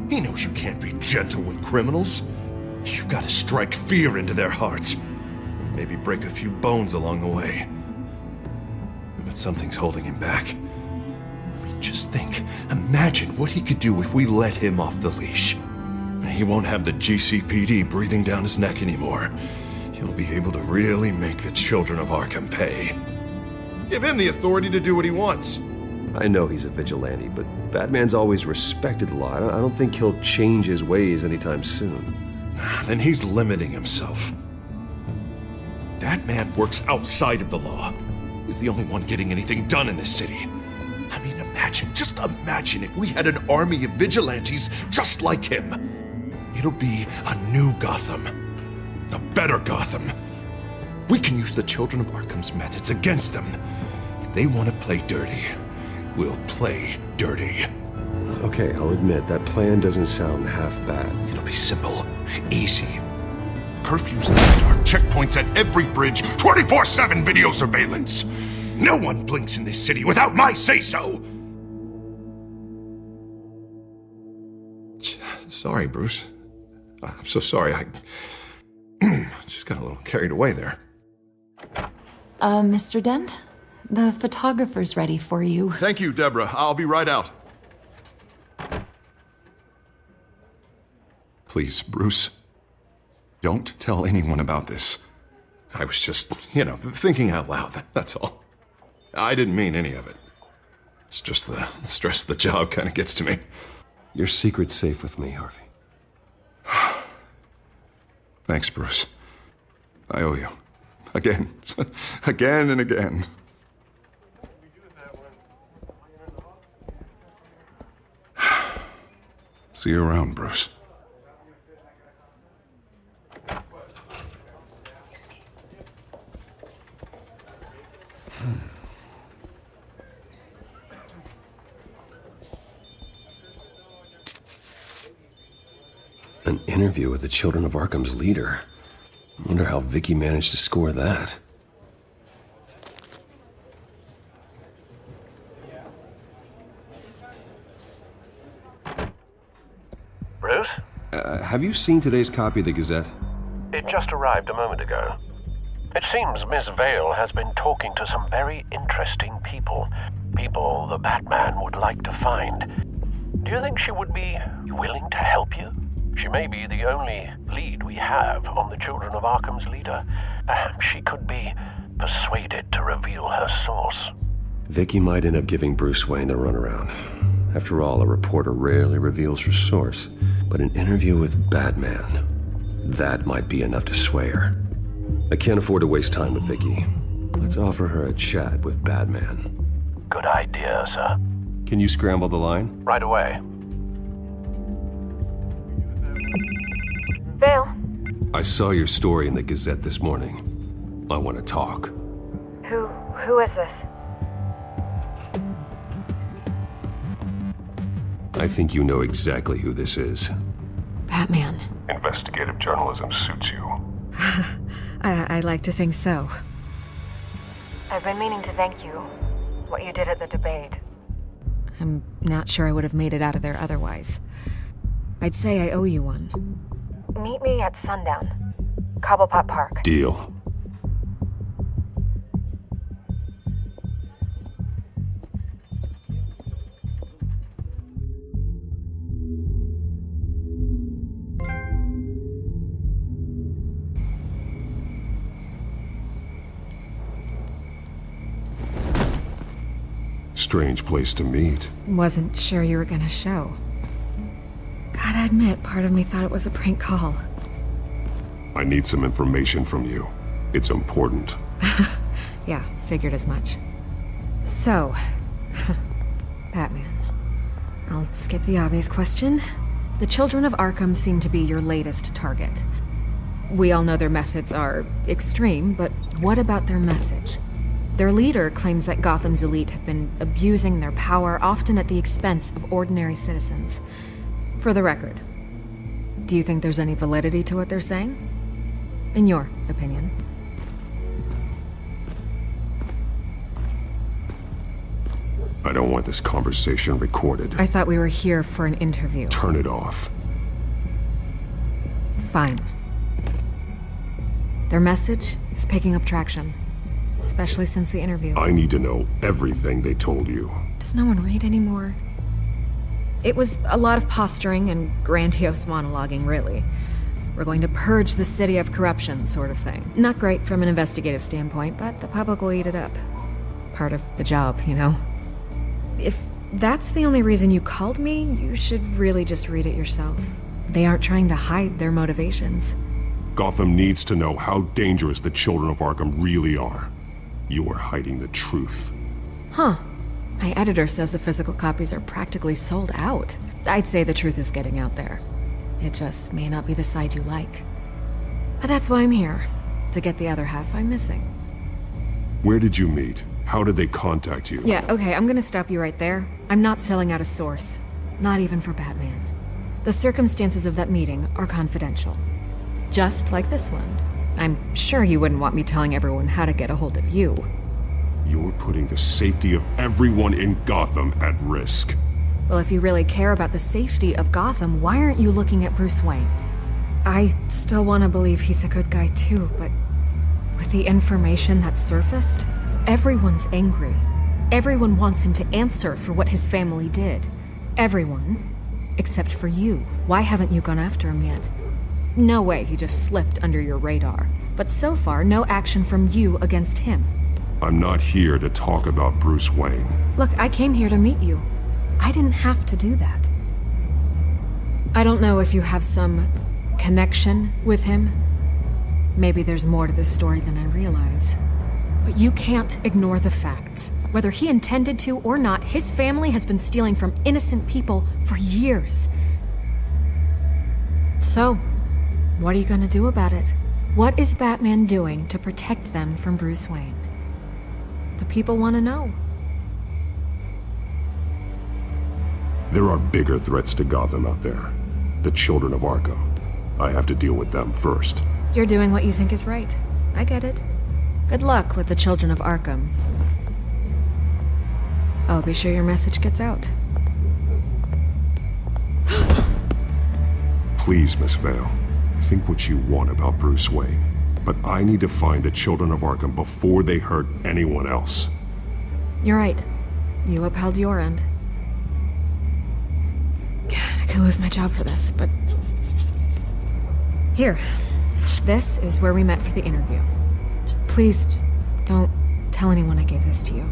Speaker 2: He knows you can't be gentle with criminals. You've got to strike fear into their hearts. Maybe break a few bones along the way. But something's holding him back. I mean, just think. Imagine what he could do if we let him off the leash. He won't have the GCPD breathing down his neck anymore. He'll be able to really make the children of Arkham pay. Give him the authority to do what he wants.
Speaker 7: I know he's a vigilante, but Batman's always respected the law. I don't think he'll change his ways anytime soon.
Speaker 2: Then he's limiting himself. Batman works outside of the law. He's the only one getting anything done in this city. I mean, just imagine if we had an army of vigilantes just like him. It'll be a new Gotham. A better Gotham. We can use the children of Arkham's methods against them. If they want to play dirty, we'll play dirty.
Speaker 7: Okay, I'll admit, that plan doesn't sound half bad.
Speaker 2: It'll be simple, easy. Curfews in the dark, checkpoints at every bridge, 24/7 video surveillance. No one blinks in this city without my say-so. Sorry, Bruce. I'm so sorry. I just got a little carried away there.
Speaker 16: Mr. Dent? The photographer's ready for you.
Speaker 2: Thank you, Deborah. I'll be right out. Please, Bruce, don't tell anyone about this. I was just, thinking out loud, that's all. I didn't mean any of it. It's just the stress of the job kind of gets to me.
Speaker 7: Your secret's safe with me, Harvey.
Speaker 2: Thanks, Bruce. I owe you. Again. Again and again. See you around, Bruce.
Speaker 7: An interview with the Children of Arkham's leader. I wonder how Vicky managed to score that.
Speaker 18: Bruce?
Speaker 7: Have you seen today's copy of the Gazette?
Speaker 18: It just arrived a moment ago. It seems Miss Vale has been talking to some very interesting people. People the Batman would like to find. Do you think she would be willing to help you? She may be the only lead we have on the Children of Arkham's leader. Perhaps she could be persuaded to reveal her source.
Speaker 7: Vicky might end up giving Bruce Wayne the runaround. After all, a reporter rarely reveals her source. But an interview with Batman, that might be enough to sway her. I can't afford to waste time with Vicky. Let's offer her a chat with Batman.
Speaker 18: Good idea, sir.
Speaker 7: Can you scramble the line?
Speaker 18: Right away.
Speaker 3: Vale.
Speaker 7: I saw your story in the Gazette this morning. I want to talk.
Speaker 3: Who is this?
Speaker 7: I think you know exactly who this is.
Speaker 3: Batman.
Speaker 12: Investigative journalism suits you.
Speaker 3: I'd like to think so.
Speaker 4: I've been meaning to thank you. What you did at the debate.
Speaker 3: I'm not sure I would have made it out of there otherwise. I'd say I owe you one.
Speaker 4: Meet me at sundown. Cobblepot Park.
Speaker 7: Deal.
Speaker 12: Strange place to meet.
Speaker 3: Wasn't sure you were gonna show. Gotta admit, part of me thought it was a prank call.
Speaker 7: I need some information from you. It's important.
Speaker 3: Yeah, figured as much. So, Batman. I'll skip the obvious question. The Children of Arkham seem to be your latest target. We all know their methods are extreme, but what about their message? Their leader claims that Gotham's elite have been abusing their power, often at the expense of ordinary citizens. For the record, do you think there's any validity to what they're saying? In your opinion?
Speaker 7: I don't want this conversation recorded.
Speaker 3: I thought we were here for an interview.
Speaker 7: Turn it off.
Speaker 3: Fine. Their message is picking up traction, especially since the interview.
Speaker 7: I need to know everything they told you.
Speaker 3: Does no one read anymore? It was a lot of posturing and grandiose monologuing, really. We're going to purge the city of corruption, sort of thing. Not great from an investigative standpoint, but the public will eat it up. Part of the job, you know? If that's the only reason you called me, you should really just read it yourself. They aren't trying to hide their motivations.
Speaker 7: Gotham needs to know how dangerous the Children of Arkham really are. You are hiding the truth.
Speaker 3: Huh. My editor says the physical copies are practically sold out. I'd say the truth is getting out there. It just may not be the side you like. But that's why I'm here, to get the other half I'm missing.
Speaker 7: Where did you meet? How did they contact you?
Speaker 3: Yeah, okay, I'm gonna stop you right there. I'm not selling out a source. Not even for Batman. The circumstances of that meeting are confidential. Just like this one. I'm sure you wouldn't want me telling everyone how to get a hold of you.
Speaker 7: You're putting the safety of everyone in Gotham at risk.
Speaker 3: Well, if you really care about the safety of Gotham, why aren't you looking at Bruce Wayne? I still want to believe he's a good guy too, but with the information that's surfaced, everyone's angry. Everyone wants him to answer for what his family did. Everyone, except for you. Why haven't you gone after him yet? No way he just slipped under your radar. But so far, no action from you against him.
Speaker 7: I'm not here to talk about Bruce Wayne.
Speaker 3: Look, I came here to meet you. I didn't have to do that. I don't know if you have some connection with him. Maybe there's more to this story than I realize. But you can't ignore the facts. Whether he intended to or not, his family has been stealing from innocent people for years. So, what are you gonna do about it? What is Batman doing to protect them from Bruce Wayne? The people want to know.
Speaker 7: There are bigger threats to Gotham out there. The Children of Arkham. I have to deal with them first.
Speaker 3: You're doing what you think is right. I get it. Good luck with the Children of Arkham. I'll be sure your message gets out.
Speaker 7: Please, Miss Vale. Think what you want about Bruce Wayne. But I need to find the Children of Arkham before they hurt anyone else.
Speaker 3: You're right. You upheld your end. God, I could lose my job for this, but... Here. This is where we met for the interview. Please, don't tell anyone I gave this to you.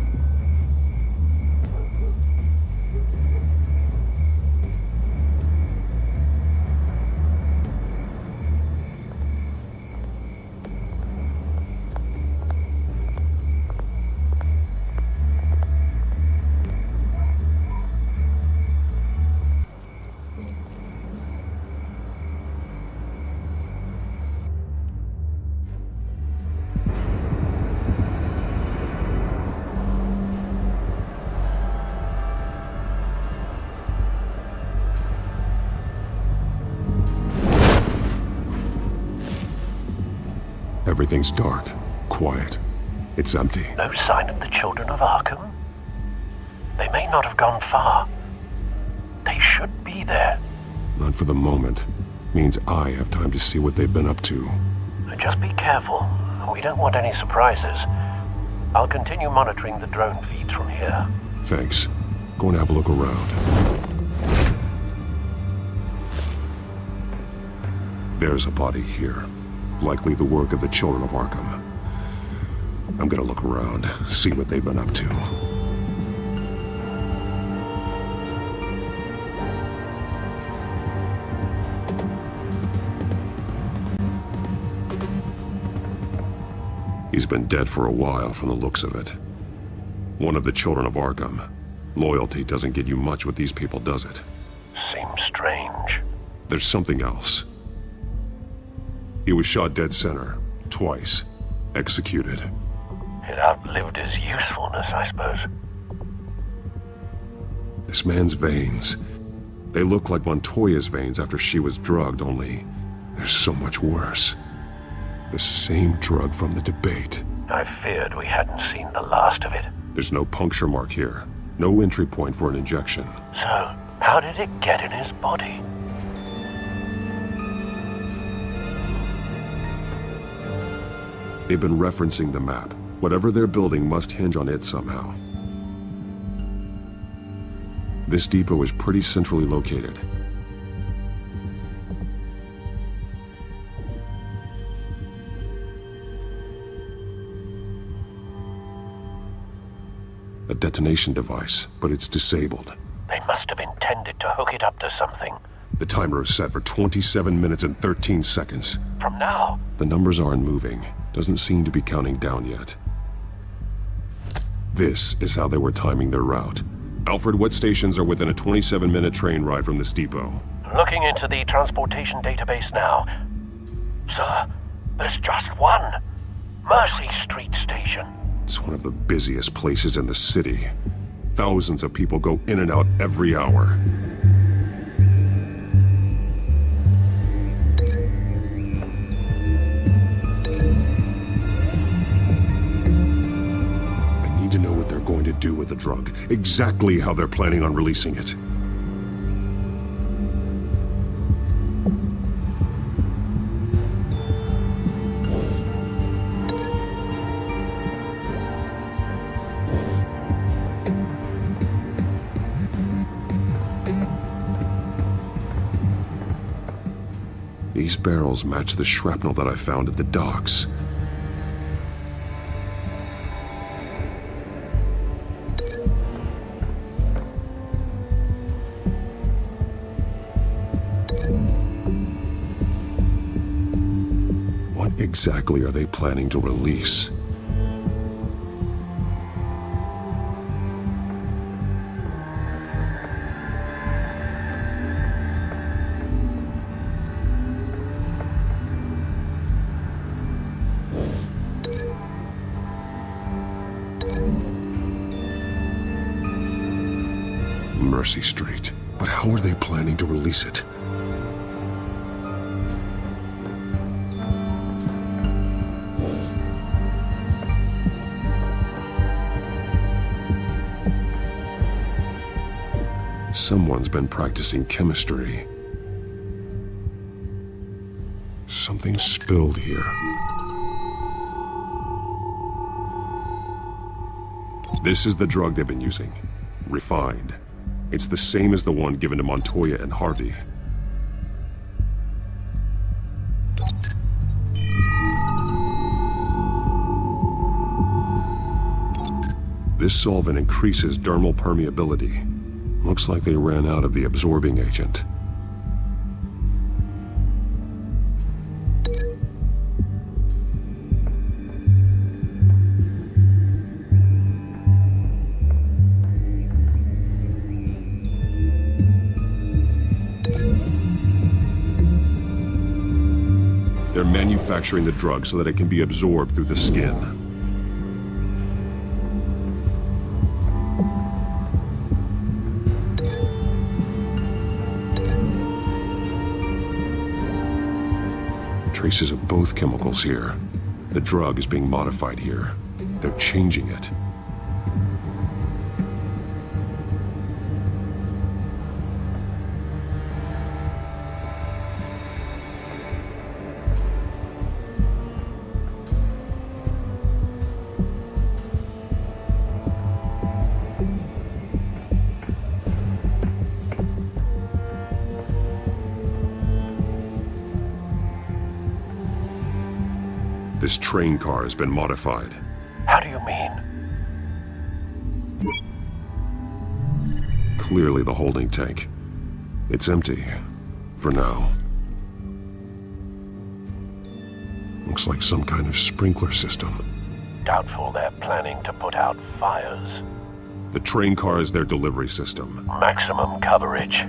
Speaker 7: Everything's dark, quiet. It's empty.
Speaker 18: No sign of the Children of Arkham? They may not have gone far. They should be there.
Speaker 7: Not for the moment. Means I have time to see what they've been up to.
Speaker 18: Just be careful. We don't want any surprises. I'll continue monitoring the drone feeds from here.
Speaker 7: Thanks. Go and have a look around. There's a body here. Likely the work of the Children of Arkham. I'm gonna look around, see what they've been up to. He's been dead for a while from the looks of it. One of the children of Arkham. Loyalty doesn't get you much with these people, does it?
Speaker 18: Seems strange.
Speaker 7: There's something else. He was shot dead center, twice, executed.
Speaker 18: It outlived his usefulness, I suppose.
Speaker 7: This man's veins, they look like Montoya's veins after she was drugged, only they're so much worse. The same drug from the debate.
Speaker 18: I feared we hadn't seen the last of it.
Speaker 7: There's no puncture mark here, no entry point for an injection.
Speaker 18: So, how did it get in his body?
Speaker 7: They've been referencing the map. Whatever they're building must hinge on it somehow. This depot is pretty centrally located. A detonation device, but it's disabled.
Speaker 18: They must have intended to hook it up to something.
Speaker 7: The timer is set for 27 minutes and 13 seconds.
Speaker 18: From now?
Speaker 7: The numbers aren't moving. Doesn't seem to be counting down yet. This is how they were timing their route. Alfred, what stations are within a 27-minute train ride from this depot?
Speaker 18: Looking into the transportation database now. Sir, there's just one. Mercy Street Station.
Speaker 7: It's one of the busiest places in the city. Thousands of people go in and out every hour. I need to know what they're going to do with the drug. Exactly how they're planning on releasing it. These barrels match the shrapnel that I found at the docks. What exactly are they planning to release? Mercy Street. But how are they planning to release it? Someone's been practicing chemistry. Something spilled here. This is the drug they've been using. Refined. It's the same as the one given to Montoya and Harvey. This solvent increases dermal permeability. Looks like they ran out of the absorbing agent. They're manufacturing the drug so that it can be absorbed through the skin. Traces of both chemicals here. The drug is being modified here. They're changing it. This train car has been modified.
Speaker 18: How do you mean?
Speaker 7: Clearly the holding tank. It's empty. For now. Looks like some kind of sprinkler system.
Speaker 18: doubtful they're planning to put out fires.
Speaker 7: The train car is their delivery system.
Speaker 18: Maximum coverage.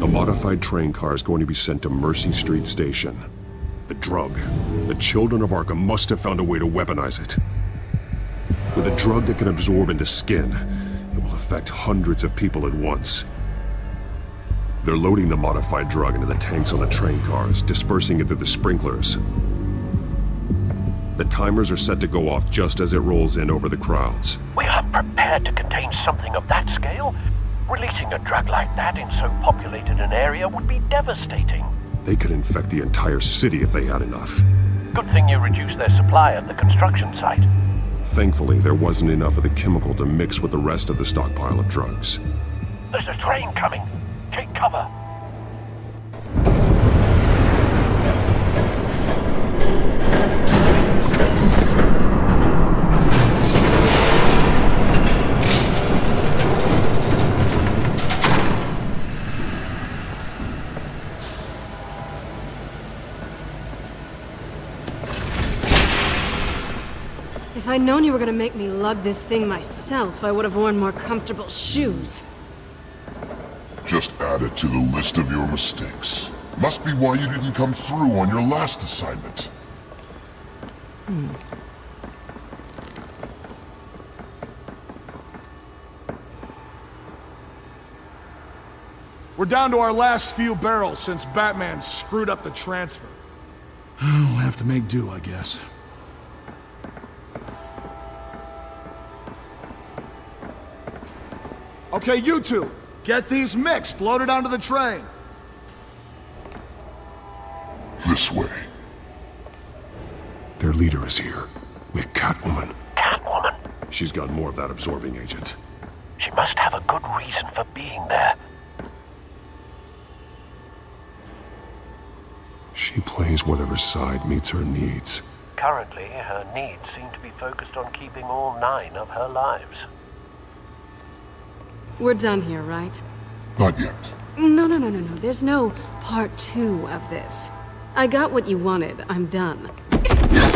Speaker 7: A modified train car is going to be sent to Mercy Street Station. The drug. The children of Arkham must have found a way to weaponize it. With a drug that can absorb into skin, it will affect hundreds of people at once. They're loading the modified drug into the tanks on the train cars, dispersing it through the sprinklers. The timers are set to go off just as it rolls in over the crowds.
Speaker 18: We aren't prepared to contain something of that scale. Releasing a drug like that in so populated an area would be devastating.
Speaker 7: They could infect the entire city if they had enough.
Speaker 18: Good thing you reduced their supply at the construction site.
Speaker 7: Thankfully, there wasn't enough of the chemical to mix with the rest of the stockpile of drugs.
Speaker 18: There's a train coming. Take cover.
Speaker 19: If I'd known you were gonna make me lug this thing myself, I would have worn more comfortable shoes.
Speaker 22: Just add it to the list of your mistakes. Must be why you didn't come through on your last assignment.
Speaker 20: We're down to our last few barrels since Batman screwed up the transfer. We'll have to make do, I guess. Okay, you two, get these mixed, loaded onto the train.
Speaker 22: This way.
Speaker 7: Their leader is here, with Catwoman.
Speaker 18: Catwoman?
Speaker 7: She's got more of that absorbing agent.
Speaker 18: She must have a good reason for being there.
Speaker 7: She plays whatever side meets her needs.
Speaker 18: Currently, her needs seem to be focused on keeping all 9 of her lives.
Speaker 19: We're done here, right?
Speaker 22: Not yet.
Speaker 19: No. There's no part 2 of this. I got what you wanted. I'm done.
Speaker 22: You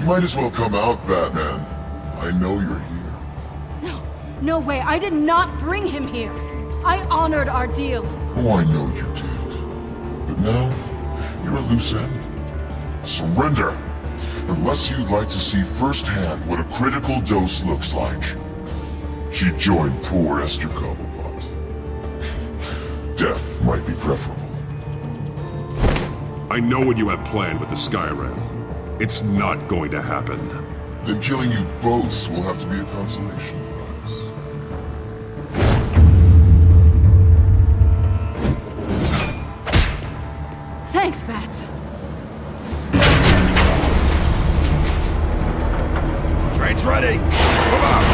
Speaker 22: might as well come out, Batman. I know you're here.
Speaker 19: No way. I did not bring him here. I honored our deal.
Speaker 22: Oh, I know you did. But now, you're a loose end. Surrender! Unless you'd like to see firsthand what a critical dose looks like. She joined poor Esther Cobblepot. Death might be preferable.
Speaker 7: I know what you have planned with the Skyrim. It's not going to happen.
Speaker 22: Then killing you both will have to be a consolation prize.
Speaker 19: Thanks, Bats.
Speaker 22: Train's ready! Come on!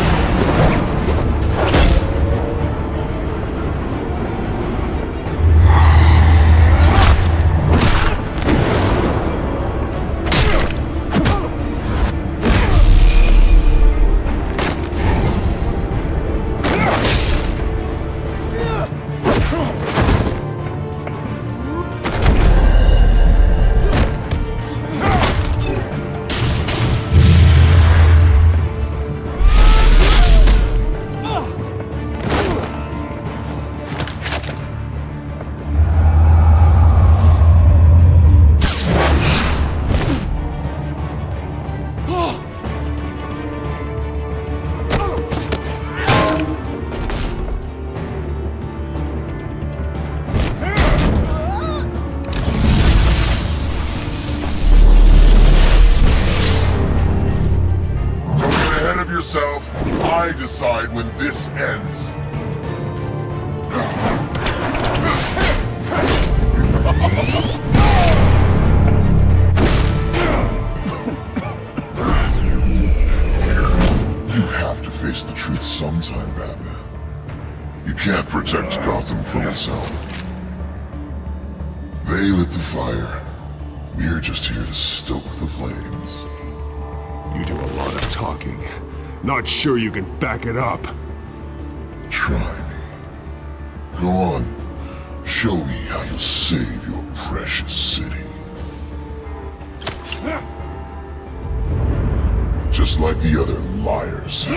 Speaker 22: I decide when this ends. You have to face the truth sometime, Batman. You can't protect Gotham from itself. They lit the fire. We're just here to stoke the flames.
Speaker 7: You do a lot of talking, Not sure you can back it up.
Speaker 22: Try me. Go on. Show me how you save your precious city. Just like the other liars.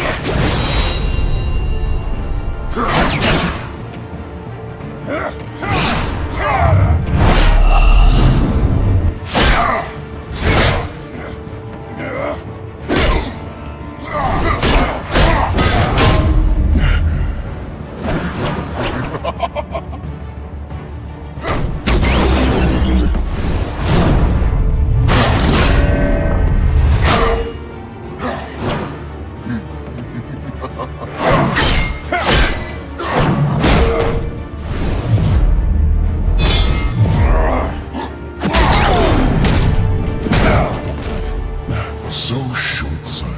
Speaker 22: So short-sighted.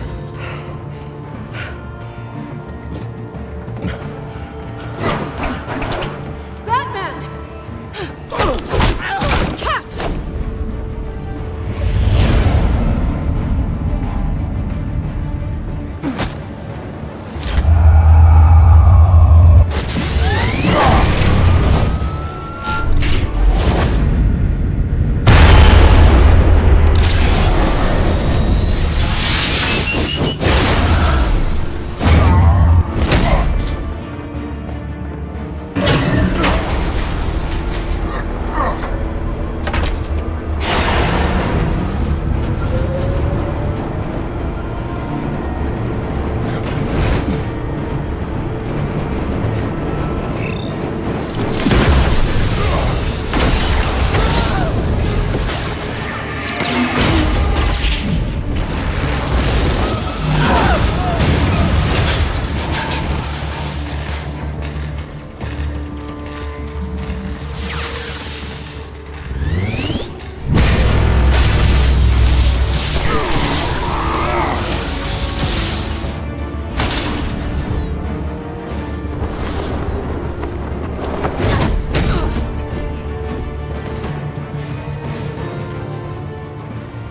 Speaker 19: Batman! Catch!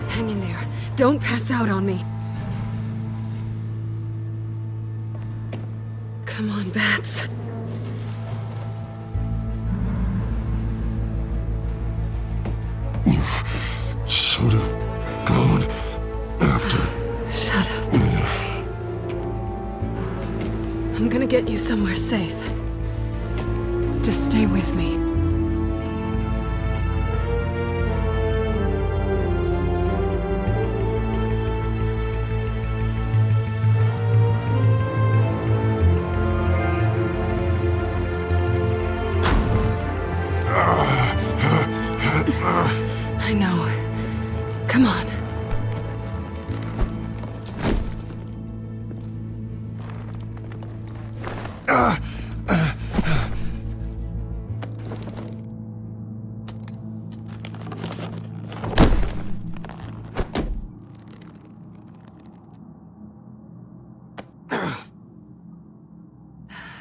Speaker 19: Hang in there. Don't pass out on me. Come on, bats.
Speaker 22: Should have gone after.
Speaker 19: Shut up. I'm gonna get you somewhere safe. Just stay with me. I know. Come on.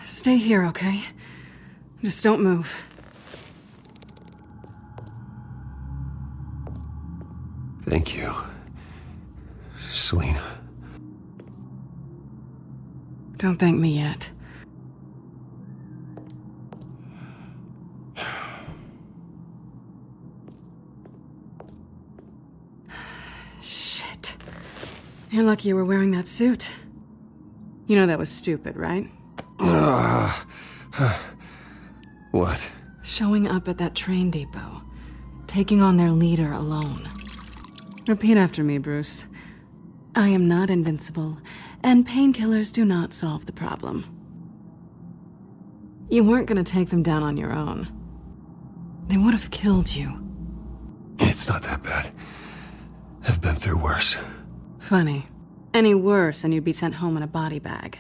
Speaker 19: Stay here, okay? Just don't move.
Speaker 7: Thank you, Selina.
Speaker 19: Don't thank me yet. Shit. You're lucky you were wearing that suit. You know that was stupid, right?
Speaker 7: What?
Speaker 19: Showing up at that train depot. Taking on their leader alone. Repeat after me, Bruce. I am not invincible, and painkillers do not solve the problem. You weren't gonna take them down on your own. They would have killed you.
Speaker 7: It's not that bad. I've been through worse.
Speaker 19: Funny. Any worse and you'd be sent home in a body bag.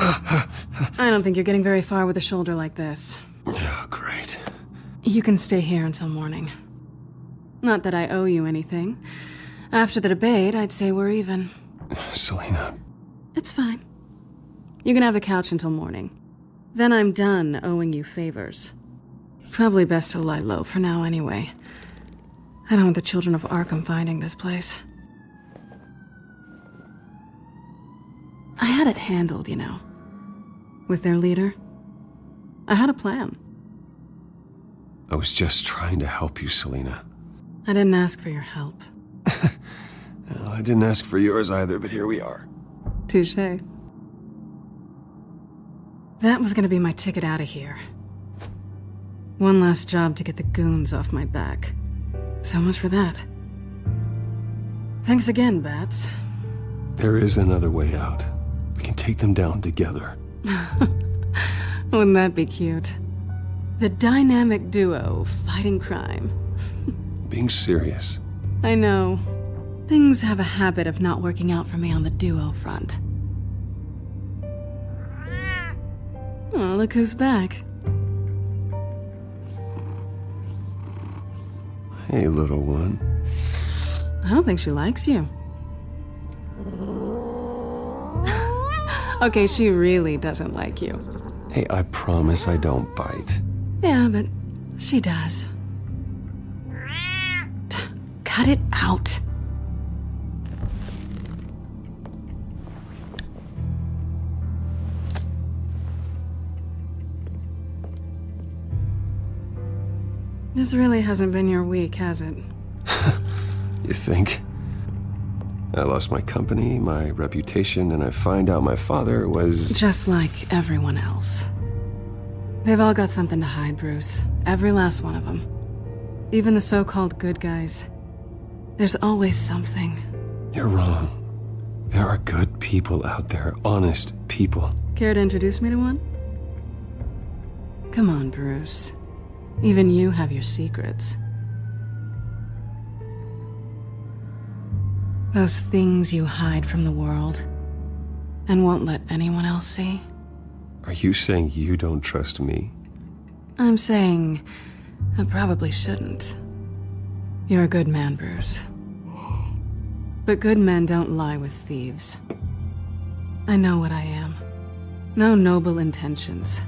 Speaker 19: I don't think you're getting very far with a shoulder like this.
Speaker 7: Oh, great.
Speaker 19: You can stay here until morning. Not that I owe you anything. After the debate, I'd say we're even.
Speaker 7: Selina.
Speaker 19: It's fine. You can have the couch until morning. Then I'm done owing you favors. Probably best to lie low for now anyway. I don't want the children of Arkham finding this place. I had it handled, you know. With their leader. I had a plan.
Speaker 7: I was just trying to help you, Selina.
Speaker 19: I didn't ask for your help.
Speaker 7: Well, I didn't ask for yours either, but here we are.
Speaker 19: Touché. That was gonna be my ticket out of here. One last job to get the goons off my back. So much for that. Thanks again, Bats.
Speaker 7: There is another way out. We can take them down together.
Speaker 19: Wouldn't that be cute? The dynamic duo fighting crime.
Speaker 7: Being serious.
Speaker 19: I know. Things have a habit of not working out for me on the duo front. Oh, look who's back.
Speaker 7: Hey, little one.
Speaker 19: I don't think she likes you. Okay, she really doesn't like you.
Speaker 7: Hey, I promise I don't bite.
Speaker 19: Yeah, but she does. Cut it out. This really hasn't been your week, has it?
Speaker 7: You think? I lost my company, my reputation, and I find out my father was...
Speaker 19: Just like everyone else. They've all got something to hide, Bruce. Every last one of them. Even the so-called good guys. There's always something.
Speaker 7: You're wrong. There are good people out there, honest people.
Speaker 19: Care to introduce me to one? Come on, Bruce. Even you have your secrets. Those things you hide from the world and won't let anyone else see.
Speaker 7: Are you saying you don't trust me?
Speaker 19: I'm saying I probably shouldn't. You're a good man, Bruce. But good men don't lie with thieves. I know what I am. No noble intentions.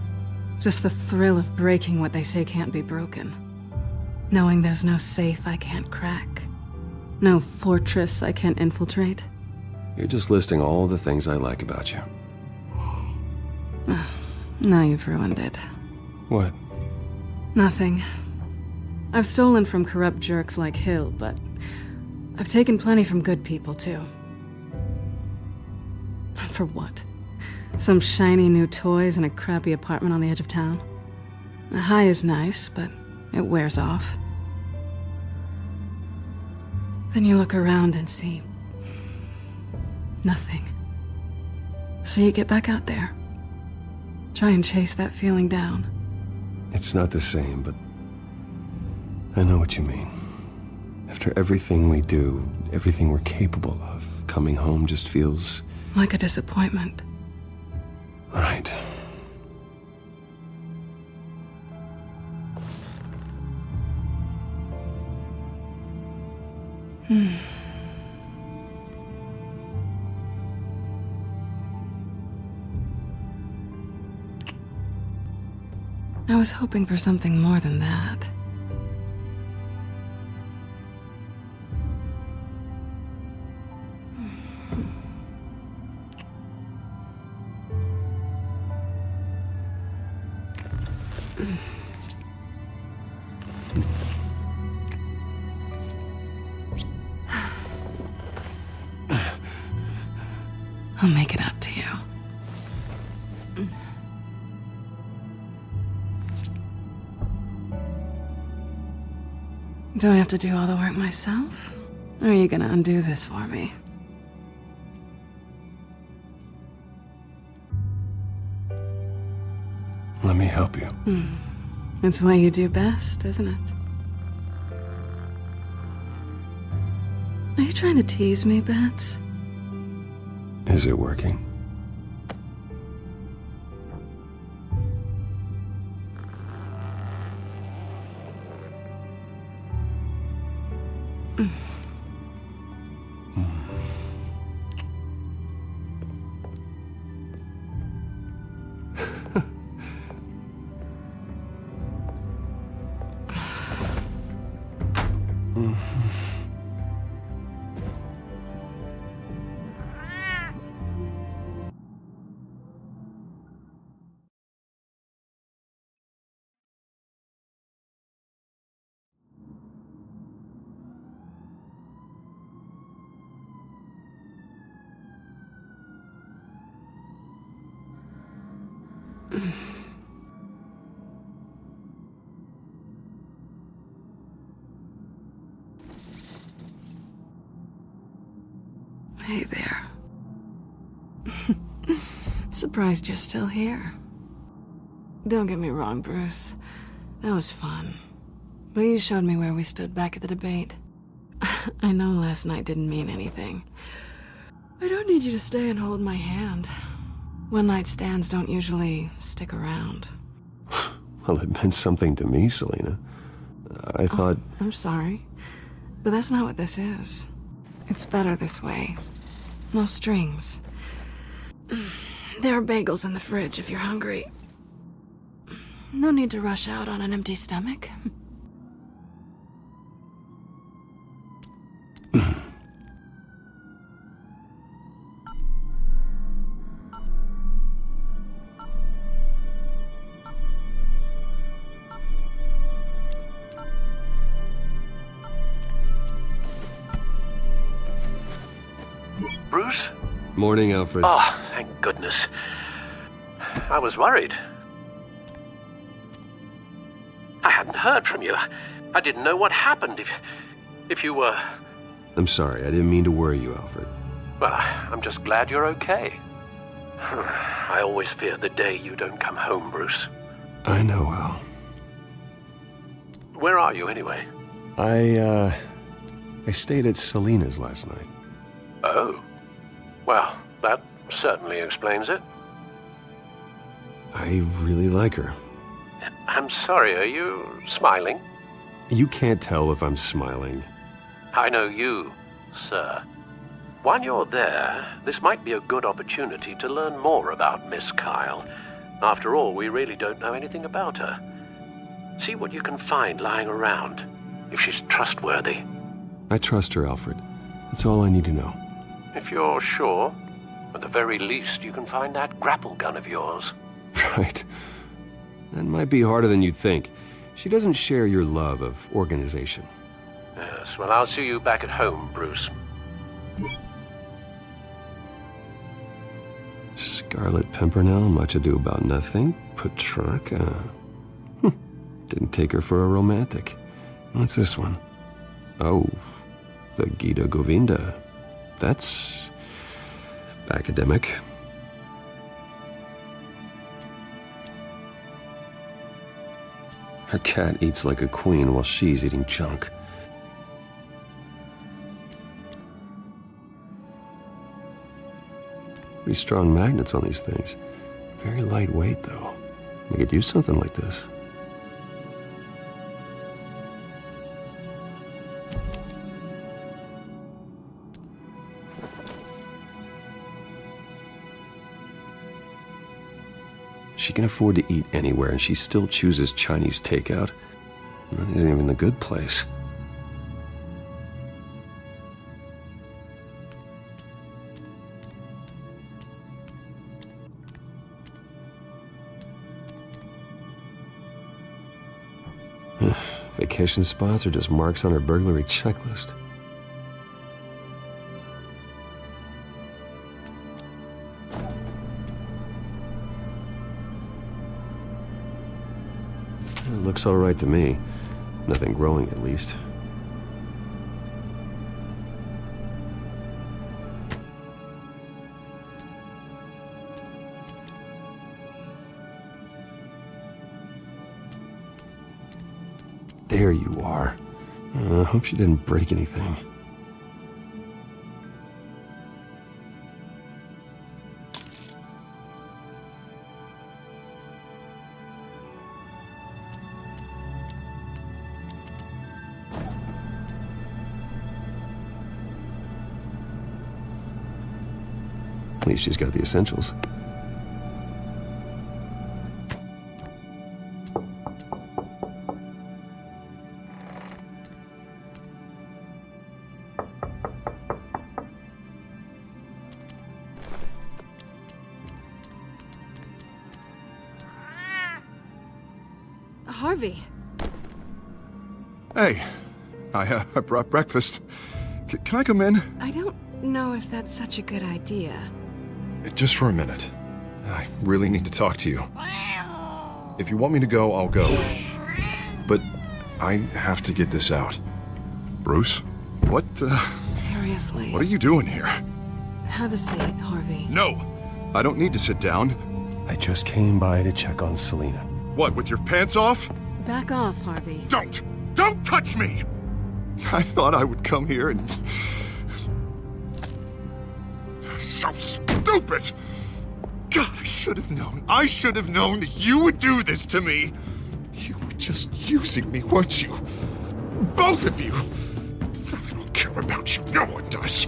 Speaker 19: Just the thrill of breaking what they say can't be broken. Knowing there's no safe I can't crack. No fortress I can't infiltrate.
Speaker 7: You're just listing all the things I like about you.
Speaker 19: Now you've ruined it.
Speaker 7: What?
Speaker 19: Nothing. I've stolen from corrupt jerks like Hill, but I've taken plenty from good people, too. For what? Some shiny new toys and a crappy apartment on the edge of town? The high is nice, but it wears off. Then you look around and see nothing. So you get back out there. Try and chase that feeling down.
Speaker 7: It's not the same, but I know what you mean. After everything we do, everything we're capable of, coming home just feels...
Speaker 19: like a disappointment.
Speaker 7: Right.
Speaker 19: I was hoping for something more than that. I'll make it up to you. Do I have to do all the work myself? Or are you gonna undo this for me?
Speaker 7: Let me help you.
Speaker 19: It's what you do best, isn't it? Are you trying to tease me, Bats?
Speaker 7: Is it working?
Speaker 19: Hey there. Surprised you're still here. Don't get me wrong, Bruce. That was fun. But you showed me where we stood back at the debate. I know last night didn't mean anything. I don't need you to stay and hold my hand. One-night stands don't usually stick around.
Speaker 7: Well, it meant something to me, Selena. I thought...
Speaker 19: I'm sorry, but that's not what this is. It's better this way. No strings. There are bagels in the fridge if you're hungry. No need to rush out on an empty stomach.
Speaker 18: Bruce?
Speaker 7: Morning, Alfred.
Speaker 18: Oh, thank goodness. I was worried. I hadn't heard from you. I didn't know what happened if you were...
Speaker 7: I'm sorry, I didn't mean to worry you, Alfred.
Speaker 18: Well, I'm just glad you're okay. I always fear the day you don't come home, Bruce.
Speaker 7: I know, Al.
Speaker 18: Where are you, anyway?
Speaker 7: I stayed at Selena's last night.
Speaker 18: Oh. Well, that certainly explains it.
Speaker 7: I really like her.
Speaker 18: I'm sorry, are you smiling?
Speaker 7: You can't tell if I'm smiling.
Speaker 18: I know you, sir. While you're there, this might be a good opportunity to learn more about Miss Kyle. After all, we really don't know anything about her. See what you can find lying around, if she's trustworthy.
Speaker 7: I trust her, Alfred. That's all I need to know.
Speaker 18: If you're sure, at the very least, you can find that grapple gun of yours.
Speaker 7: Right. That might be harder than you'd think. She doesn't share your love of organization.
Speaker 18: Yes, well, I'll see you back at home, Bruce.
Speaker 7: Scarlet Pimpernel, much ado about nothing. Petrarca. Didn't take her for a romantic. What's this one? Oh, the Gita Govinda. That's academic. Her cat eats like a queen while she's eating junk. Pretty strong magnets on these things. Very lightweight, though. We could use something like this. She can afford to eat anywhere, and she still chooses Chinese takeout. And that isn't even the good place. Vacation spots are just marks on her burglary checklist. It looks all right to me. Nothing growing, at least. There you are. I hope she didn't break anything. At least she's got the essentials.
Speaker 19: Harvey.
Speaker 2: Hey, I brought breakfast. Can I come in?
Speaker 19: I don't know if that's such a good idea.
Speaker 2: Just for a minute. I really need to talk to you. If you want me to go, I'll go. But I have to get this out. Bruce? What,
Speaker 19: Seriously.
Speaker 2: What are you doing here?
Speaker 19: Have a seat, Harvey.
Speaker 2: No! I don't need to sit down.
Speaker 7: I just came by to check on Selina.
Speaker 2: What, with your pants off?
Speaker 19: Back off, Harvey.
Speaker 2: Don't! Don't touch me! I thought I would come here and... So stupid! God, I should have known. I should have known that you would do this to me. You were just using me, weren't you? Both of you! I don't care about you. No one does.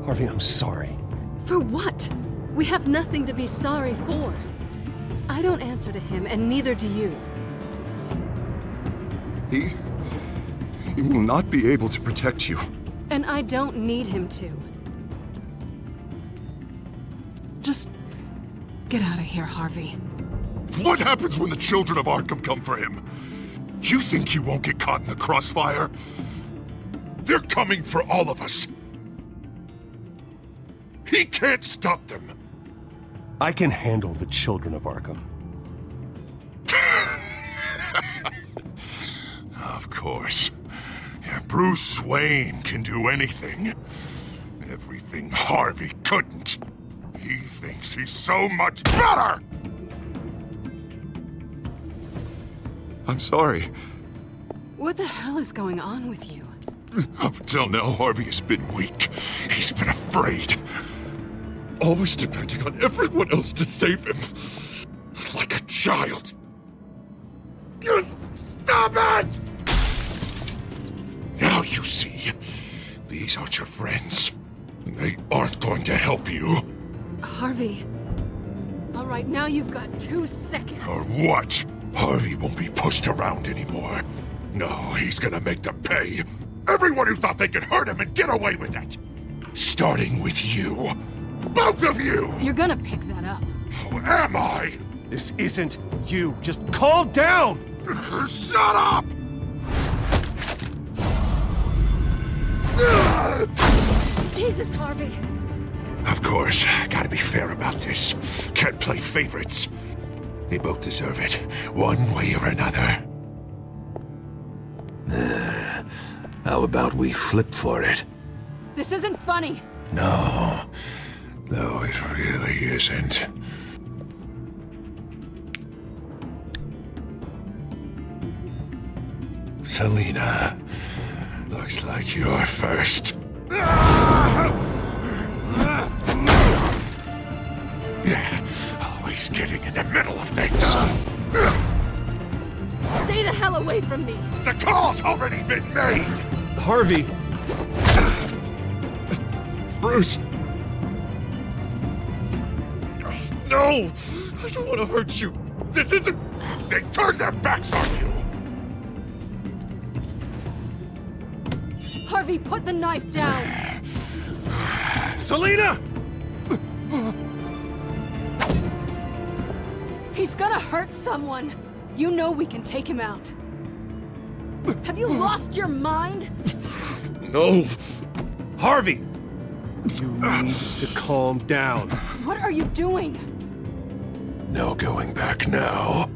Speaker 7: Harvey, I'm sorry.
Speaker 19: For what? We have nothing to be sorry for. I don't answer to him, and neither do you.
Speaker 2: He will not be able to protect you.
Speaker 19: And I don't need him to. Just get out of here, Harvey.
Speaker 2: What happens when the children of Arkham come for him? You think he won't get caught in the crossfire? They're coming for all of us. He can't stop them.
Speaker 7: I can handle the children of Arkham.
Speaker 2: Of course. Yeah, Bruce Wayne can do anything. Everything Harvey couldn't. He thinks he's so much better! I'm sorry.
Speaker 19: What the hell is going on with you?
Speaker 2: Up until now, Harvey has been weak. He's been afraid. Always depending on everyone else to save him. Like a child. You stop it! Now you see. These aren't your friends. They aren't going to help you.
Speaker 19: Harvey. All right, now you've got 2 seconds.
Speaker 2: Or what? Harvey won't be pushed around anymore. No, he's gonna make them pay. Everyone who thought they could hurt him and get away with it. Starting with you. Both of you!
Speaker 19: You're gonna pick that up.
Speaker 2: Who am I?
Speaker 7: This isn't you. Just calm down!
Speaker 2: Shut up!
Speaker 19: Jesus, Harvey!
Speaker 2: Of course, gotta be fair about this. Can't play favorites. They both deserve it, one way or another. How about we flip for it?
Speaker 19: This isn't funny.
Speaker 2: No, it really isn't. Selina, looks like you're first. Always getting in the middle of things.
Speaker 19: Stay the hell away from me!
Speaker 2: The call's already been made!
Speaker 7: Harvey!
Speaker 2: Bruce! No! I don't want to hurt you! This isn't... They turned their backs on you!
Speaker 19: Harvey, put the knife down!
Speaker 7: Selina!
Speaker 19: He's gonna hurt someone! You know we can take him out. Have you lost your mind?
Speaker 2: No!
Speaker 7: Harvey! You need to calm down.
Speaker 19: What are you doing?
Speaker 2: No going back now.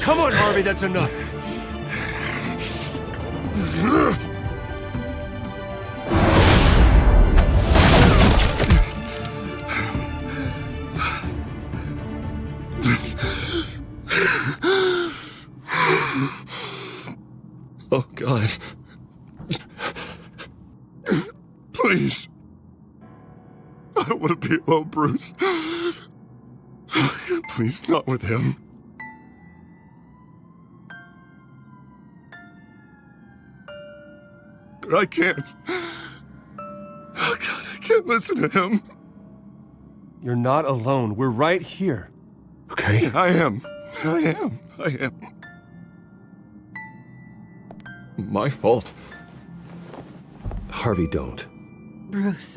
Speaker 7: Come on, Harvey, that's enough.
Speaker 2: Oh, God. Please. I don't want to be alone, Bruce. Please, not with him. But I can't. Oh, God, I can't listen to him.
Speaker 7: You're not alone. We're right here.
Speaker 2: Okay? I am. My fault.
Speaker 7: Harvey, don't.
Speaker 19: Bruce,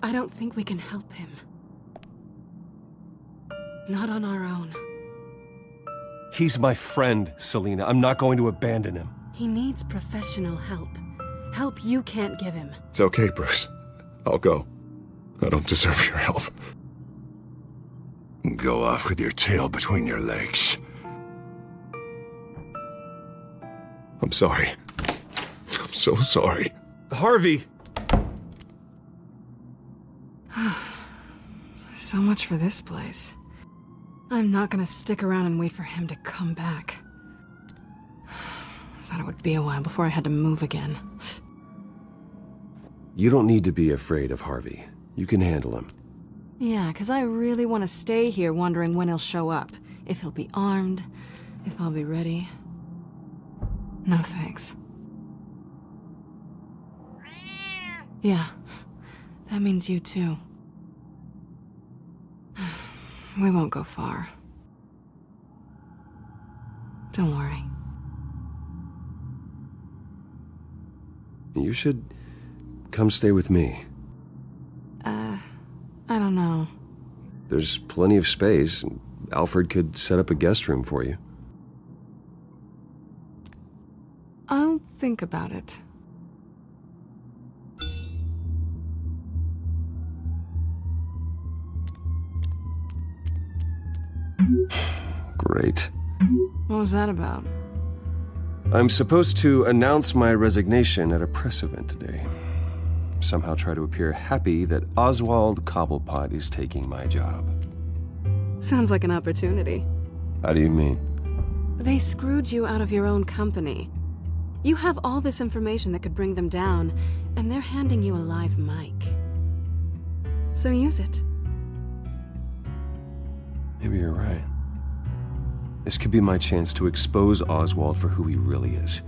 Speaker 19: I don't think we can help him. Not on our own.
Speaker 7: He's my friend, Selina. I'm not going to abandon him.
Speaker 19: He needs professional help. Help you can't give him.
Speaker 12: It's okay, Bruce. I'll go. I don't deserve your help. Go off with your tail between your legs. I'm sorry. I'm so sorry.
Speaker 7: Harvey!
Speaker 19: So much for this place. I'm not gonna stick around and wait for him to come back. Thought it would be a while before I had to move again.
Speaker 7: You don't need to be afraid of Harvey. You can handle him.
Speaker 19: Yeah, 'cause I really want to stay here wondering when he'll show up. If he'll be armed, if I'll be ready. No thanks. Yeah, that means you too. We won't go far. Don't worry.
Speaker 7: You should come stay with me.
Speaker 19: I don't know.
Speaker 7: There's plenty of space. Alfred could set up a guest room for you.
Speaker 19: I'll think about it.
Speaker 7: Great.
Speaker 19: What was that about?
Speaker 7: I'm supposed to announce my resignation at a press event today. Somehow try to appear happy that Oswald Cobblepot is taking my job.
Speaker 19: Sounds like an opportunity.
Speaker 7: How do you mean?
Speaker 19: They screwed you out of your own company. You have all this information that could bring them down, and they're handing you a live mic. So use it.
Speaker 7: Maybe you're right. This could be my chance to expose Oswald for who he really is.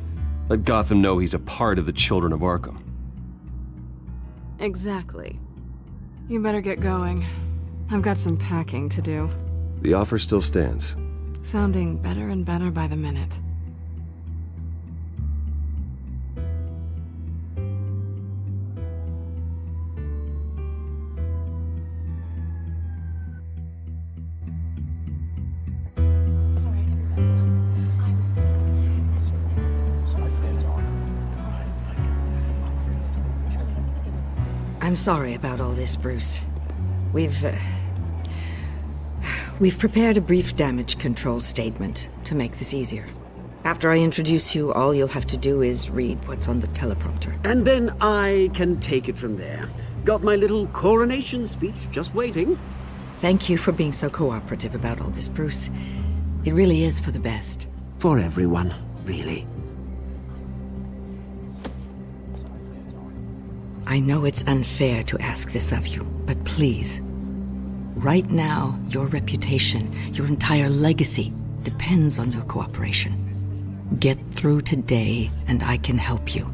Speaker 7: Let Gotham know he's a part of the Children of Arkham.
Speaker 19: Exactly. You better get going. I've got some packing to do.
Speaker 7: The offer still stands.
Speaker 19: Sounding better and better by the minute.
Speaker 13: I'm sorry about all this, Bruce. We've prepared a brief damage control statement to make this easier. After I introduce you, all you'll have to do is read what's on the teleprompter.
Speaker 1: And then I can take it from there. Got my little coronation speech just waiting.
Speaker 13: Thank you for being so cooperative about all this, Bruce. It really is for the best.
Speaker 1: For everyone, really.
Speaker 13: I know it's unfair to ask this of you, but please. Right now, your reputation, your entire legacy, depends on your cooperation. Get through today, and I can help you.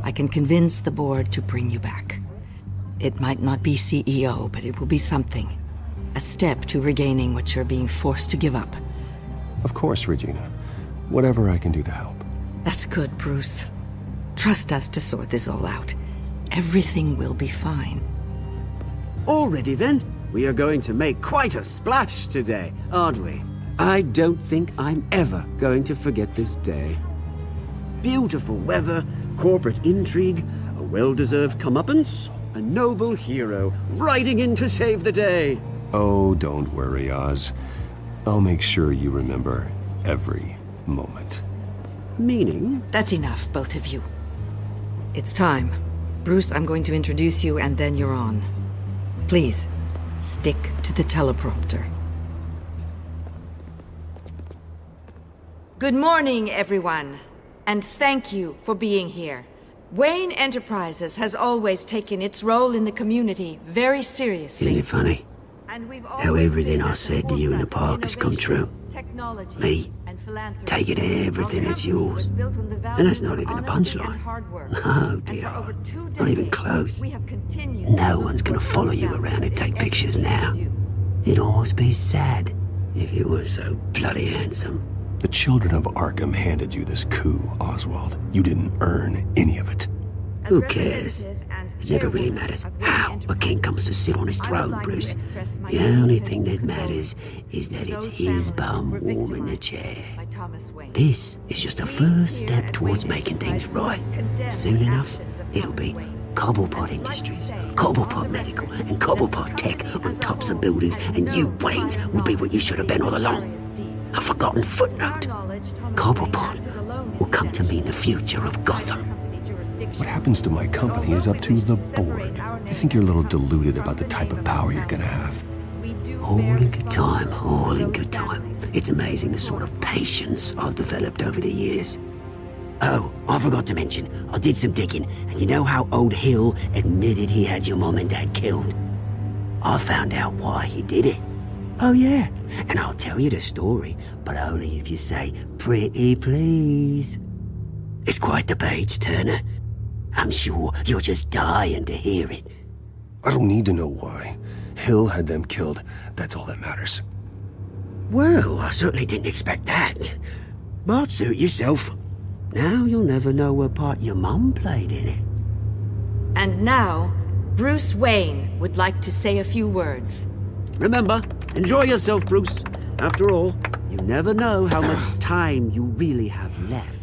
Speaker 13: I can convince the board to bring you back. It might not be CEO, but it will be something. A step to regaining what you're being forced to give up.
Speaker 7: Of course, Regina. Whatever I can do to help.
Speaker 13: That's good, Bruce. Trust us to sort this all out. Everything will be fine.
Speaker 1: Already then, we are going to make quite a splash today, aren't we? I don't think I'm ever going to forget this day. Beautiful weather, corporate intrigue, a well-deserved comeuppance, a noble hero riding in to save the day.
Speaker 7: Oh, don't worry, Oz. I'll make sure you remember every moment.
Speaker 1: Meaning?
Speaker 13: That's enough, both of you. It's time. Bruce, I'm going to introduce you, and then you're on. Please, stick to the teleprompter. Good morning, everyone, and thank you for being here. Wayne Enterprises has always taken its role in the community very seriously.
Speaker 1: Isn't it funny? How everything I said to you in the park has come true. Me, taking everything that's yours. And that's not even a punchline. No, dear. Not even close. No one's gonna follow you around and take pictures now. It'd almost be sad if you were so bloody handsome.
Speaker 7: The Children of Arkham handed you this coup, Oswald. You didn't earn any of it.
Speaker 1: Who cares? It never really matters how a king comes to sit on his throne, Bruce. The only thing that matters is that it's his bum warming the chair. This is just a first step towards making things right. Soon enough, it'll be Cobblepot Industries, Cobblepot Medical, and Cobblepot Tech on tops of buildings, and you, Waynes, will be what you should have been all along. A forgotten footnote. Cobblepot will come to mean the future of Gotham.
Speaker 7: What happens to my company is up to the board. I think you're a little deluded about the type of power you're gonna have.
Speaker 1: All in good time, all in good time. It's amazing the sort of patience I've developed over the years. Oh, I forgot to mention, I did some digging, and you know how old Hill admitted he had your mom and dad killed? I found out why he did it. Oh yeah, and I'll tell you the story, but only if you say, pretty please. It's quite the page, Turner. I'm sure you're just dying to hear it.
Speaker 7: I don't need to know why. Hill had them killed. That's all that matters.
Speaker 1: Well, I certainly didn't expect that. But suit yourself. Now you'll never know what part your mum played in it.
Speaker 13: And now, Bruce Wayne would like to say a few words.
Speaker 1: Remember, enjoy yourself, Bruce. After all, you never know how much time you really have left.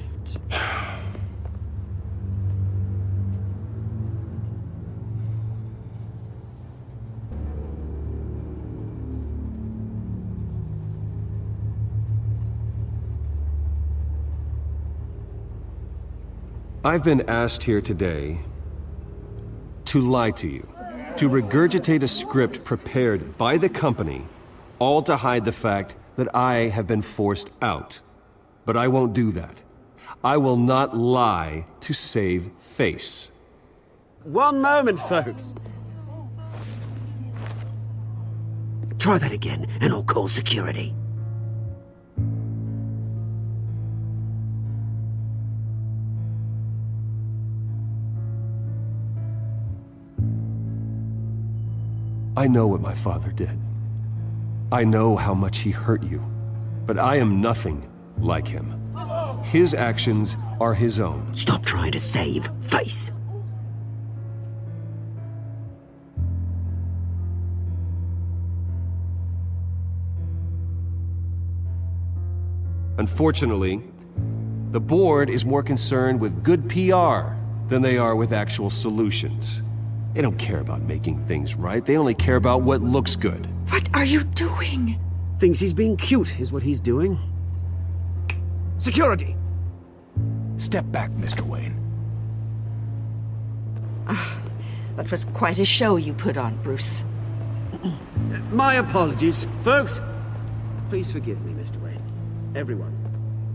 Speaker 7: I've been asked here today to lie to you, to regurgitate a script prepared by the company, all to hide the fact that I have been forced out. But I won't do that. I will not lie to save face.
Speaker 1: One moment, folks. Try that again, and I'll call security.
Speaker 7: I know what my father did. I know how much he hurt you. But I am nothing like him. His actions are his own.
Speaker 1: Stop trying to save face.
Speaker 7: Unfortunately, the board is more concerned with good PR than they are with actual solutions. They don't care about making things right. They only care about what looks good.
Speaker 13: What are you doing?
Speaker 1: Thinks he's being cute, is what he's doing. Security!
Speaker 5: Step back, Mr. Wayne.
Speaker 13: That was quite a show you put on, Bruce.
Speaker 1: My apologies. Folks, please forgive me, Mr. Wayne. Everyone.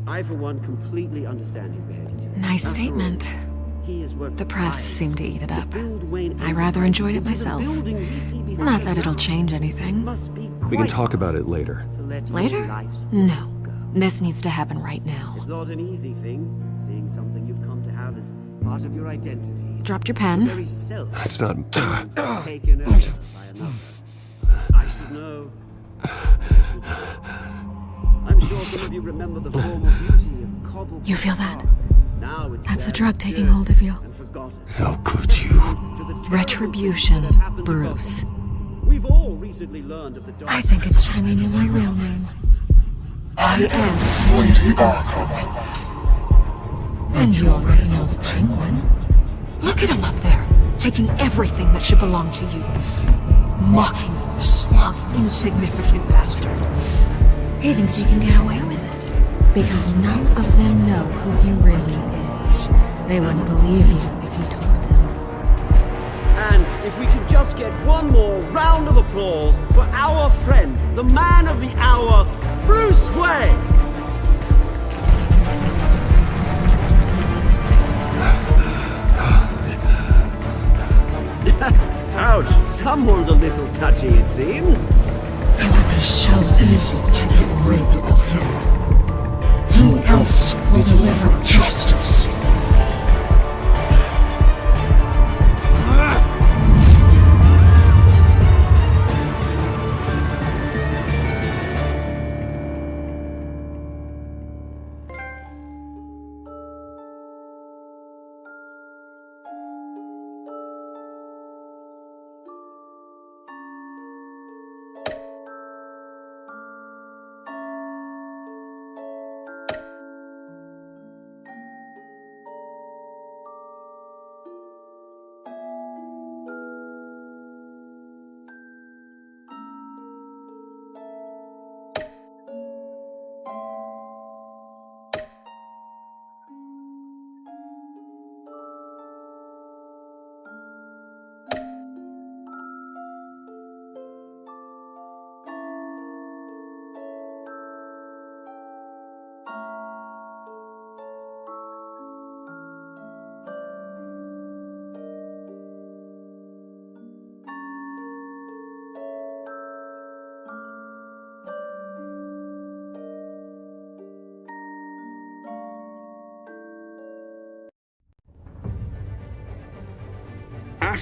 Speaker 1: I, for one, completely understand his behavior today.
Speaker 3: Nice statement. The press seemed to eat it up. I rather enjoyed it myself. Not that it'll change anything.
Speaker 7: We can talk about it later.
Speaker 3: Later? No. This needs to happen right now.
Speaker 1: It's not an easy thing, seeing something you've come to have as part of your identity.
Speaker 3: Dropped your pen?
Speaker 7: That's not...
Speaker 1: Taken over by another. I should know. I'm sure some of you remember the former beauty of Cobble.
Speaker 3: You feel that?
Speaker 1: Now it's
Speaker 3: That's the drug taking hold of you.
Speaker 7: How could you?
Speaker 3: Retribution, Bruce.
Speaker 1: We've all recently learned of the
Speaker 3: I think it's time you knew my real name. I am
Speaker 22: Lady Arkham.
Speaker 3: And you already know the Penguin. Look at him up there, taking everything that should belong to you. Mocking you, smug, insignificant bastard. He thinks he can get away with it, because none of them know who he really is. They wouldn't believe you if you told them.
Speaker 1: And if we could just get one more round of applause for our friend, the man of the hour, Bruce Wayne! Ouch, someone's a little touchy, it seems.
Speaker 22: It would be so easy to get rid of him. Who else will deliver justice?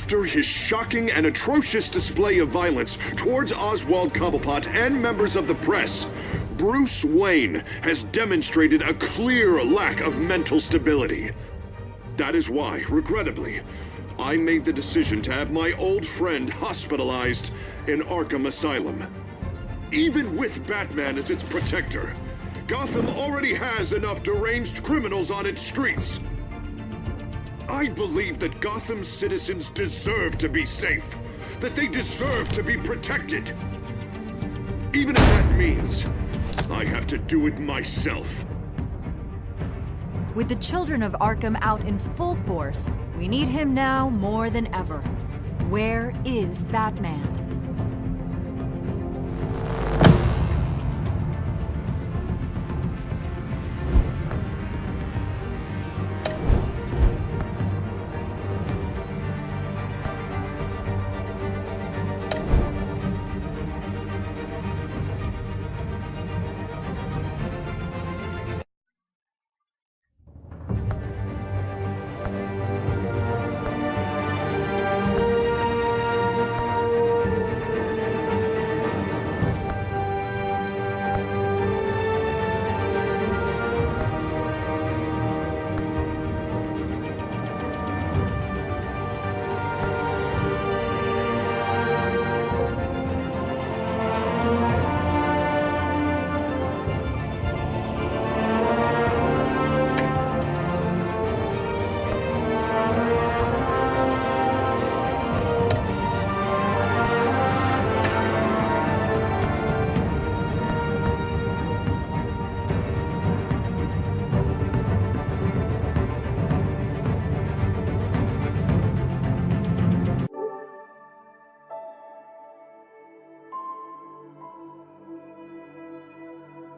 Speaker 2: After his shocking and atrocious display of violence towards Oswald Cobblepot and members of the press, Bruce Wayne has demonstrated a clear lack of mental stability. That is why, regrettably, I made the decision to have my old friend hospitalized in Arkham Asylum. Even with Batman as its protector, Gotham already has enough deranged criminals on its streets. I believe that Gotham's citizens deserve to be safe, that they deserve to be protected. Even if that means I have to do it myself.
Speaker 8: With the children of Arkham out in full force, we need him now more than ever. Where is Batman?